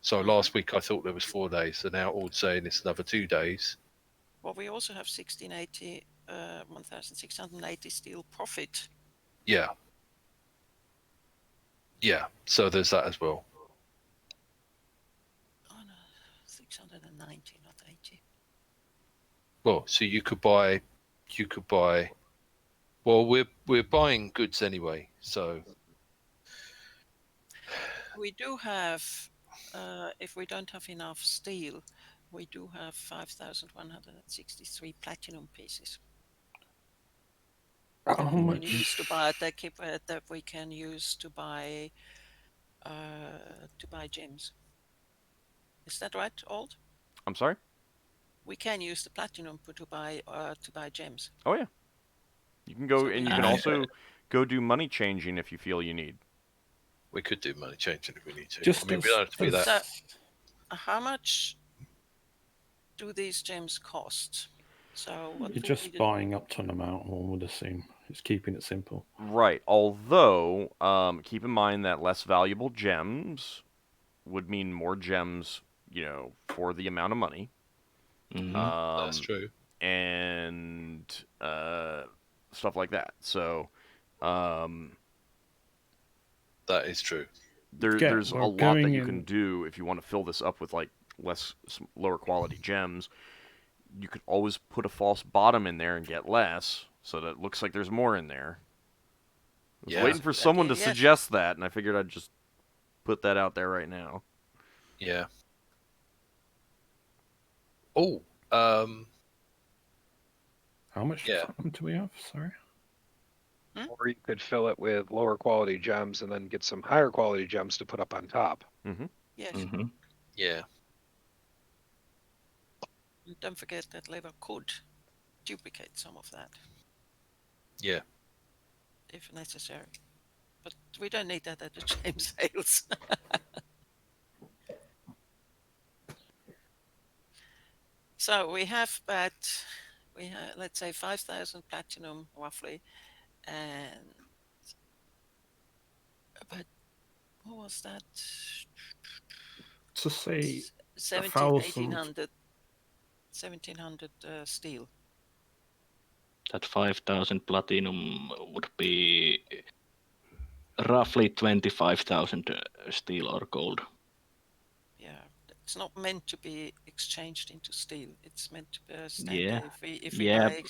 Speaker 2: So last week I thought there was 4 days, so now Ald saying it's another 2 days.
Speaker 5: Well, we also have 1,680 steel profit.
Speaker 2: Yeah. Yeah, so there's that as well.
Speaker 5: Oh no, 690, not 80.
Speaker 2: Well, so you could buy. Well, we're buying goods anyway, so.
Speaker 5: We do have, if we don't have enough steel, we do have 5,163 platinum pieces.
Speaker 6: How
Speaker 5: that we
Speaker 6: much?
Speaker 5: can use to buy that we can use to buy gems. Is that right, Ald?
Speaker 1: I'm sorry?
Speaker 5: We can use the platinum to buy gems.
Speaker 1: Oh yeah. You can go,
Speaker 5: So
Speaker 1: and you can also go do money changing if you feel you need.
Speaker 2: We could do money changing if we need to.
Speaker 6: Just
Speaker 2: we don't have to be that.
Speaker 5: So, how much do these gems cost? So what
Speaker 6: You're just buying up to an amount, one would assume. It's keeping it simple.
Speaker 1: Right. Although, keep in mind that less valuable gems would mean more gems, for the amount of money.
Speaker 2: That's true.
Speaker 1: And stuff like that. So,
Speaker 2: that is true.
Speaker 1: There's a lot that you can do if you want to fill this up with lower quality gems. You could always put a false bottom in there and get less, so that it looks like there's more in there. I was waiting for someone to suggest that, and I figured I'd just put that out there right now.
Speaker 2: Yeah. Oh,
Speaker 6: how much platinum do we have? Sorry.
Speaker 4: Or you could fill it with lower quality gems and then get some higher quality gems to put up on top.
Speaker 5: Yes.
Speaker 2: Yeah.
Speaker 5: And don't forget that Leva could duplicate some of that.
Speaker 2: Yeah.
Speaker 5: If necessary. But we don't need that at the James sales. So we have let's say 5,000 platinum roughly, but what was that?
Speaker 6: To say
Speaker 5: 1800 steel.
Speaker 3: That 5,000 platinum would be roughly 25,000 steel or gold.
Speaker 5: Yeah, it's not meant to be exchanged into steel. It's meant to be
Speaker 3: Yeah.
Speaker 5: if we buy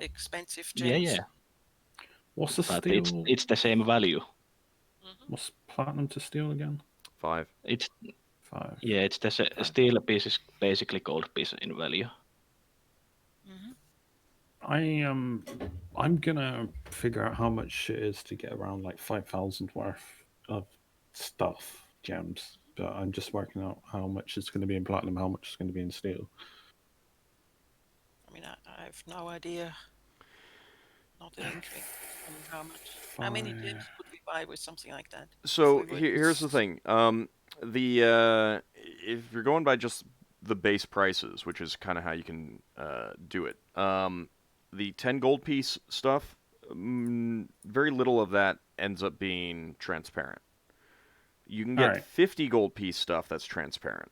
Speaker 5: expensive gems.
Speaker 3: Yeah.
Speaker 6: What's the
Speaker 3: But
Speaker 6: steel?
Speaker 3: it's the same value.
Speaker 6: What's platinum to steel again?
Speaker 1: 5.
Speaker 3: It's
Speaker 6: 5.
Speaker 3: Yeah, it's the steel piece is basically gold piece in value.
Speaker 6: I'm gonna figure out how much it is to get around like 5,000 worth of stuff, gems. But I'm just working out how much it's going to be in platinum, how much it's going to be in steel.
Speaker 5: I mean, I have no idea. Not an inkling on how much. How many gems could we buy with something like that?
Speaker 1: So here's the thing. If you're going by just the base prices, which is kind of how you can do it, the 10 gold piece stuff, very little of that ends up being transparent. You can get 50 gold piece stuff that's transparent.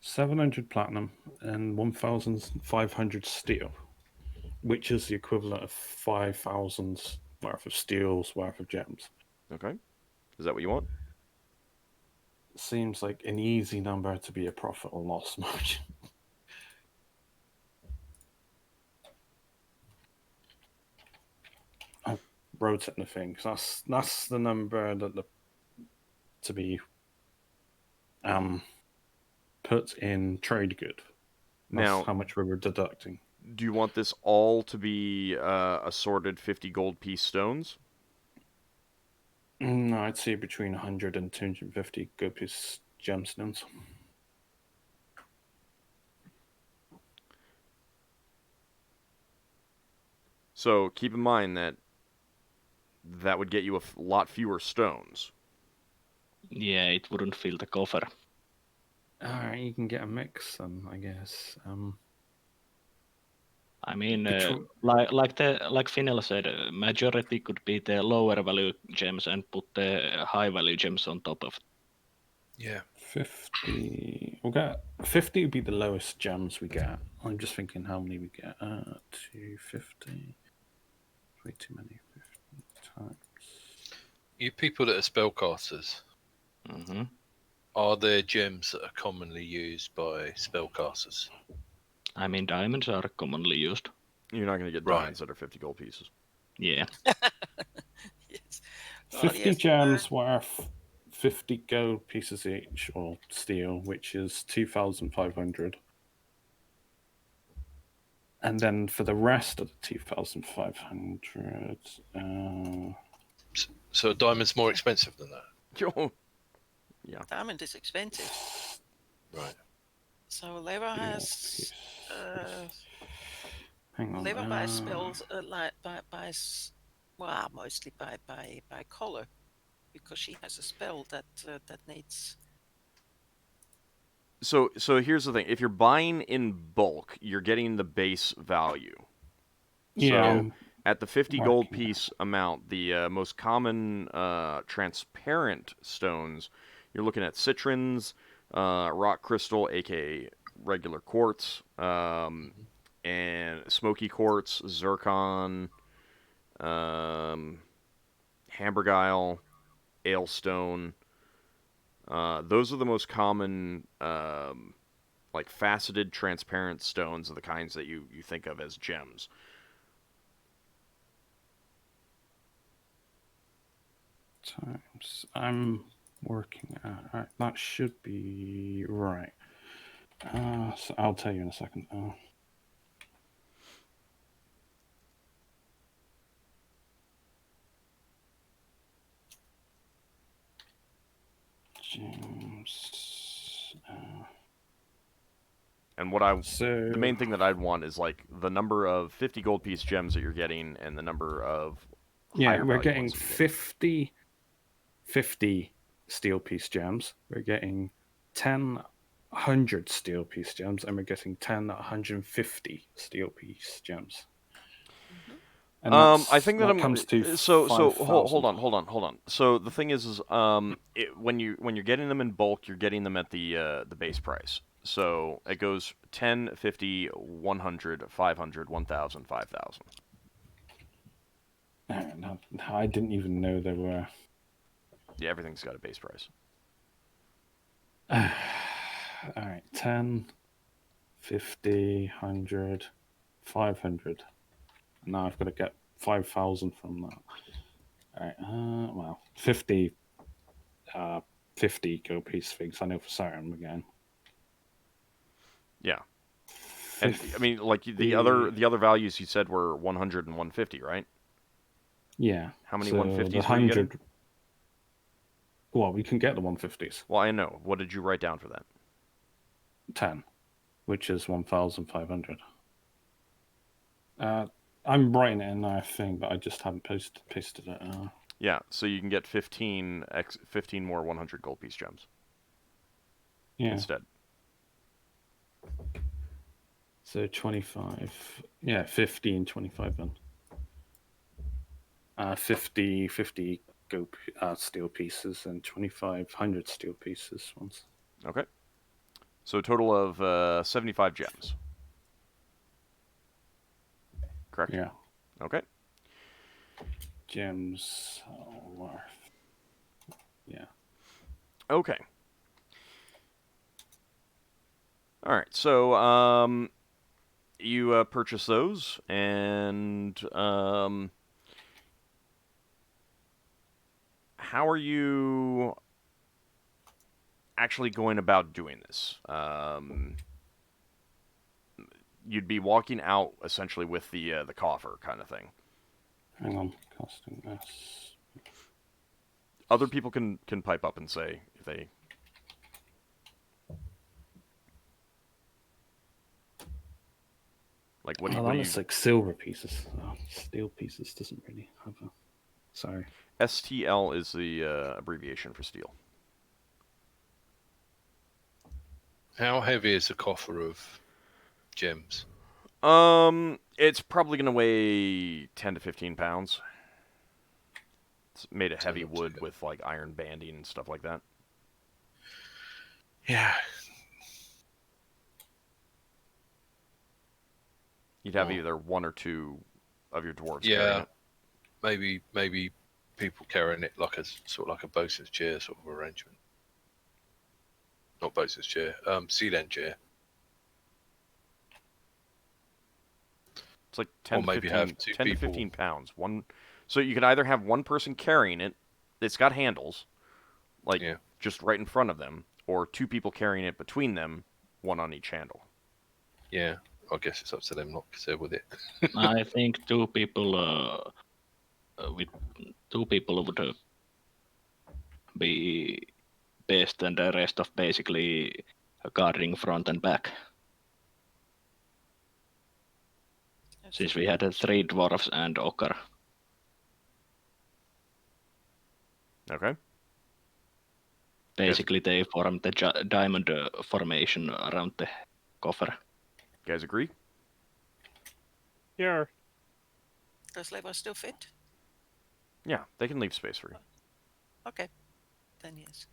Speaker 6: 700 platinum and 1,500 steel, which is the equivalent of 5,000 worth of steel's worth of gems.
Speaker 1: Okay. Is that what you want?
Speaker 6: Seems like an easy number to be a profit or loss margin. I wrote it in the thing. That's the number that to be put in trade good. That's
Speaker 1: now,
Speaker 6: how much we were deducting.
Speaker 1: Do you want this all to be assorted 50 gold piece stones?
Speaker 6: No, I'd say between 100 and 250 gold piece gemstones.
Speaker 1: So keep in mind that would get you a lot fewer stones.
Speaker 3: Yeah, it wouldn't fill the coffer.
Speaker 6: Alright, you can get a mix then, I guess.
Speaker 3: I mean, like Finnel'ar said, majority could be the lower value gems and put the high value gems on top of it.
Speaker 2: Yeah.
Speaker 6: 50. We'll get 50 would be the lowest gems we get. I'm just thinking how many we get. 250. Way too many. 50 times.
Speaker 2: You people that are spellcasters, are there gems that are commonly used by spellcasters?
Speaker 3: I mean, diamonds are commonly used.
Speaker 1: You're not going to get diamonds that are 50 gold pieces.
Speaker 3: Yeah.
Speaker 5: Yes.
Speaker 6: 50 gems worth 50 gold pieces each, or steel, which is 2,500. And then for the rest of the 2,500...
Speaker 2: So a diamond's more expensive than that?
Speaker 1: Yeah.
Speaker 5: Diamond is expensive.
Speaker 2: Right.
Speaker 5: So Leva has...
Speaker 6: Hang on.
Speaker 5: Leva buys spells mostly by color, because she has a spell that needs.
Speaker 1: So here's the thing: if you're buying in bulk, you're getting the base value.
Speaker 6: Yeah.
Speaker 1: So at the 50 gold piece amount, the most common transparent stones, you're looking at citrons, rock crystal, aka regular quartz, and smoky quartz, zircon, hamburgile, ailstone. Those are the most common, like faceted, transparent stones of the kinds that you think of as gems.
Speaker 6: Times. I'm working at. That should be right. So I'll tell you in a second. Gems.
Speaker 1: And the main thing that I'd want is like the number of 50 gold piece gems that you're getting and the number of higher
Speaker 6: we're
Speaker 1: value
Speaker 6: getting
Speaker 1: ones that you get.
Speaker 6: 50 steel piece gems. We're getting 10 100 steel piece gems, and we're getting 10 150 steel piece gems. And
Speaker 1: I think that
Speaker 6: comes to
Speaker 1: so
Speaker 6: 5,000.
Speaker 1: hold on. So the thing is when you're getting them in bulk, you're getting them at the base price. So it goes 10, 50, 100, 500, 1,000, 5,000.
Speaker 6: I didn't even know there were.
Speaker 1: Yeah, everything's got a base price.
Speaker 6: All right, 10, 50, 100, 500. Now I've got to get 5,000 from that. All right, well, 50 gold piece things I know for certain again.
Speaker 1: Yeah. And I mean, like the other values you said were 100 and 150, right?
Speaker 6: Yeah.
Speaker 1: How many
Speaker 6: so
Speaker 1: 150s
Speaker 6: the
Speaker 1: were you getting?
Speaker 6: Well, we can get the 150s.
Speaker 1: Well, I know. What did you write down for that?
Speaker 6: 10, which is 1,500. I'm writing it in our thing, but I just haven't pasted it.
Speaker 1: Yeah, so you can get 15 more 100 gold piece gems.
Speaker 6: Yeah.
Speaker 1: Instead.
Speaker 6: So 25. Yeah, 15, 25 then. 50 gold steel pieces and 2,500 steel pieces once.
Speaker 1: Okay. So a total of 75 gems. Correct?
Speaker 6: Yeah.
Speaker 1: Okay.
Speaker 6: Gems worth. Yeah.
Speaker 1: Okay. All right. So you purchase those, and how are you actually going about doing this? You'd be walking out essentially with the coffer kind of thing.
Speaker 6: Hang on, costing this.
Speaker 1: Other people can pipe up and say if they. Like what do you?
Speaker 6: That looks like silver pieces. Steel pieces doesn't really have a. Sorry.
Speaker 1: STL is the abbreviation for steel.
Speaker 2: How heavy is a coffer of gems?
Speaker 1: It's probably gonna weigh 10 to 15 pounds. It's made of heavy wood with like iron banding and stuff like that.
Speaker 2: Yeah.
Speaker 1: You'd have either one or two of your dwarves carrying it.
Speaker 2: Maybe people carrying it like a sort of like a bosun's chair sort of arrangement. Not bosun's chair, seal end chair.
Speaker 1: It's like 10
Speaker 2: or maybe
Speaker 1: 15,
Speaker 2: have two
Speaker 1: 10
Speaker 2: people.
Speaker 1: to 15 pounds. So you could either have one person carrying it. It's got handles, like just right in front of them, or two people carrying it between them, one on each handle.
Speaker 2: Yeah, I guess it's up to them, not because they're with it.
Speaker 3: I think two people would be best, and the rest of basically guarding front and back. Since we had 3 dwarves and Ockar.
Speaker 1: Okay.
Speaker 3: Basically, they formed the diamond formation around the coffer.
Speaker 1: You guys agree?
Speaker 7: Sure.
Speaker 5: Does Leva still fit?
Speaker 1: Yeah, they can leave space for you.
Speaker 5: Okay, then yes.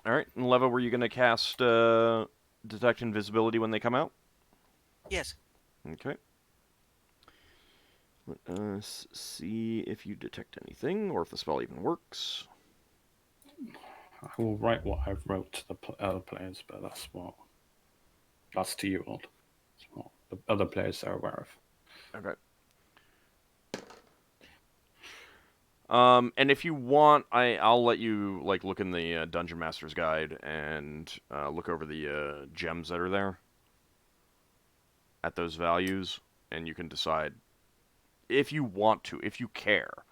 Speaker 1: All right, and Leva, were you going to cast Detect Invisibility when they come out?
Speaker 5: Yes.
Speaker 1: Okay. Let us see if you detect anything, or if the spell even works.
Speaker 6: I will write what I've wrote to the other players, but that's to you all. It's what the other players are aware of.
Speaker 1: Okay. And if you want, I'll let you like look in the Dungeon Master's Guide and look over the gems that are there at those values, and you can decide if you want to, if you care,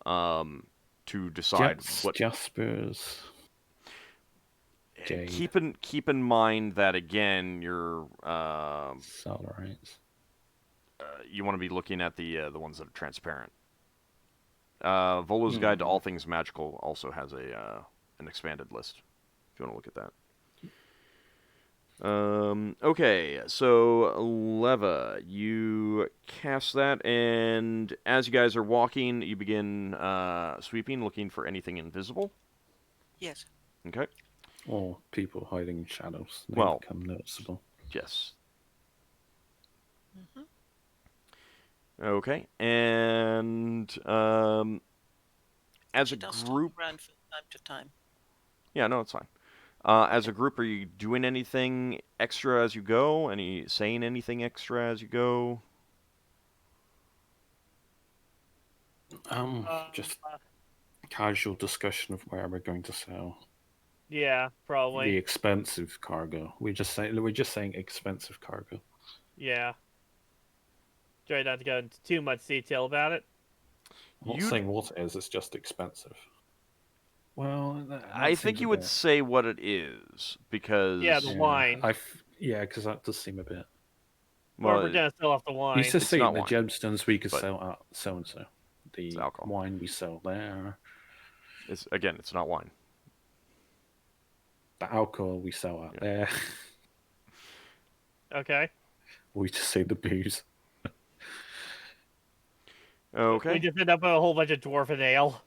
Speaker 1: to decide what
Speaker 6: Jaspers. Jade.
Speaker 1: Keep in mind that again, your
Speaker 6: Solarites.
Speaker 1: you want to be looking at the ones that are transparent. Volo's Guide to All Things Magical also has an expanded list, if you want to look at that. Okay, so Leva, you cast that, and as you guys are walking, you begin sweeping, looking for anything invisible.
Speaker 5: Yes.
Speaker 1: Okay.
Speaker 6: Or people hiding in shadows. They
Speaker 1: Well,
Speaker 6: become noticeable.
Speaker 1: Yes.
Speaker 5: Mm-hmm.
Speaker 1: Okay, and as
Speaker 5: She
Speaker 1: a
Speaker 5: does
Speaker 1: group,
Speaker 5: run from time to time.
Speaker 1: yeah, no, it's fine. As a group, are you doing anything extra as you go? Saying anything extra as you go?
Speaker 6: Just casual discussion of where we're going to sell
Speaker 7: Yeah, probably.
Speaker 6: the expensive cargo. We're just saying expensive cargo.
Speaker 7: Yeah. Try not to go into too much detail about it.
Speaker 6: I'm not saying what it is. It's just expensive.
Speaker 1: Well, I think you would say what it is, because...
Speaker 7: Yeah, the wine.
Speaker 6: Because that does seem a bit...
Speaker 7: Well, we're going to sell off the wine.
Speaker 6: You used to say the
Speaker 1: wine,
Speaker 6: gemstones we could sell at so-and-so. The
Speaker 1: alcohol.
Speaker 6: Wine we sell there.
Speaker 1: It's not wine.
Speaker 6: The alcohol we sell out there.
Speaker 7: Okay.
Speaker 6: We just say the booze.
Speaker 1: Okay.
Speaker 7: We just end up with a whole bunch of dwarven ale.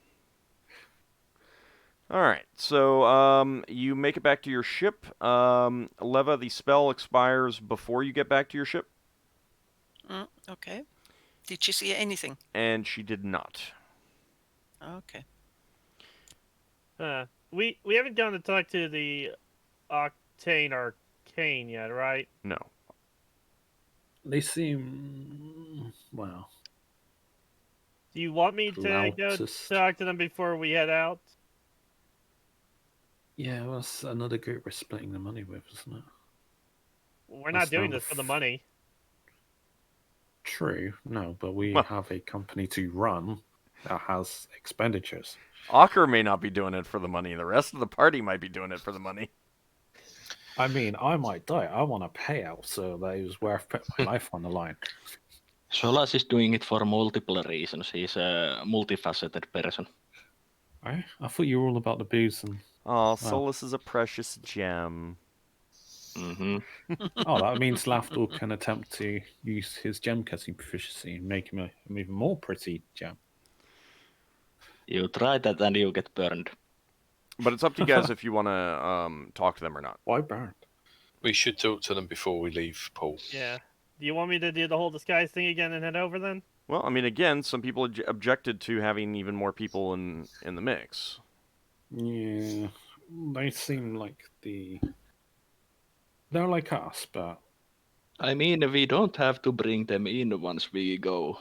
Speaker 1: Alright, so you make it back to your ship. Leva, the spell expires before you get back to your ship.
Speaker 5: Okay. Did she see anything?
Speaker 1: And she did not.
Speaker 5: Okay.
Speaker 7: We haven't gone to talk to the Octane Arcane yet, right?
Speaker 1: No.
Speaker 6: They seem... well...
Speaker 7: Do you want me to go talk to them before we head out?
Speaker 6: Yeah, well, that's another group we're splitting the money with, isn't it?
Speaker 7: We're not doing this for the money.
Speaker 6: True, no, but we have a company to run that has expenditures.
Speaker 1: Ockar may not be doing it for the money. The rest of the party might be doing it for the money.
Speaker 6: I mean, I might die. I want a payout, so that it was worth putting my life on the line.
Speaker 3: Solas is doing it for multiple reasons. He's a multifaceted person.
Speaker 6: I thought you were all about the booze and...
Speaker 1: Oh, Solas is a precious gem.
Speaker 3: Mm-hmm.
Speaker 6: That means Lafdul can attempt to use his gem cutting proficiency and make him an even more pretty gem.
Speaker 3: You try that and you get burned.
Speaker 1: But it's up to you guys if you want to talk to them or not.
Speaker 6: Why burned?
Speaker 2: We should talk to them before we leave, Paul.
Speaker 7: Yeah. Do you want me to do the whole disguise thing again and head over then?
Speaker 1: Well, I mean, again, some people objected to having even more people in the mix.
Speaker 6: Yeah, they seem like they're like us, but...
Speaker 3: I mean, we don't have to bring them in once we go.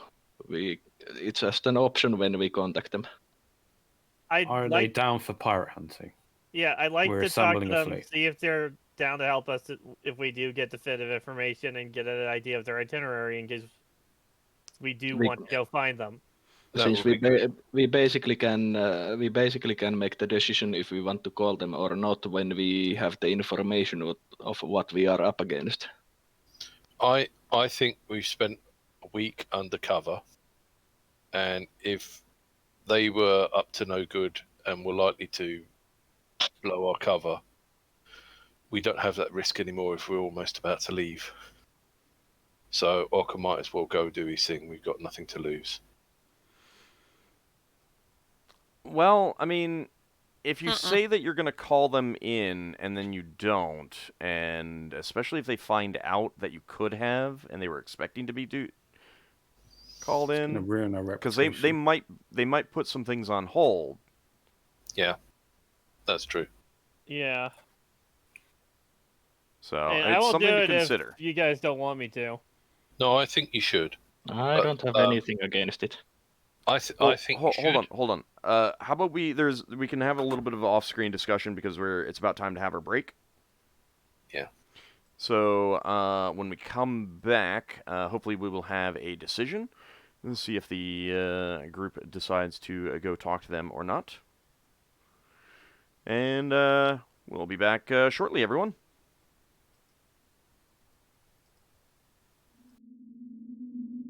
Speaker 3: It's just an option when we contact them.
Speaker 6: Are they down for pirate hunting?
Speaker 7: Yeah, I'd like to talk to them, see if they're down to help us if we do get definitive information and get an idea of their itinerary in case we want to go find them.
Speaker 3: Since we basically can make the decision if we want to call them or not when we have the information of what we are up against.
Speaker 2: I think we've spent a week undercover, and if they were up to no good and were likely to blow our cover, we don't have that risk anymore if we're almost about to leave. So Ockar might as well go do his thing. We've got nothing to lose.
Speaker 1: Well, I mean, if you say that you're going to call them in and then you don't, and especially if they find out that you could have and they were expecting to be called in, because they might put some things on hold.
Speaker 2: Yeah, that's true.
Speaker 7: Yeah.
Speaker 1: So it's something to consider.
Speaker 7: If you guys don't want me to.
Speaker 2: No, I think you should.
Speaker 3: I don't have anything against it.
Speaker 2: I think you should.
Speaker 1: Hold on. How about we can have a little bit of off-screen discussion because it's about time to have our break.
Speaker 2: Yeah.
Speaker 1: So when we come back, hopefully we will have a decision. Let's see if the group decides to go talk to them or not. And we'll be back shortly, everyone.